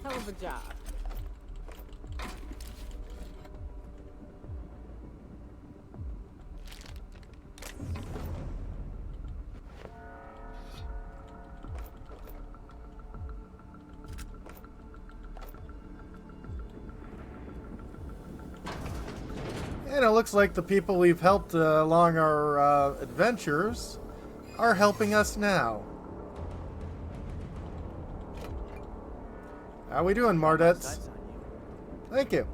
Hell of a job. And it looks like the people we've helped along our adventures are helping us now. How we doing, Mardettes? Thank you.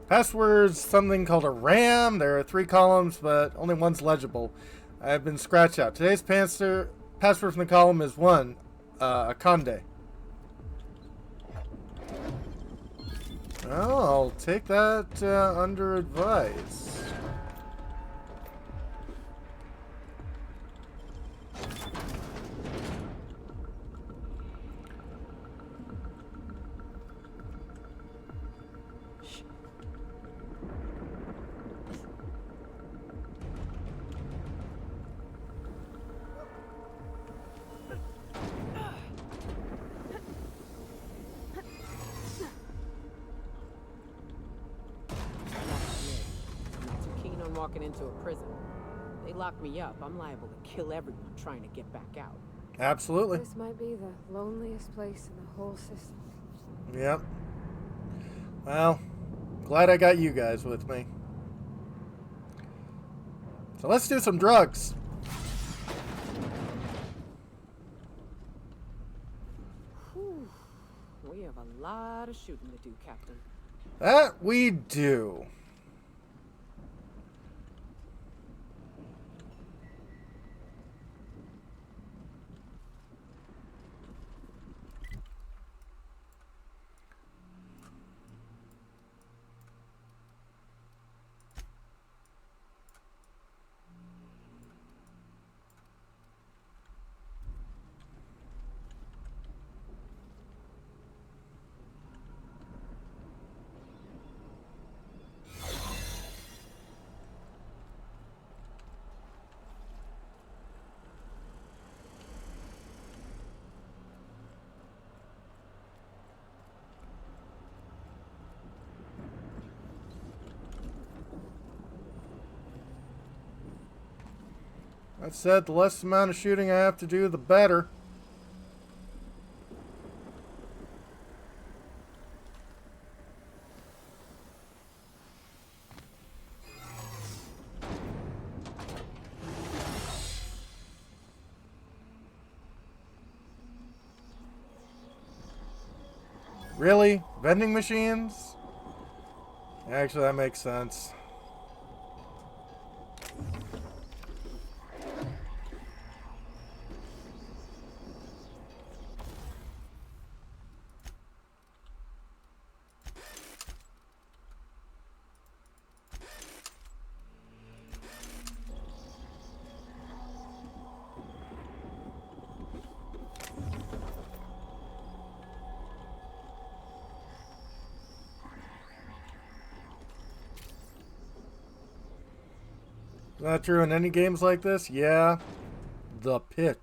Password's something called a RAM. There are 3 columns, but only one's legible. I've been scratched out. Today's password from the column is 1. Akande. Well, I'll take that under advice. Walking into a prison. They lock me up, I'm liable to kill everyone trying to get back out. Absolutely. This might be the loneliest place in the whole system. Yep. Well, glad I got you guys with me. So let's do some drugs. Whew. We have a lot of shooting to do, Captain. That we do. That said, the less amount of shooting I have to do, the better. Really? Vending machines? Actually, that makes sense. Not true in any games like this? Yeah. The Pit.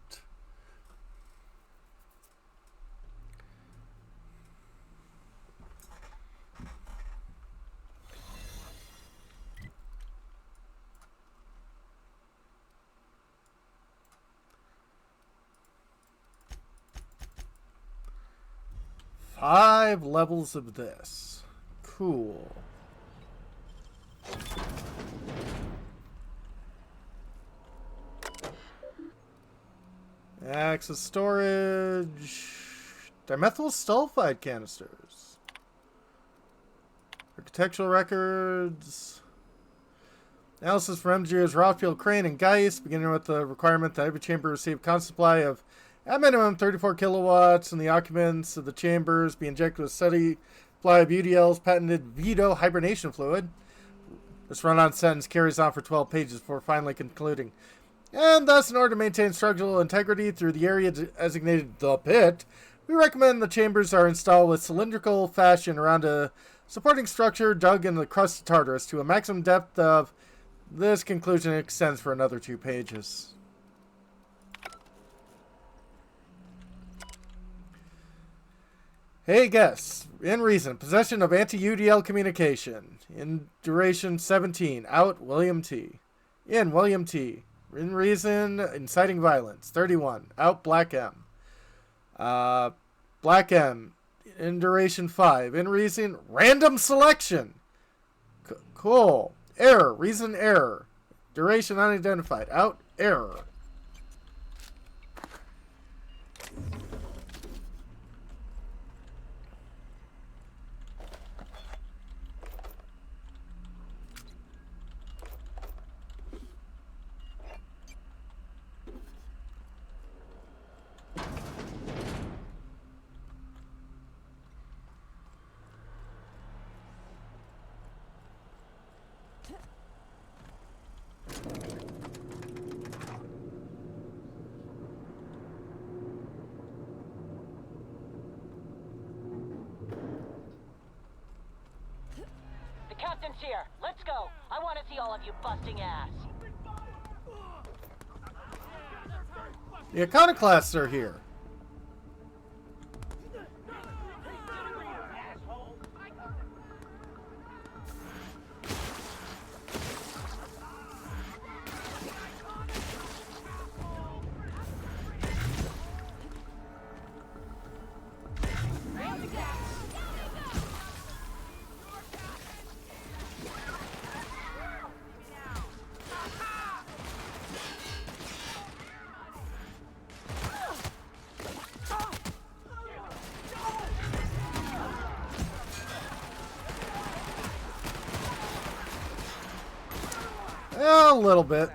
5 levels of this. Cool. Access storage. Dimethyl sulfide canisters. Architectural records. Analysis from engineers Rothfield, Crane, and Geist, beginning with the requirement that every chamber receive a constant supply of, at minimum, 34 kilowatts, and the occupants of the chambers be injected with steady supply of UDL's patented Vito hibernation fluid. This run-on sentence carries on for 12 pages before finally concluding. And thus, in order to maintain structural integrity through the area designated the pit, we recommend the chambers are installed with cylindrical fashion around a supporting structure dug in the crust of Tartarus to a maximum depth of. This conclusion extends for another 2 pages. Hey guests, in reason, possession of anti-UDL communication. In duration 17, out William T. In William T. In reason, inciting violence. 31, out Black M. Black M. In duration 5, in reason, random selection. Cool. Error. Reason error. Duration unidentified. Out. Error. Captain's here. Let's go. I want to see all of you busting ass. The iconoclasts are here. A little bit.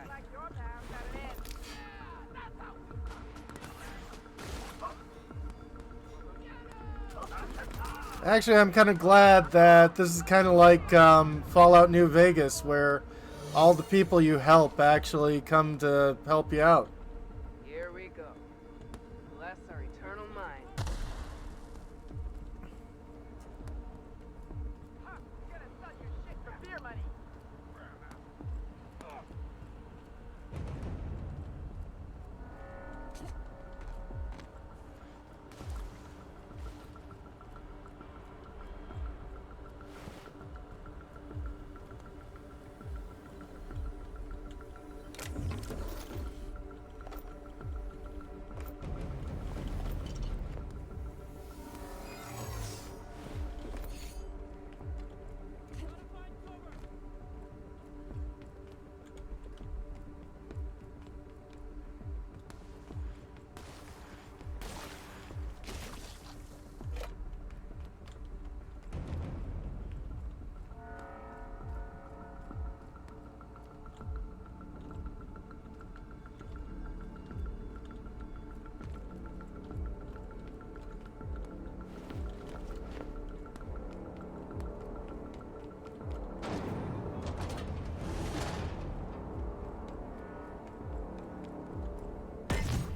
Actually, I'm kind of glad that this is kind of like Fallout New Vegas, where all the people you help actually come to help you out. Here we go. Bless our eternal mind.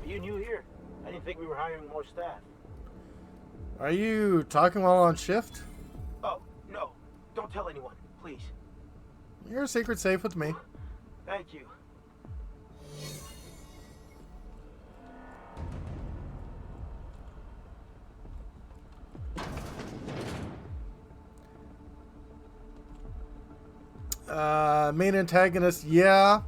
You new here? I didn't think we were hiring more staff. Are you talking while on shift? Oh, no. Don't tell anyone, please. Your secret's safe with me. Thank you. Main antagonist, yeah.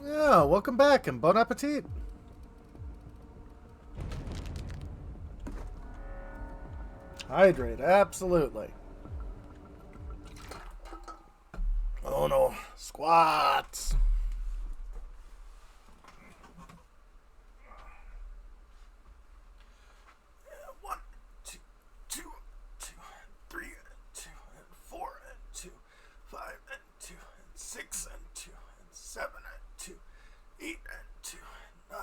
Yeah, welcome back and bon appetit. Hydrate, absolutely. Oh no, squats. One, two, two, three, 2, 4, 2, 5, 2, 6, 2, 7, 2, 8, 2, 9,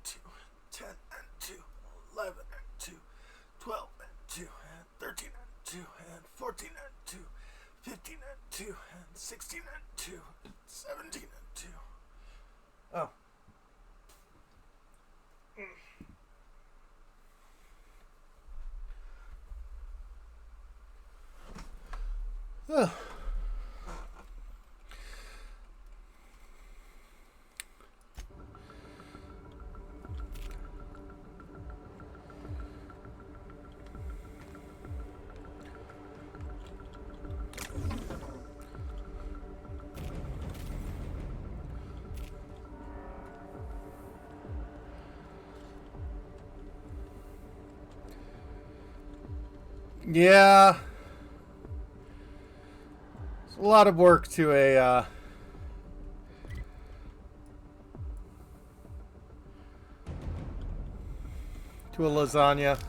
2, 10, 2, 11, 2, 12, 2, 13, 2, 14, 2, 15, 2, 16, 2, 17, 2. Oh. Ugh. Yeah. It's a lot of work to a lasagna.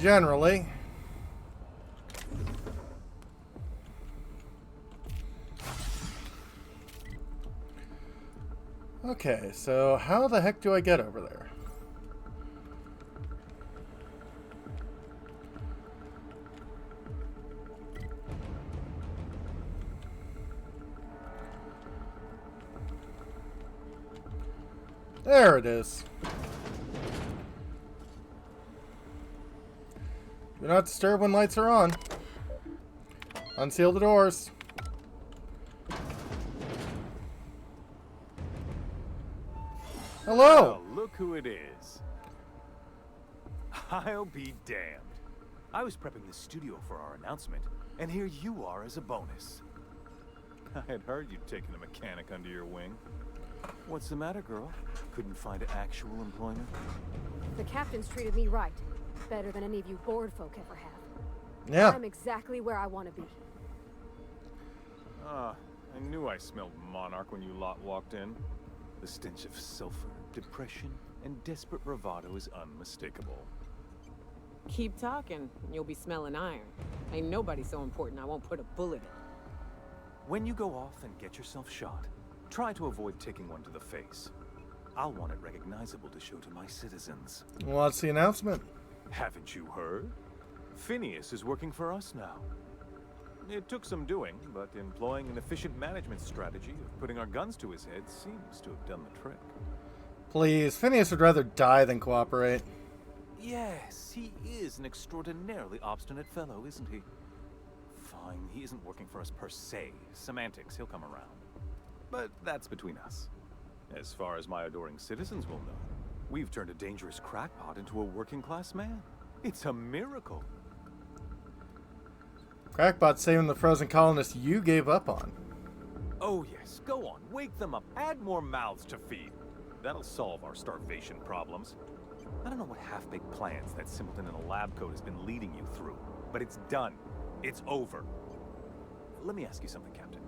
Generally. Okay, so how the heck do I get over there? There it is. Do not disturb when lights are on. Unseal the doors. Hello! Well, look who it is. I'll be damned. I was prepping the studio for our announcement, and here you are as a bonus. I had heard you'd taken a mechanic under your wing. What's the matter, girl? Couldn't find actual employment? The captain's treated me right. Better than any of you bored folk ever have. Yeah. I'm exactly where I want to be. Ah, I knew I smelled Monarch when you lot walked in. The stench of sulfur, depression, and desperate bravado is unmistakable. Keep talking, and you'll be smelling iron. Ain't nobody so important I won't put a bullet in. When you go off and get yourself shot, try to avoid taking one to the face. I'll want it recognizable to show to my citizens. What's the announcement? Haven't you heard? Phineas is working for us now. It took some doing, but employing an efficient management strategy of putting our guns to his head seems to have done the trick. Please, Phineas would rather die than cooperate. Yes, he is an extraordinarily obstinate fellow, isn't he? Fine, he isn't working for us per se. Semantics, he'll come around. But that's between us. As far as my adoring citizens will know, we've turned a dangerous crackpot into a working-class man. It's a miracle. Crackpot saving the frozen colonists you gave up on. Oh yes, go on, wake them up, add more mouths to feed. That'll solve our starvation problems. I don't know what half-baked plans that simpleton in a lab coat has been leading you through, but it's done. It's over. Let me ask you something, Captain.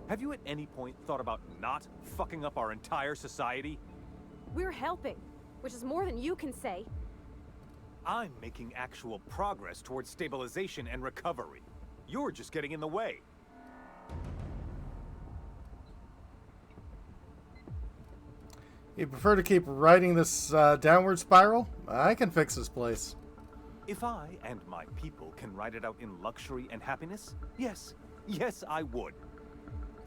Have you at any point thought about not fucking up our entire society? We're helping, which is more than you can say. I'm making actual progress towards stabilization and recovery. You're just getting in the way. You prefer to keep riding this downward spiral? I can fix this place. If I and my people can ride it out in luxury and happiness, yes, I would.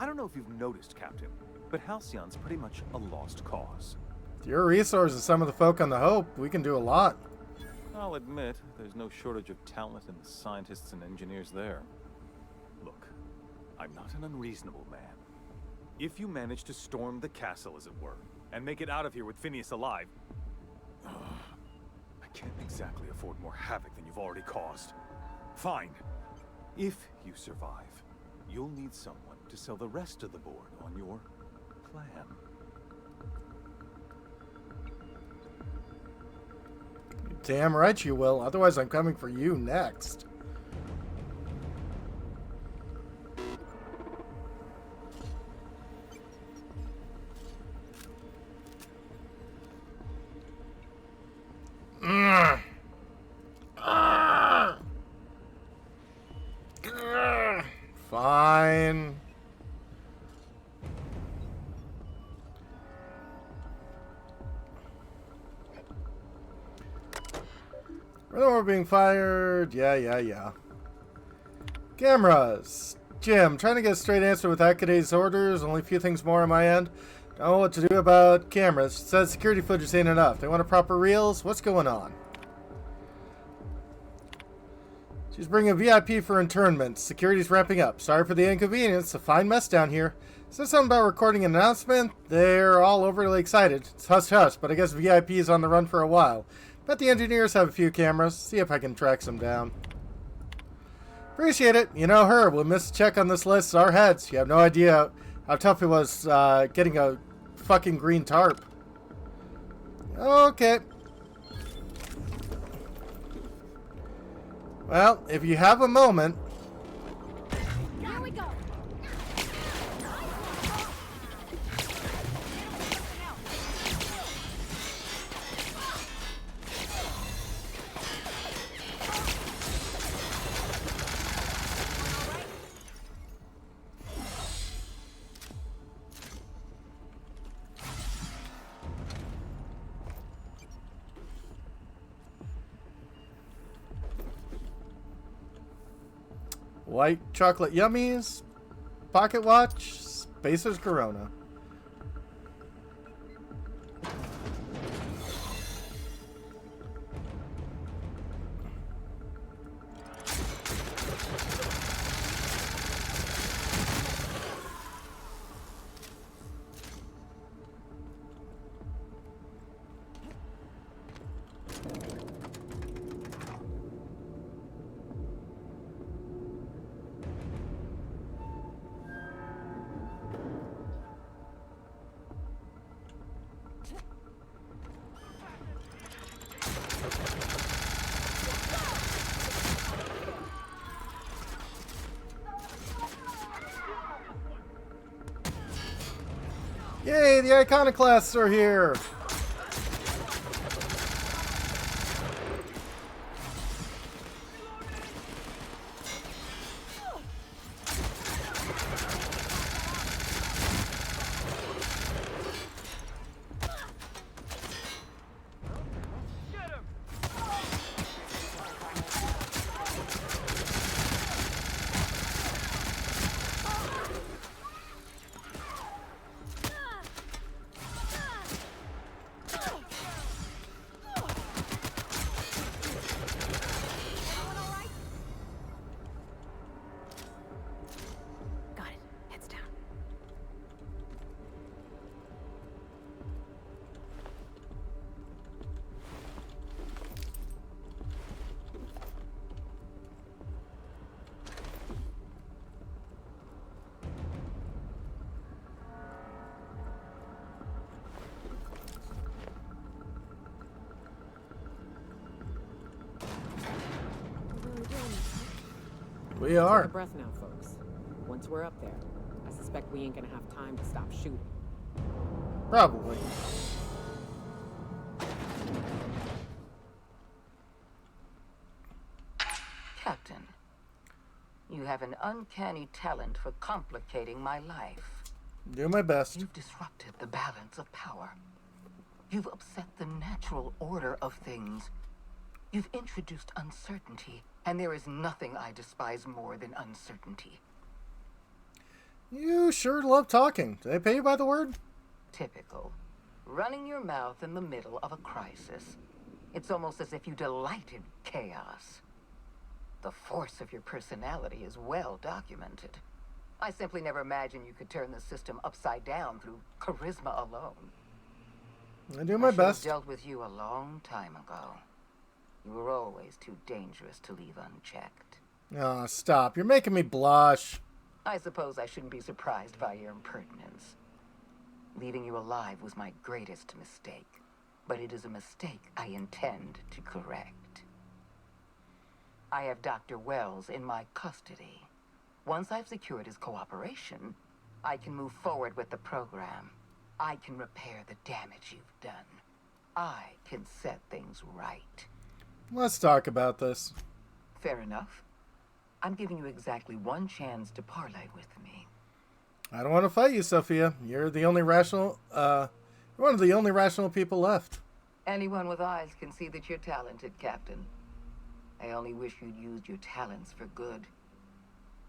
I don't know if you've noticed, Captain, but Halcyon's pretty much a lost cause. With your resources, some of the folk on the Hope, we can do a lot. I'll admit, there's no shortage of talent in the scientists and engineers there. Look, I'm not an unreasonable man. If you manage to storm the castle, as it were, and make it out of here with Phineas alive, I can't exactly afford more havoc than you've already caused. Fine. If you survive, you'll need someone to sell the rest of the board on your plan. Damn right you will, otherwise I'm coming for you next. Fine. We're being fired. Yeah. Cameras. Jim, trying to get a straight answer with Hackadee's orders. Only a few things more on my end. Don't know what to do about cameras. Says security footage ain't enough. They want a proper reels. What's going on? She's bringing a VIP for internment. Security's ramping up. Sorry for the inconvenience. A fine mess down here. Said something about recording an announcement. They're all overly excited. It's hush-hush, but I guess VIP is on the run for a while. Bet the engineers have a few cameras. See if I can track some down. Appreciate it. You know her. We'll miss a check on this list. Our heads. You have no idea how tough it was getting a fucking green tarp. Okay. Well, if you have a moment. Here we go. White chocolate yummies, pocket watch, Spacer's Corona. Yay, the Iconoclasts are here! We are. Take a breath now, folks. Once we're up there, I suspect we ain't gonna have time to stop shooting. Probably. Captain, you have an uncanny talent for complicating my life. Do my best. You've disrupted the balance of power. You've upset the natural order of things. You've introduced uncertainty, and there is nothing I despise more than uncertainty. You sure love talking. Do they pay you by the word? Typical. Running your mouth in the middle of a crisis. It's almost as if you delight in chaos. The force of your personality is well documented. I simply never imagined you could turn the system upside down through charisma alone. I do my best. I should have dealt with you a long time ago. You were always too dangerous to leave unchecked. Oh, stop. You're making me blush. I suppose I shouldn't be surprised by your impertinence. Leaving you alive was my greatest mistake, but it is a mistake I intend to correct. I have Dr. Wells in my custody. Once I've secured his cooperation, I can move forward with the program. I can repair the damage you've done. I can set things right. Let's talk about this. Fair enough. I'm giving you exactly one chance to parlay with me. I don't want to fight you, Sophia. You're the only rational, you're one of the only rational people left. Anyone with eyes can see that you're talented, Captain. I only wish you'd used your talents for good.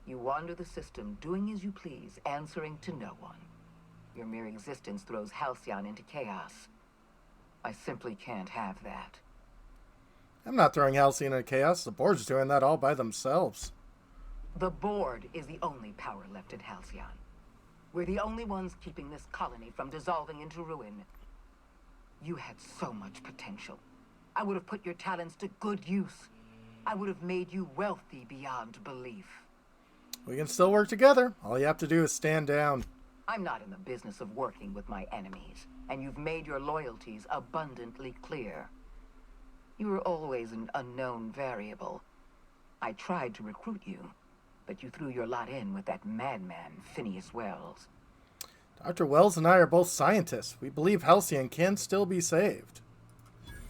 You wander the system, doing as you please, answering to no one. Your mere existence throws Halcyon into chaos. I simply can't have that. I'm not throwing Halcyon into chaos. The board's doing that all by themselves. The board is the only power left at Halcyon. We're the only ones keeping this colony from dissolving into ruin. You had so much potential. I would have put your talents to good use. I would have made you wealthy beyond belief. We can still work together. All you have to do is stand down. I'm not in the business of working with my enemies, and you've made your loyalties abundantly clear. You were always an unknown variable. I tried to recruit you, but you threw your lot in with that madman, Phineas Wells. Dr. Wells and I are both scientists. We believe Halcyon can still be saved.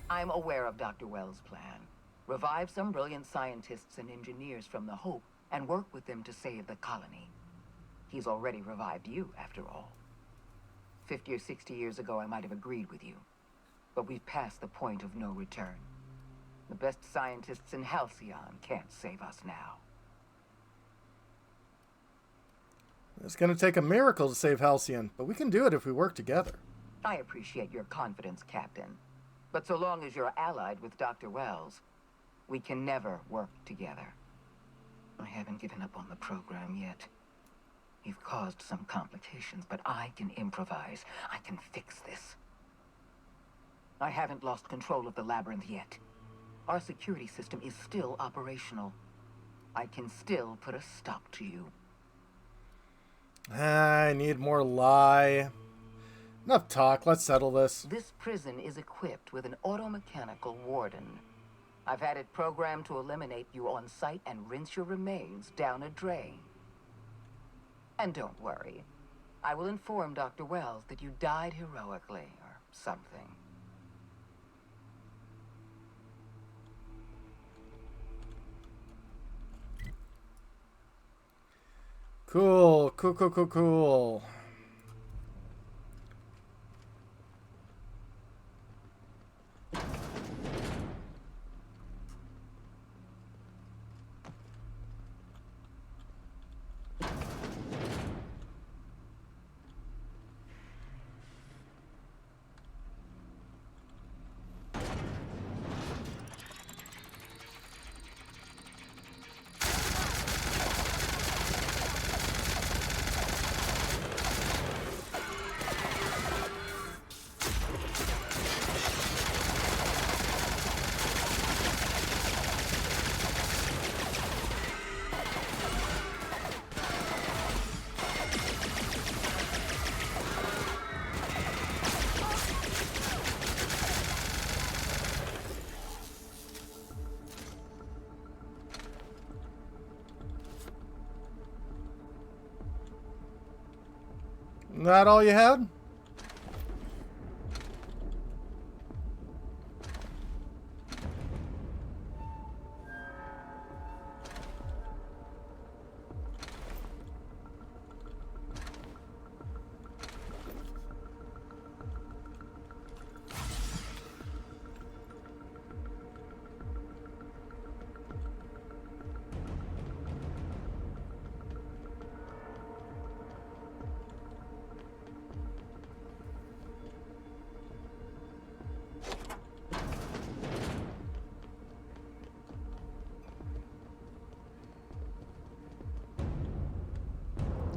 I'm aware of Dr. Wells' plan. Revive some brilliant scientists and engineers from the Hope and work with them to save the colony. He's already revived you, after all. 50 or 60 years ago, I might have agreed with you. But we've passed the point of no return. The best scientists in Halcyon can't save us now. It's going to take a miracle to save Halcyon, but we can do it if we work together. I appreciate your confidence, Captain. But so long as you're allied with Dr. Wells, we can never work together. I haven't given up on the program yet. You've caused some complications, but I can improvise. I can fix this. I haven't lost control of the labyrinth yet. Our security system is still operational. I can still put a stop to you. I need more lie. Enough talk, let's settle this. This prison is equipped with an automechanical warden. I've had it programmed to eliminate you on sight and rinse your remains down a drain. And don't worry, I will inform Dr. Wells that you died heroically or something. Cool, cool. That all you had?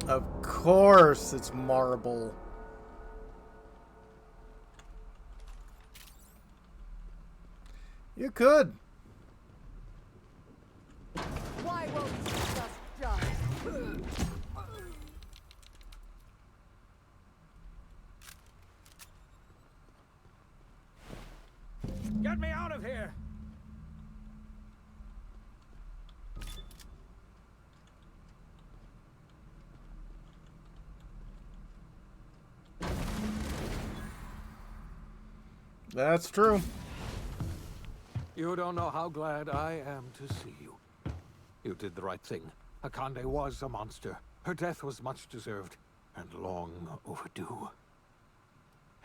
Of course it's marble. You could. Why won't you just jump? Get me out of here! That's true. You don't know how glad I am to see you. You did the right thing. Akande was a monster. Her death was much deserved, and long overdue.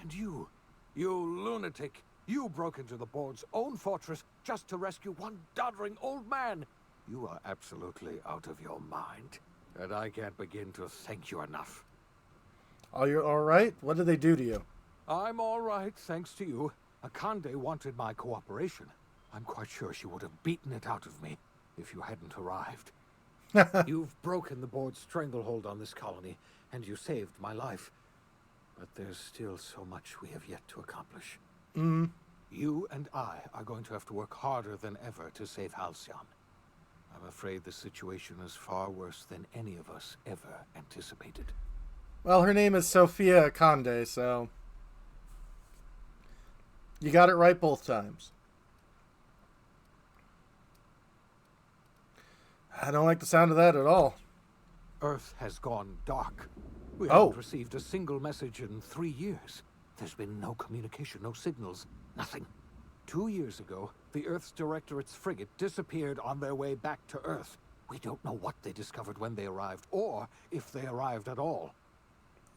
And you lunatic, you broke into the board's own fortress just to rescue one doddering old man. You are absolutely out of your mind, and I can't begin to thank you enough. Are you all right? What did they do to you? I'm all right, thanks to you. Akande wanted my cooperation. I'm quite sure she would have beaten it out of me if you hadn't arrived. You've broken the board's stranglehold on this colony, and you saved my life. But there's still so much we have yet to accomplish. You and I are going to have to work harder than ever to save Halcyon. I'm afraid the situation is far worse than any of us ever anticipated. Well, her name is Sophia Akande, so you got it right both times. I don't like the sound of that at all. Earth has gone dark. We Oh. haven't received a single message in 3 years. There's been no communication, no signals, nothing. 2 years ago, the Earth's Directorate's frigate disappeared on their way back to Earth. We don't know what they discovered when they arrived, or if they arrived at all.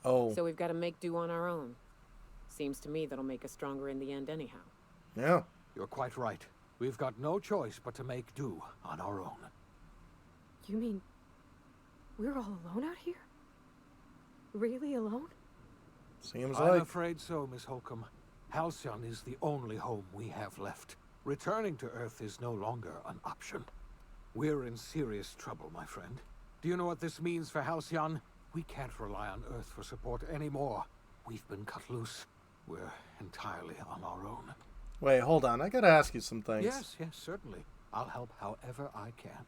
Oh. So we've got to make do on our own. Seems to me that'll make us stronger in the end anyhow. Yeah. You're quite right. We've got no choice but to make do on our own. You mean we're all alone out here? Really alone? Seems I'm like. afraid so, Miss Holcomb. Halcyon is the only home we have left. Returning to Earth is no longer an option. We're in serious trouble, my friend. Do you know what this means for Halcyon? We can't rely on Earth for support anymore. We've been cut loose. We're entirely on our own. Wait, hold on. I gotta ask you some things. Yes, certainly. I'll help however I can.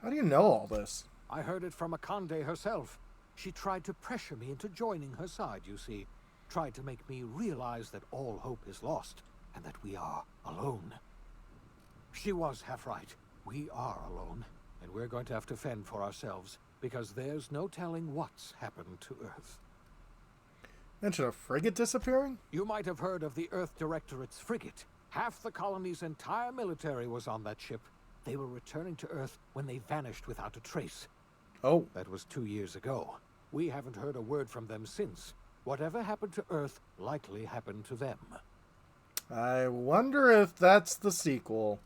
How do you know all this? I heard it from Akande herself. She tried to pressure me into joining her side, you see. Tried to make me realize that all hope is lost, and that we are alone. She was half right. We are alone, and we're going to have to fend for ourselves, because there's no telling what's happened to Earth. Mention a frigate disappearing? You might have heard of the Earth Directorate's frigate. Half the colony's entire military was on that ship. They were returning to Earth when they vanished without a trace. Oh. That was 2 years ago. We haven't heard a word from them since. Whatever happened to Earth likely happened to them. I wonder if that's the sequel.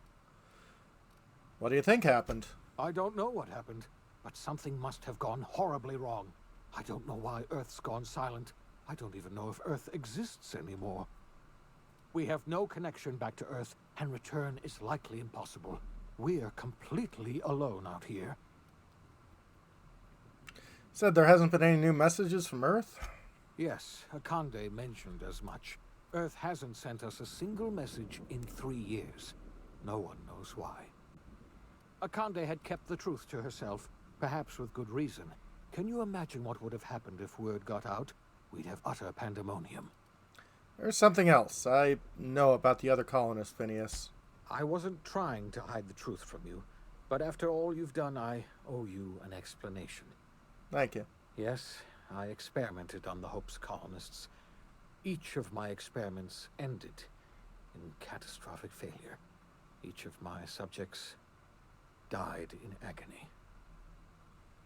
What do you think happened? I don't know what happened, but something must have gone horribly wrong. I don't know why Earth's gone silent. I don't even know if Earth exists anymore. We have no connection back to Earth, and return is likely impossible. We're completely alone out here. Said there hasn't been any new messages from Earth? Yes, Akande mentioned as much. Earth hasn't sent us a single message in 3 years. No one knows why. Akande had kept the truth to herself, perhaps with good reason. Can you imagine what would have happened if word got out? We'd have utter pandemonium. There's something else I know about the other colonists, Phineas. I wasn't trying to hide the truth from you, but after all you've done, I owe you an explanation. Thank you. Yes, I experimented on the Hope's colonists. Each of my experiments ended in catastrophic failure. Each of my subjects died in agony.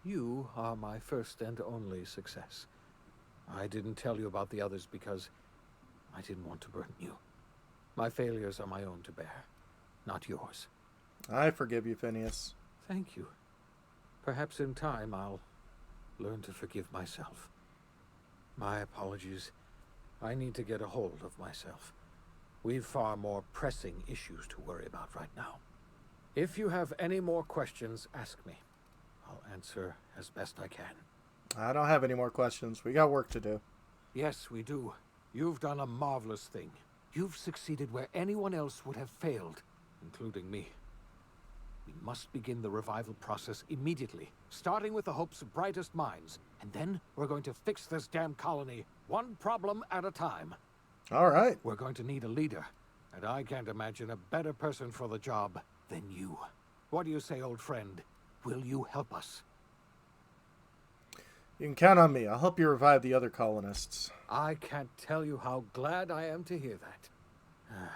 You are my first and only success. I didn't tell you about the others because I didn't want to burden you. My failures are my own to bear, not yours. I forgive you, Phineas. Thank you. Perhaps in time I'll learn to forgive myself. My apologies. I need to get a hold of myself. We've far more pressing issues to worry about right now. If you have any more questions, ask me. I'll answer as best I can. I don't have any more questions. We got work to do. Yes, we do. You've done a marvelous thing. You've succeeded where anyone else would have failed, including me. We must begin the revival process immediately, starting with the Hope's brightest minds. And then we're going to fix this damn colony, one problem at a time. All right. We're going to need a leader, and I can't imagine a better person for the job than you. What do you say, old friend? Will you help us? You can count on me. I'll help you revive the other colonists. I can't tell you how glad I am to hear that.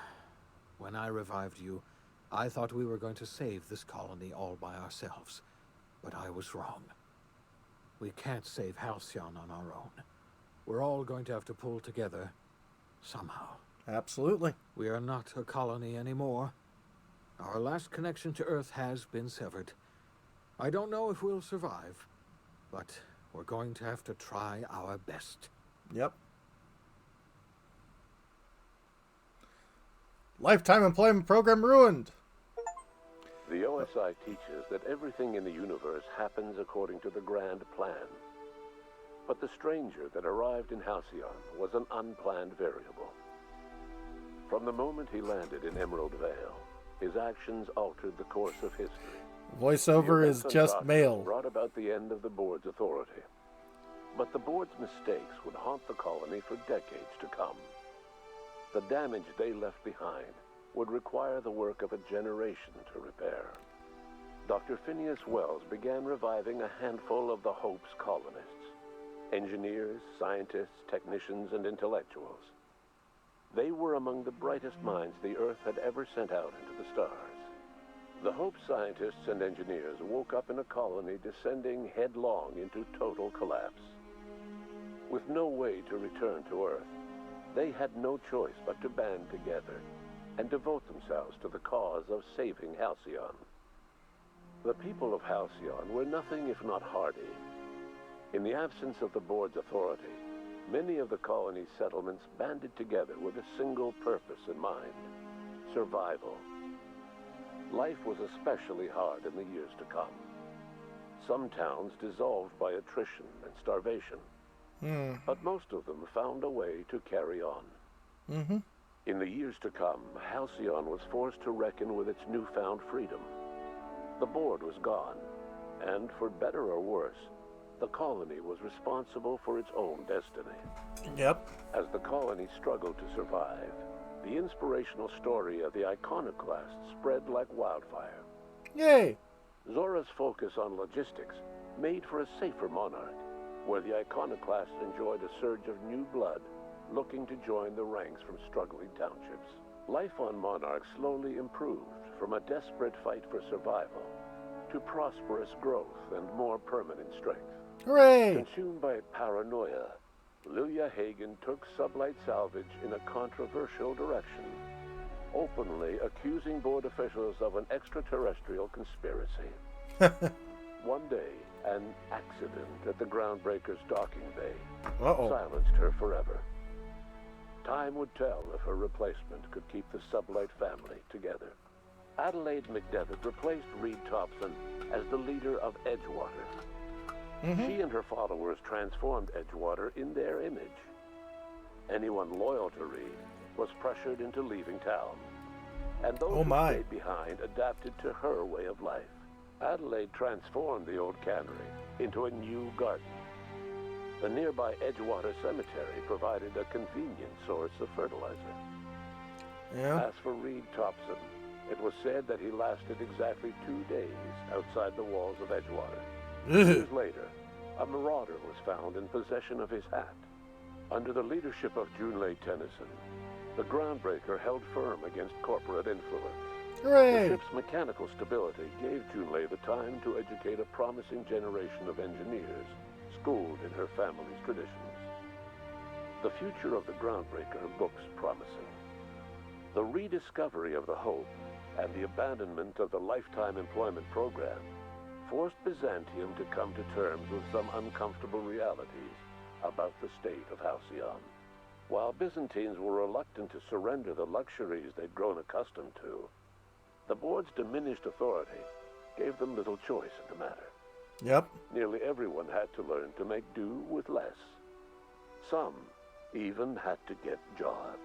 When I revived you, I thought we were going to save this colony all by ourselves. But I was wrong. We can't save Halcyon on our own. We're all going to have to pull together somehow. Absolutely. We are not a colony anymore. Our last connection to Earth has been severed. I don't know if we'll survive, but we're going to have to try our best. Yep. Lifetime employment program ruined. The OSI teaches that everything in the universe happens according to the grand plan. But the stranger that arrived in Halcyon was an unplanned variable. From the moment he landed in Emerald Vale, his actions altered the course of history. Voiceover is just male. Brought about the end of the board's authority. But the board's mistakes would haunt the colony for decades to come. The damage they left behind would require the work of a generation to repair. Dr. Phineas Wells began reviving a handful of the Hope's colonists. Engineers, scientists, technicians, and intellectuals. They were among the brightest minds the Earth had ever sent out into the stars. The Hope scientists and engineers woke up in a colony descending headlong into total collapse. With no way to return to Earth, they had no choice but to band together and devote themselves to the cause of saving Halcyon. The people of Halcyon were nothing if not hardy. In the absence of the board's authority, many of the colony's settlements banded together with a single purpose in mind: survival. Life was especially hard in the years to come. Some towns dissolved by attrition and starvation, but most of them found a way to carry on. In the years to come, Halcyon was forced to reckon with its newfound freedom. The board was gone, and for better or worse, the colony was responsible for its own destiny. Yep. As the colony struggled to survive, the inspirational story of the Iconoclast spread like wildfire. Yay! Zora's focus on logistics made for a safer monarch, where the Iconoclasts enjoyed a surge of new blood looking to join the ranks from struggling townships. Life on Monarch slowly improved from a desperate fight for survival to prosperous growth and more permanent strength. Hooray! Consumed by paranoia, Lilia Hagen took Sublight Salvage in a controversial direction, openly accusing board officials of an extraterrestrial conspiracy. One day, an accident at the Groundbreaker's docking bay silenced her forever. Time would tell if her replacement could keep the Sublight family together. Adelaide McDevitt replaced Reed Thompson as the leader of Edgewater. She and her followers transformed Edgewater in their image. Anyone loyal to Reed was pressured into leaving town, and those who stayed behind adapted to her way of life. Adelaide transformed the old cannery into a new garden. The nearby Edgewater Cemetery provided a convenient source of fertilizer. As for Reed Thompson, it was said that he lasted exactly 2 days outside the walls of Edgewater. Years later, a marauder was found in possession of his hat. Under the leadership of Junlei Tennyson, the Groundbreaker held firm against corporate influence. Hooray! The ship's mechanical stability gave Junlei the time to educate a promising generation of engineers, schooled in her family's traditions. The future of the Groundbreaker looks promising. The rediscovery of the Hope and the abandonment of the Lifetime Employment Program forced Byzantium to come to terms with some uncomfortable realities about the state of Halcyon. While Byzantines were reluctant to surrender the luxuries they'd grown accustomed to, the board's diminished authority gave them little choice in the matter. Yep. Nearly everyone had to learn to make do with less. Some even had to get jobs.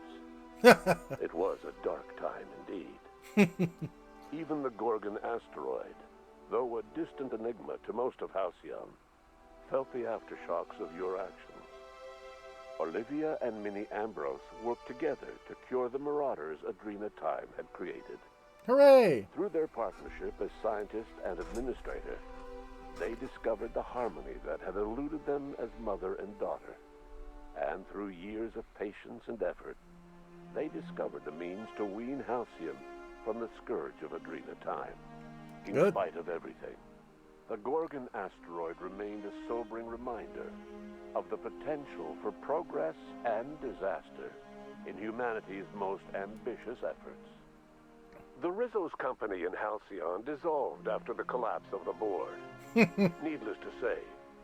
It was a dark time indeed. Even the Gorgon asteroid, though a distant enigma to most of Halcyon, felt the aftershocks of your actions. Olivia and Minnie Ambrose worked together to cure the marauders Adrena Time had created. Hooray! Through their partnership as scientist and administrator, they discovered the harmony that had eluded them as mother and daughter. And through years of patience and effort, they discovered the means to wean Halcyon from the scourge of Adrena Time. In spite of everything, the Gorgon asteroid remained a sobering reminder of the potential for progress and disaster in humanity's most ambitious efforts. The Rizzo's company in Halcyon dissolved after the collapse of the board. Needless to say,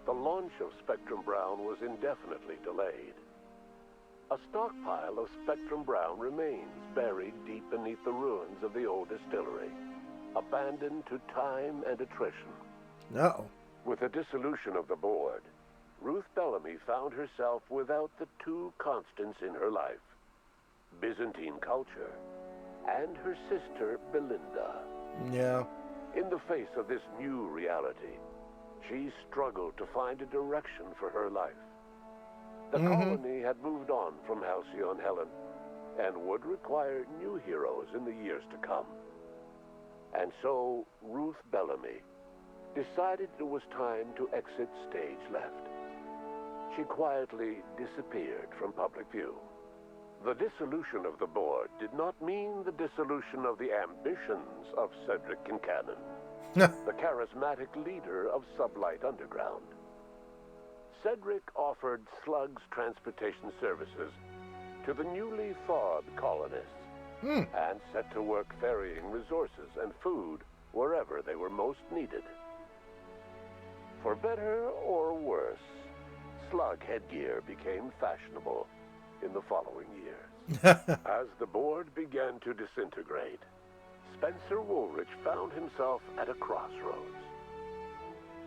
the launch of Spectrum Brown was indefinitely delayed. A stockpile of Spectrum Brown remains buried deep beneath the ruins of the old distillery, abandoned to time and attrition. No. With the dissolution of the board, Ruth Bellamy found herself without the two constants in her life, Byzantine culture and her sister Belinda. Yeah. In the face of this new reality, she struggled to find a direction for her life. The colony had moved on from Halcyon Helen and would require new heroes in the years to come. And so Ruth Bellamy decided it was time to exit stage left. She quietly disappeared from public view. The dissolution of the board did not mean the dissolution of the ambitions of Cedric Kincannon, the charismatic leader of Sublight Underground. Cedric offered Slug's transportation services to the newly thawed colonists and set to work ferrying resources and food wherever they were most needed. For better or worse, Slug headgear became fashionable in the following years. As the board began to disintegrate, Spencer Woolrich found himself at a crossroads.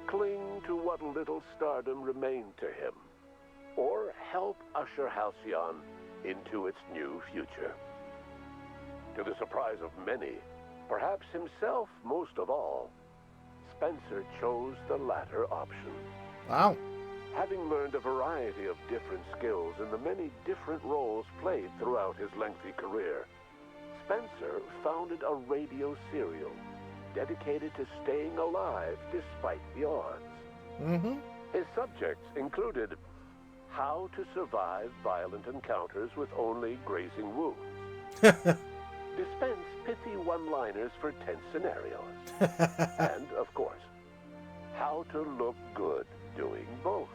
Cling to what little stardom remained to him, or help usher Halcyon into its new future. To the surprise of many, perhaps himself most of all, Spencer chose the latter option. Wow. Having learned a variety of different skills in the many different roles played throughout his lengthy career, Spencer founded a radio serial dedicated to staying alive despite the odds. His subjects included how to survive violent encounters with only grazing wounds, dispense pithy one-liners for tense scenarios, and, of course, how to look good doing both.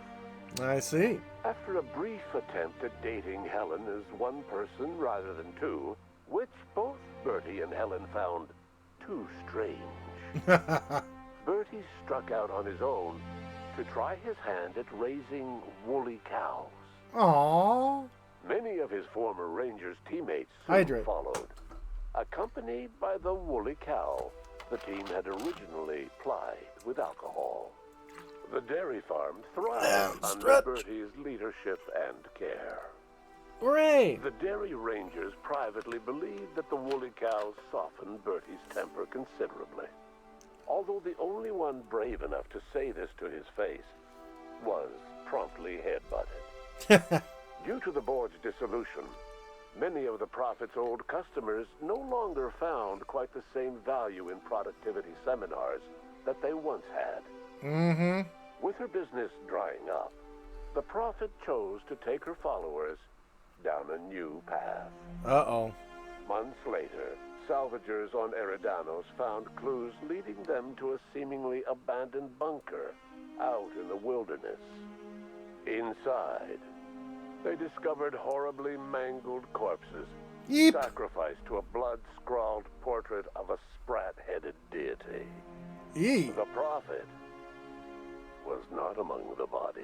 I see. After a brief attempt at dating Helen as one person rather than two, which both Bertie and Helen found too strange, Bertie struck out on his own to try his hand at raising woolly cows. Aww. Many of his former Rangers teammates Hydrate. followed, accompanied by the woolly cow the team had originally plied with alcohol. The dairy farm thrived under Bertie's leadership and care. Hooray! The Dairy Rangers privately believed that the woolly cows softened Bertie's temper considerably. Although the only one brave enough to say this to his face was promptly headbutted. Due to the board's dissolution, many of the Prophet's old customers no longer found quite the same value in productivity seminars that they once had. With her business drying up, the Prophet chose to take her followers down a new path. Uh-oh. Months later, salvagers on Eridanos found clues leading them to a seemingly abandoned bunker out in the wilderness. Inside, they discovered horribly mangled corpses, sacrificed to a blood-scrawled portrait of a sprat-headed deity. The Prophet was not among the bodies.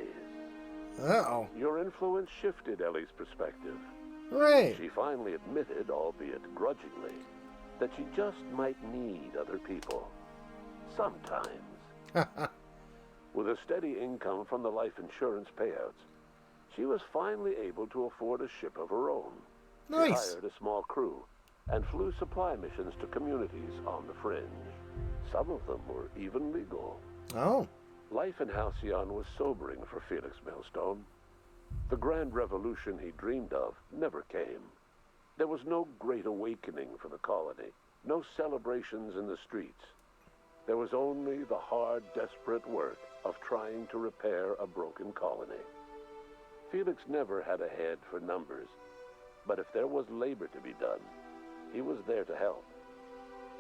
Uh-oh. Your influence shifted Ellie's perspective. Hooray! She finally admitted, albeit grudgingly, that she just might need other people. Sometimes. With a steady income from the life insurance payouts, she was finally able to afford a ship of her own. Nice. She hired a small crew and flew supply missions to communities on the fringe. Some of them were even legal. Oh. Life in Halcyon was sobering for Felix Millstone. The grand revolution he dreamed of never came. There was no great awakening for the colony, no celebrations in the streets. There was only the hard, desperate work of trying to repair a broken colony. Felix never had a head for numbers, but if there was labor to be done, he was there to help.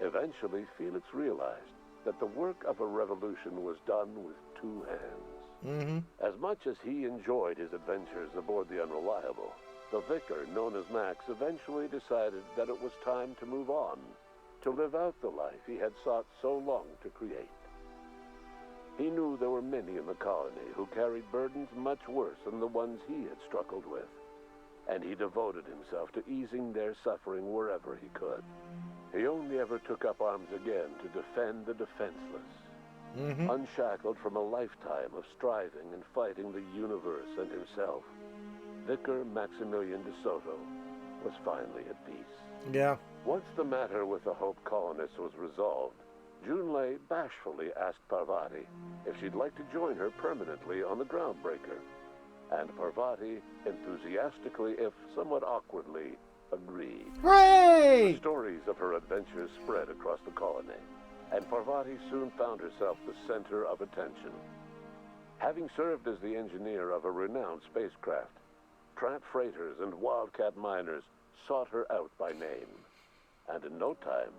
Eventually, Felix realized that the work of a revolution was done with two hands. As much as he enjoyed his adventures aboard the Unreliable, the vicar, known as Max, eventually decided that it was time to move on, to live out the life he had sought so long to create. He knew there were many in the colony who carried burdens much worse than the ones he had struggled with, and he devoted himself to easing their suffering wherever he could. He only ever took up arms again to defend the defenseless. Unshackled from a lifetime of striving and fighting the universe and himself, Vicar Maximilian de Soto was finally at peace. Yeah. Once the matter with the Hope colonists was resolved, Junlei bashfully asked Parvati if she'd like to join her permanently on the Groundbreaker, and Parvati enthusiastically, if somewhat awkwardly, agreed. Hooray! The stories of her adventures spread across the colony, and Parvati soon found herself the center of attention. Having served as the engineer of a renowned spacecraft, tramp freighters and wildcat miners sought her out by name, and in no time,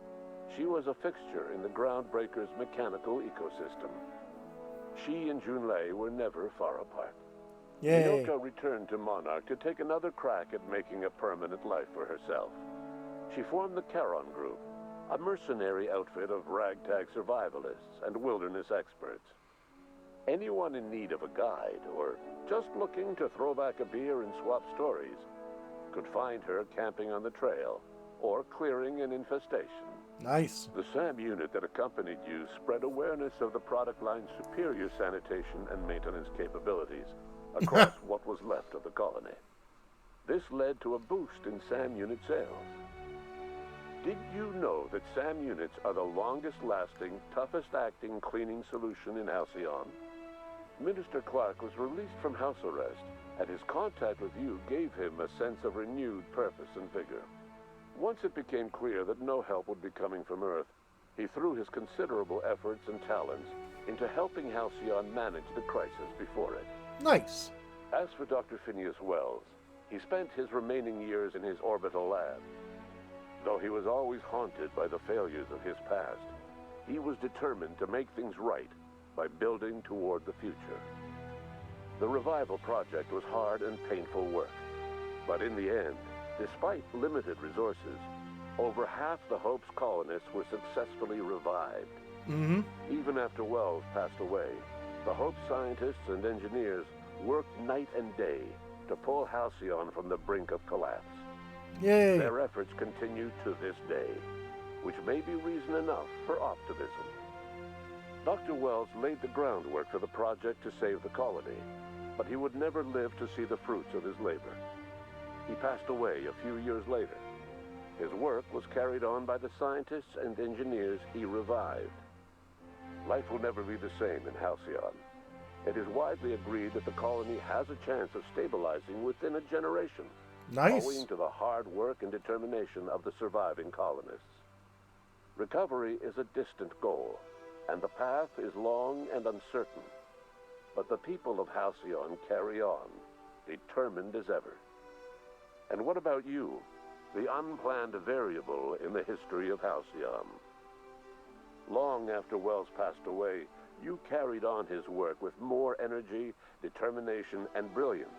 she was a fixture in the Groundbreaker's mechanical ecosystem. She and Junlei were never far apart. Yay. Miyoko returned to Monarch to take another crack at making a permanent life for herself. She formed the Charon Group, a mercenary outfit of ragtag survivalists and wilderness experts. Anyone in need of a guide, or just looking to throw back a beer and swap stories, could find her camping on the trail, or clearing an infestation. Nice. The SAM unit that accompanied you spread awareness of the product line's superior sanitation and maintenance capabilities across what was left of the colony. This led to a boost in SAM unit sales. Did you know that SAM units are the longest-lasting, toughest-acting cleaning solution in Halcyon? Minister Clark was released from house arrest, and his contact with you gave him a sense of renewed purpose and vigor. Once it became clear that no help would be coming from Earth, he threw his considerable efforts and talents into helping Halcyon manage the crisis before it. Nice. As for Dr. Phineas Wells, he spent his remaining years in his orbital lab. Though he was always haunted by the failures of his past, he was determined to make things right by building toward the future. The revival project was hard and painful work, but in the end, despite limited resources, over half the Hope's colonists were successfully revived. Even after Wells passed away, the Hope scientists and engineers worked night and day to pull Halcyon from the brink of collapse. Yay. Their efforts continue to this day, which may be reason enough for optimism. Dr. Wells laid the groundwork for the project to save the colony, but he would never live to see the fruits of his labor. He passed away a few years later. His work was carried on by the scientists and engineers he revived. Life will never be the same in Halcyon. It is widely agreed that the colony has a chance of stabilizing within a generation, Nice. owing to the hard work and determination of the surviving colonists. Recovery is a distant goal, and the path is long and uncertain. But the people of Halcyon carry on, determined as ever. And what about you, the unplanned variable in the history of Halcyon? Long after Wells passed away, you carried on his work with more energy, determination, and brilliance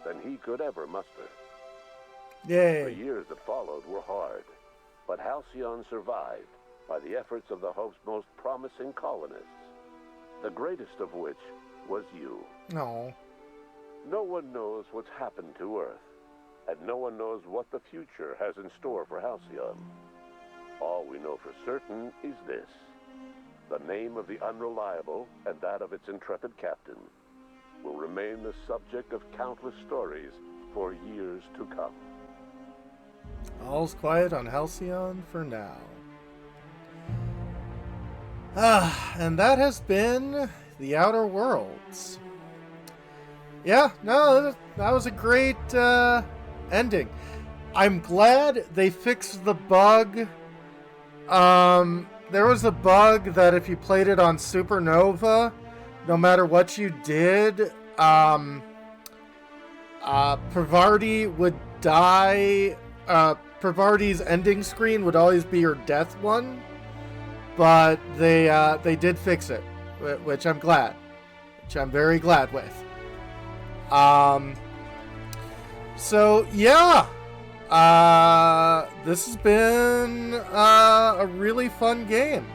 than he could ever muster. Yay. The years that followed were hard, but Halcyon survived by the efforts of the Hope's most promising colonists, the greatest of which was you. No. No one knows what's happened to Earth, and no one knows what the future has in store for Halcyon. All we know for certain is this. The name of the Unreliable and that of its intrepid captain will remain the subject of countless stories for years to come. All's quiet on Halcyon for now. And that has been The Outer Worlds. Yeah, no, that was a great ending. I'm glad they fixed the bug. There was a bug that if you played it on Supernova, no matter what you did, Pravarti would die. Pravarti's ending screen would always be your death one, but they did fix it, which I'm glad, which I'm very glad with. So yeah, this has been a really fun game.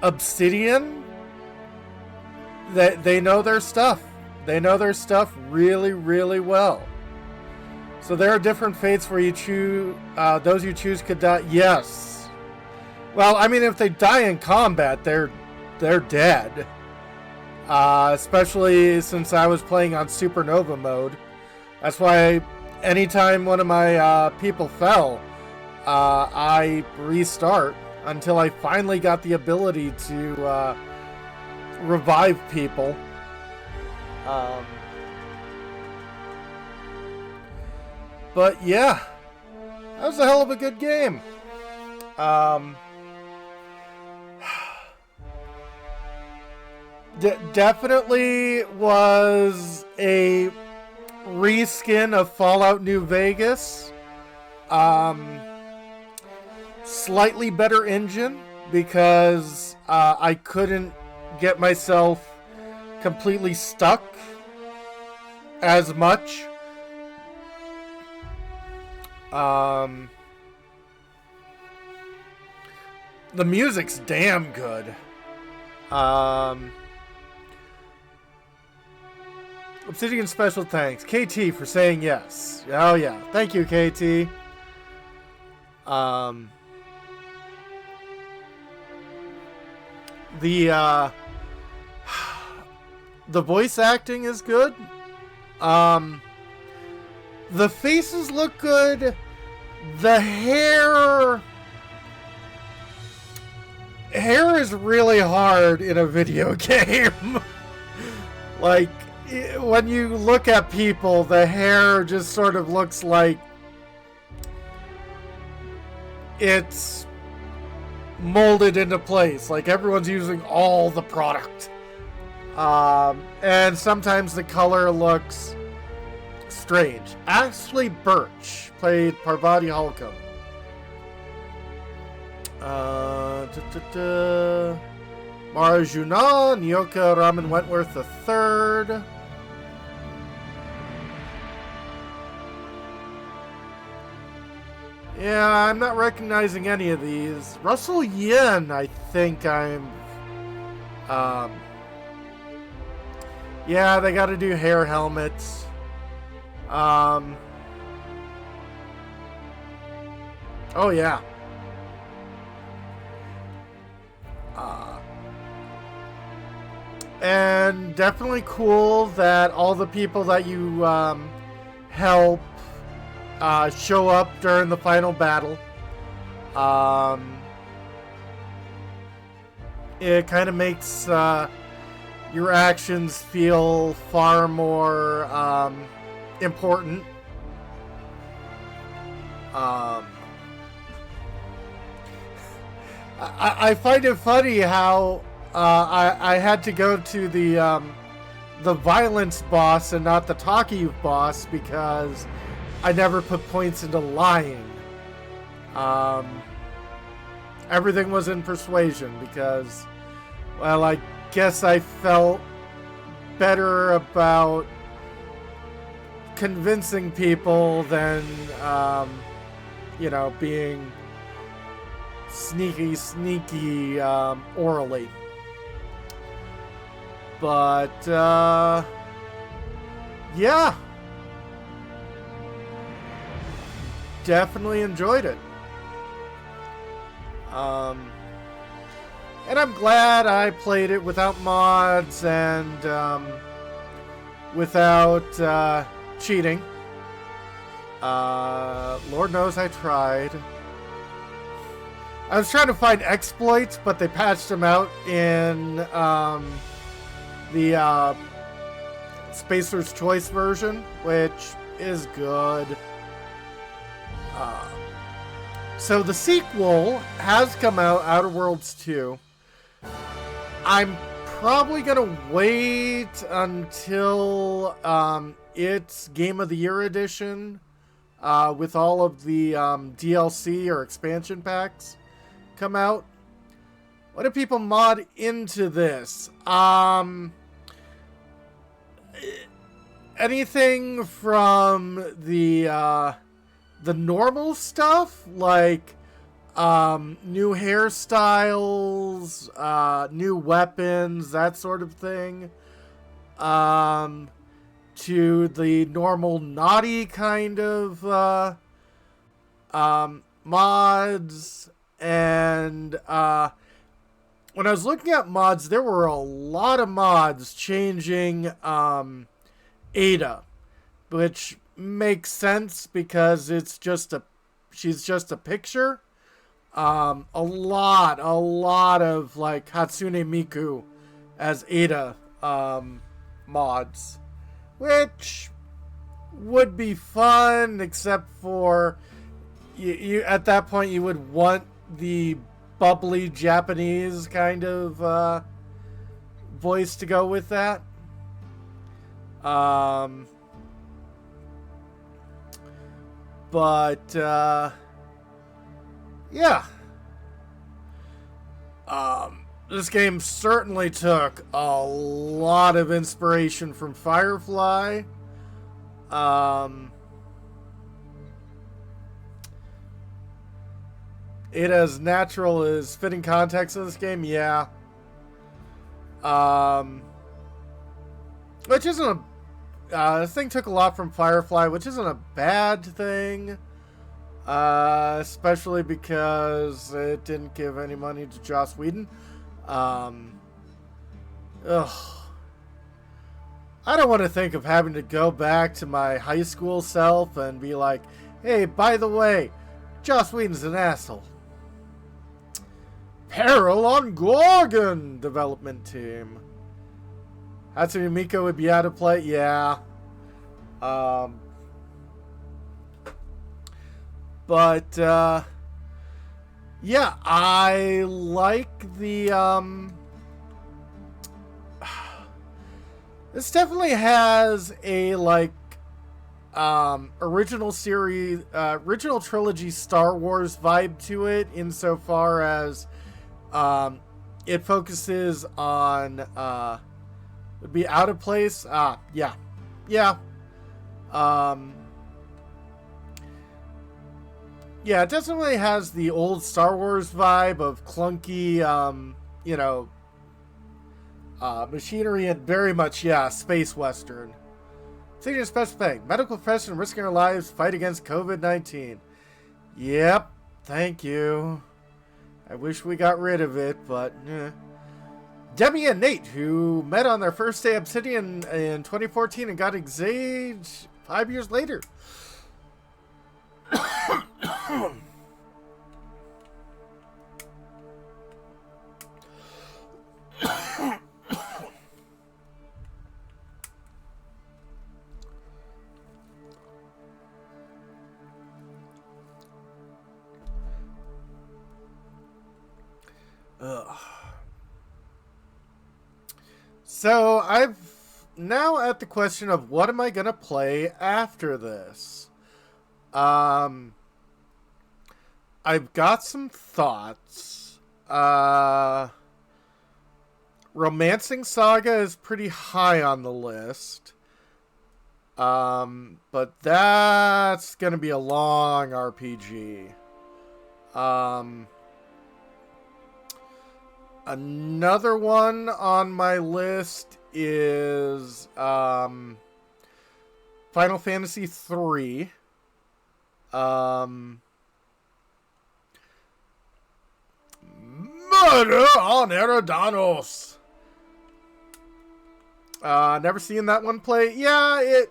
Obsidian, they know their stuff. They know their stuff really, really well. So there are different fates where you choose, those you choose could die. Yes. Well, I mean, if they die in combat, they're dead. Especially since I was playing on Supernova mode. That's why anytime one of my people fell, I restart until I finally got the ability to revive people. But yeah, that was a hell of a good game. Definitely was a reskin of Fallout New Vegas. Slightly better engine because I couldn't get myself completely stuck as much. The music's damn good. Obsidian special thanks. KT for saying yes. Oh yeah. Thank you, KT. The voice acting is good. The faces look good. The hair is really hard in a video game. Like, when you look at people, the hair just sort of looks like it's molded into place. Like everyone's using all the product. And sometimes the color looks strange. Ashley Birch played Parvati Holcomb. Mara Junot, Nyoka Raman Wentworth III. Yeah, I'm not recognizing any of these. Russell Yin, I think I'm... yeah, they gotta do hair helmets. Oh, yeah. And definitely cool that all the people that you help show up during the final battle. It kind of makes your actions feel far more important. I find it funny how I had to go to the violence boss and not the talkie boss because I never put points into lying. Everything was in persuasion because, well, I guess I felt better about convincing people than, you know, being sneaky orally. But, yeah. Definitely enjoyed it. And I'm glad I played it without mods and without cheating. Lord knows I tried. I was trying to find exploits, but they patched them out in the Spacer's Choice version, which is good. So the sequel has come out, Outer Worlds 2. I'm probably gonna wait until its Game of the Year edition with all of the DLC or expansion packs come out. What do people mod into this? Anything from the normal stuff, like new hairstyles, new weapons, that sort of thing, to the normal naughty kind of mods. And when I was looking at mods, there were a lot of mods changing Ada, which makes sense because it's just she's just a picture. A lot of like Hatsune Miku as Ada mods, which would be fun, except for you at that point you would want the bubbly Japanese kind of voice to go with that. But yeah. This game certainly took a lot of inspiration from Firefly. It as natural as fitting context of this game, yeah. Which isn't a this thing took a lot from Firefly, which isn't a bad thing. Especially because it didn't give any money to Joss Whedon. I don't want to think of having to go back to my high school self and be like, hey, by the way, Joss Whedon's an asshole. Peril on Gorgon development team. Hatsune Miku would be out of play? Yeah. But, yeah, I like the, this definitely has a, like, original series, original trilogy Star Wars vibe to it, insofar as, it focuses on, would be Out of Place? Yeah. Yeah. Yeah, it definitely has the old Star Wars vibe of clunky, you know, machinery and very much, yeah, space western. Senior special thing, medical profession risking our lives, fight against COVID-19. Yep, thank you. I wish we got rid of it, but Demi and Nate, who met on their first day at Obsidian in 2014 and got engaged 5 years later. So I've now at the question of what am I gonna play after this. I've got some thoughts. Romancing Saga is pretty high on the list. But that's gonna be a long RPG. Another one on my list is Final Fantasy III. Murder on Eridanos. Never seen that one play. Yeah,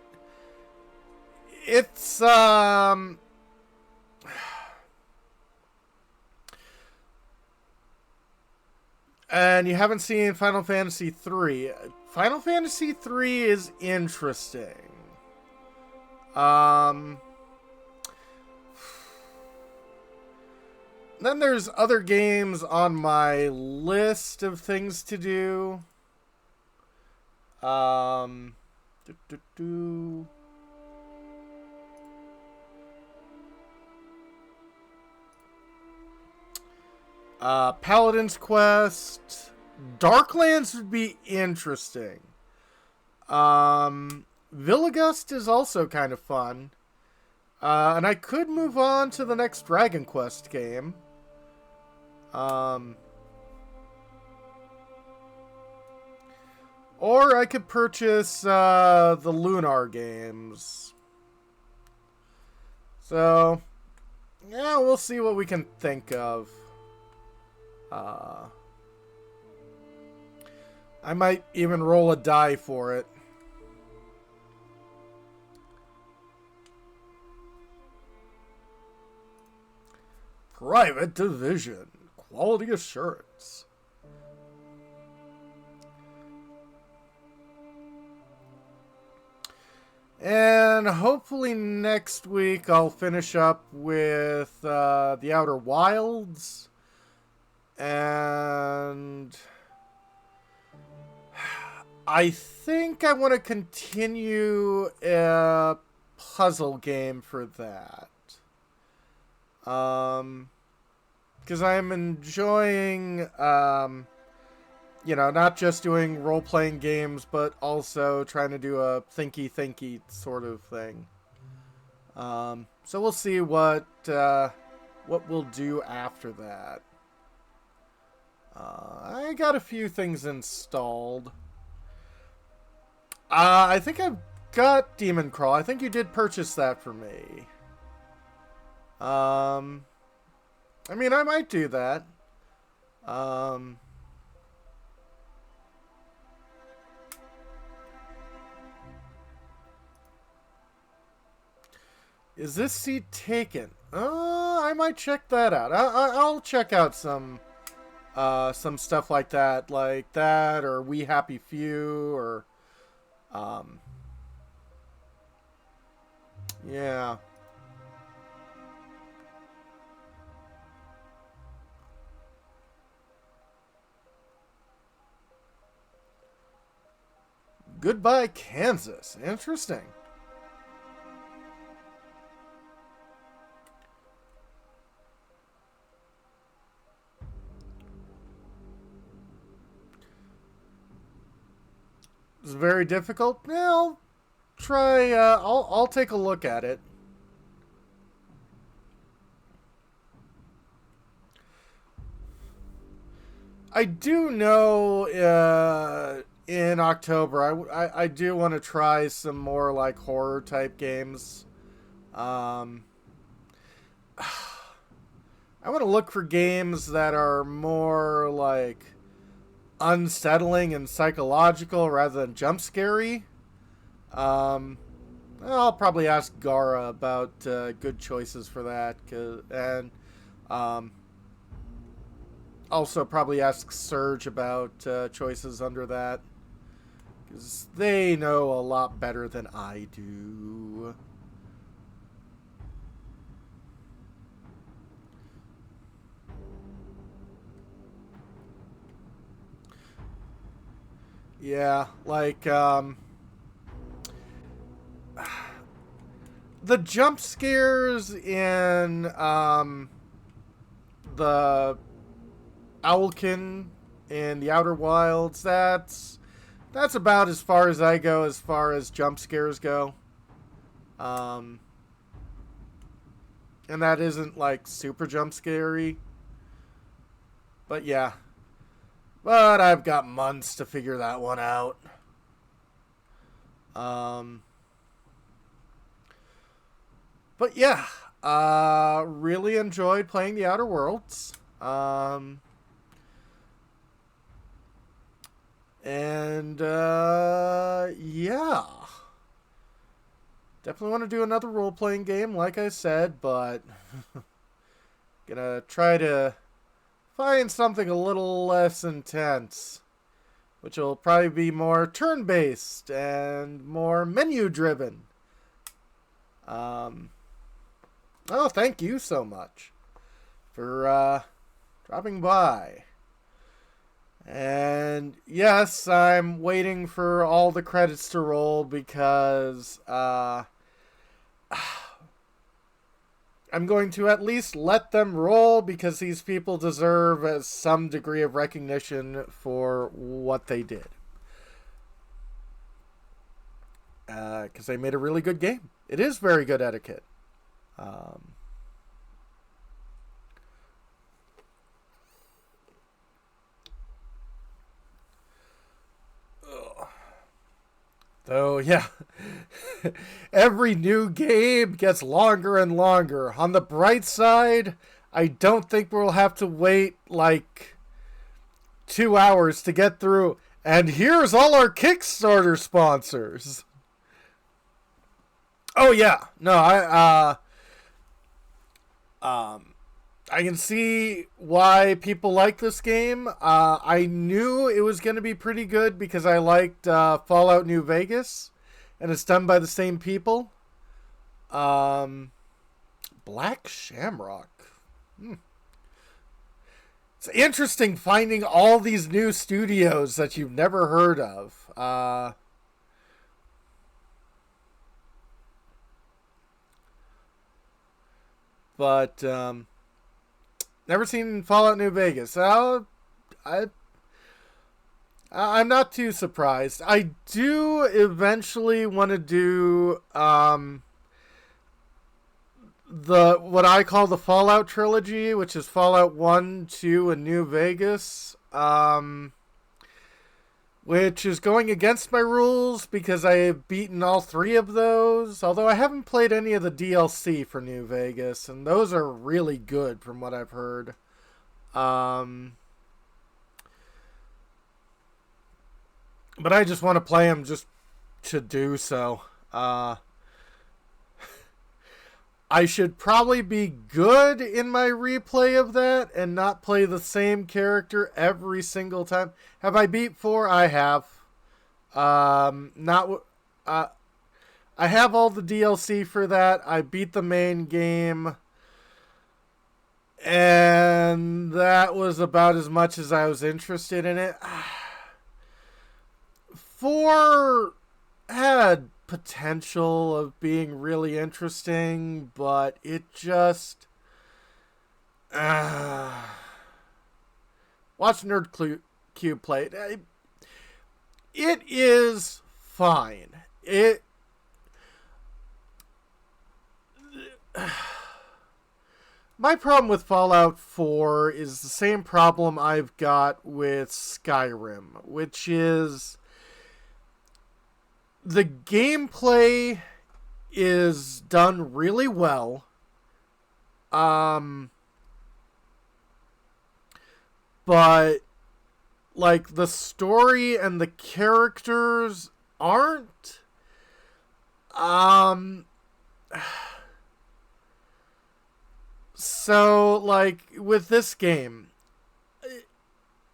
it's and you haven't seen Final Fantasy III. Final Fantasy III is interesting. Then there's other games on my list of things to do. Paladin's Quest. Darklands would be interesting. Villagust is also kind of fun. And I could move on to the next Dragon Quest game. Or I could purchase the Lunar games. So, yeah, we'll see what we can think of. I might even roll a die for it. Private Division. Quality assurance. And hopefully next week I'll finish up with The Outer Wilds. And I think I want to continue a puzzle game for that. Because I'm enjoying, you know, not just doing role-playing games, but also trying to do a thinky sort of thing. So we'll see what we'll do after that. I got a few things installed. I think I've got Demon Crawl. I think you did purchase that for me. I mean, I might do that. Is this seat taken? I might check that out. I'll check out some stuff like that, or We Happy Few, or yeah. Goodbye, Kansas. Interesting. It's very difficult. Yeah, I'll try. I'll take a look at it. I do know in October I do want to try some more like horror type games. I want to look for games that are more like unsettling and psychological rather than jump scary. I'll probably ask Gara about good choices for that, and also probably ask Surge about choices under that, because they know a lot better than I do. Yeah, like, the jump scares in, the Owlkin in The Outer Wilds, that's about as far as I go as far as jump scares go. And that isn't, like, super jump scary. But, yeah. But I've got months to figure that one out. But yeah, really enjoyed playing The Outer Worlds. And, yeah. Definitely want to do another role-playing game, like I said, but gonna try to find something a little less intense, which will probably be more turn-based and more menu-driven. Oh, thank you so much for dropping by. And yes, I'm waiting for all the credits to roll because I'm going to at least let them roll because these people deserve some degree of recognition for what they did. Because they made a really good game. It is very good etiquette. So, yeah, every new game gets longer and longer. On the bright side, I don't think we'll have to wait like 2 hours to get through. And here's all our Kickstarter sponsors. Oh, yeah. No, I can see why people like this game. I knew it was going to be pretty good because I liked Fallout New Vegas, and it's done by the same people. Black Shamrock. It's interesting finding all these new studios that you've never heard of. But never seen Fallout New Vegas. I'm not too surprised. I do eventually want to do what I call the Fallout trilogy, which is Fallout 1, 2, and New Vegas. Which is going against my rules because I have beaten all 3 of those. Although I haven't played any of the DLC for New Vegas, and those are really good from what I've heard. But I just want to play them just to do so. I should probably be good in my replay of that and not play the same character every single time. Have I beat 4? I have. I have all the DLC for that. I beat the main game. And that was about as much as I was interested in it. 4 had potential of being really interesting, but it just watch Nerd Cube play it. It is fine. My problem with Fallout 4 is the same problem I've got with Skyrim, which is the gameplay is done really well. But like the story and the characters aren't. So like with this game,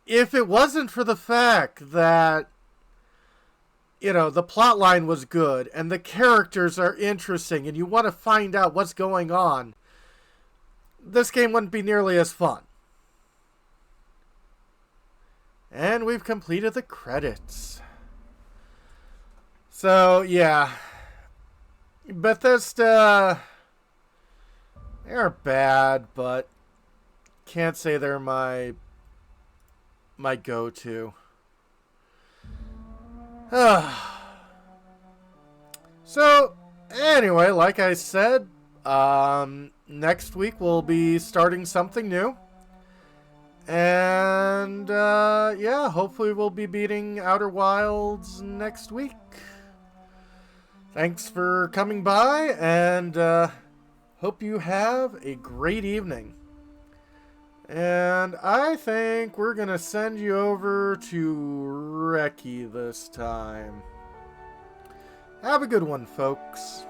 if it wasn't for the fact that the plot line was good and the characters are interesting and you want to find out what's going on, this game wouldn't be nearly as fun. And we've completed the credits. So, yeah. Bethesda, they're bad, but can't say they're my go-to. So, anyway, like I said, next week we'll be starting something new. And, yeah, hopefully we'll be beating Outer Wilds next week. Thanks for coming by, and hope you have a great evening. And I think we're going to send you over to Reki this time. Have a good one, folks.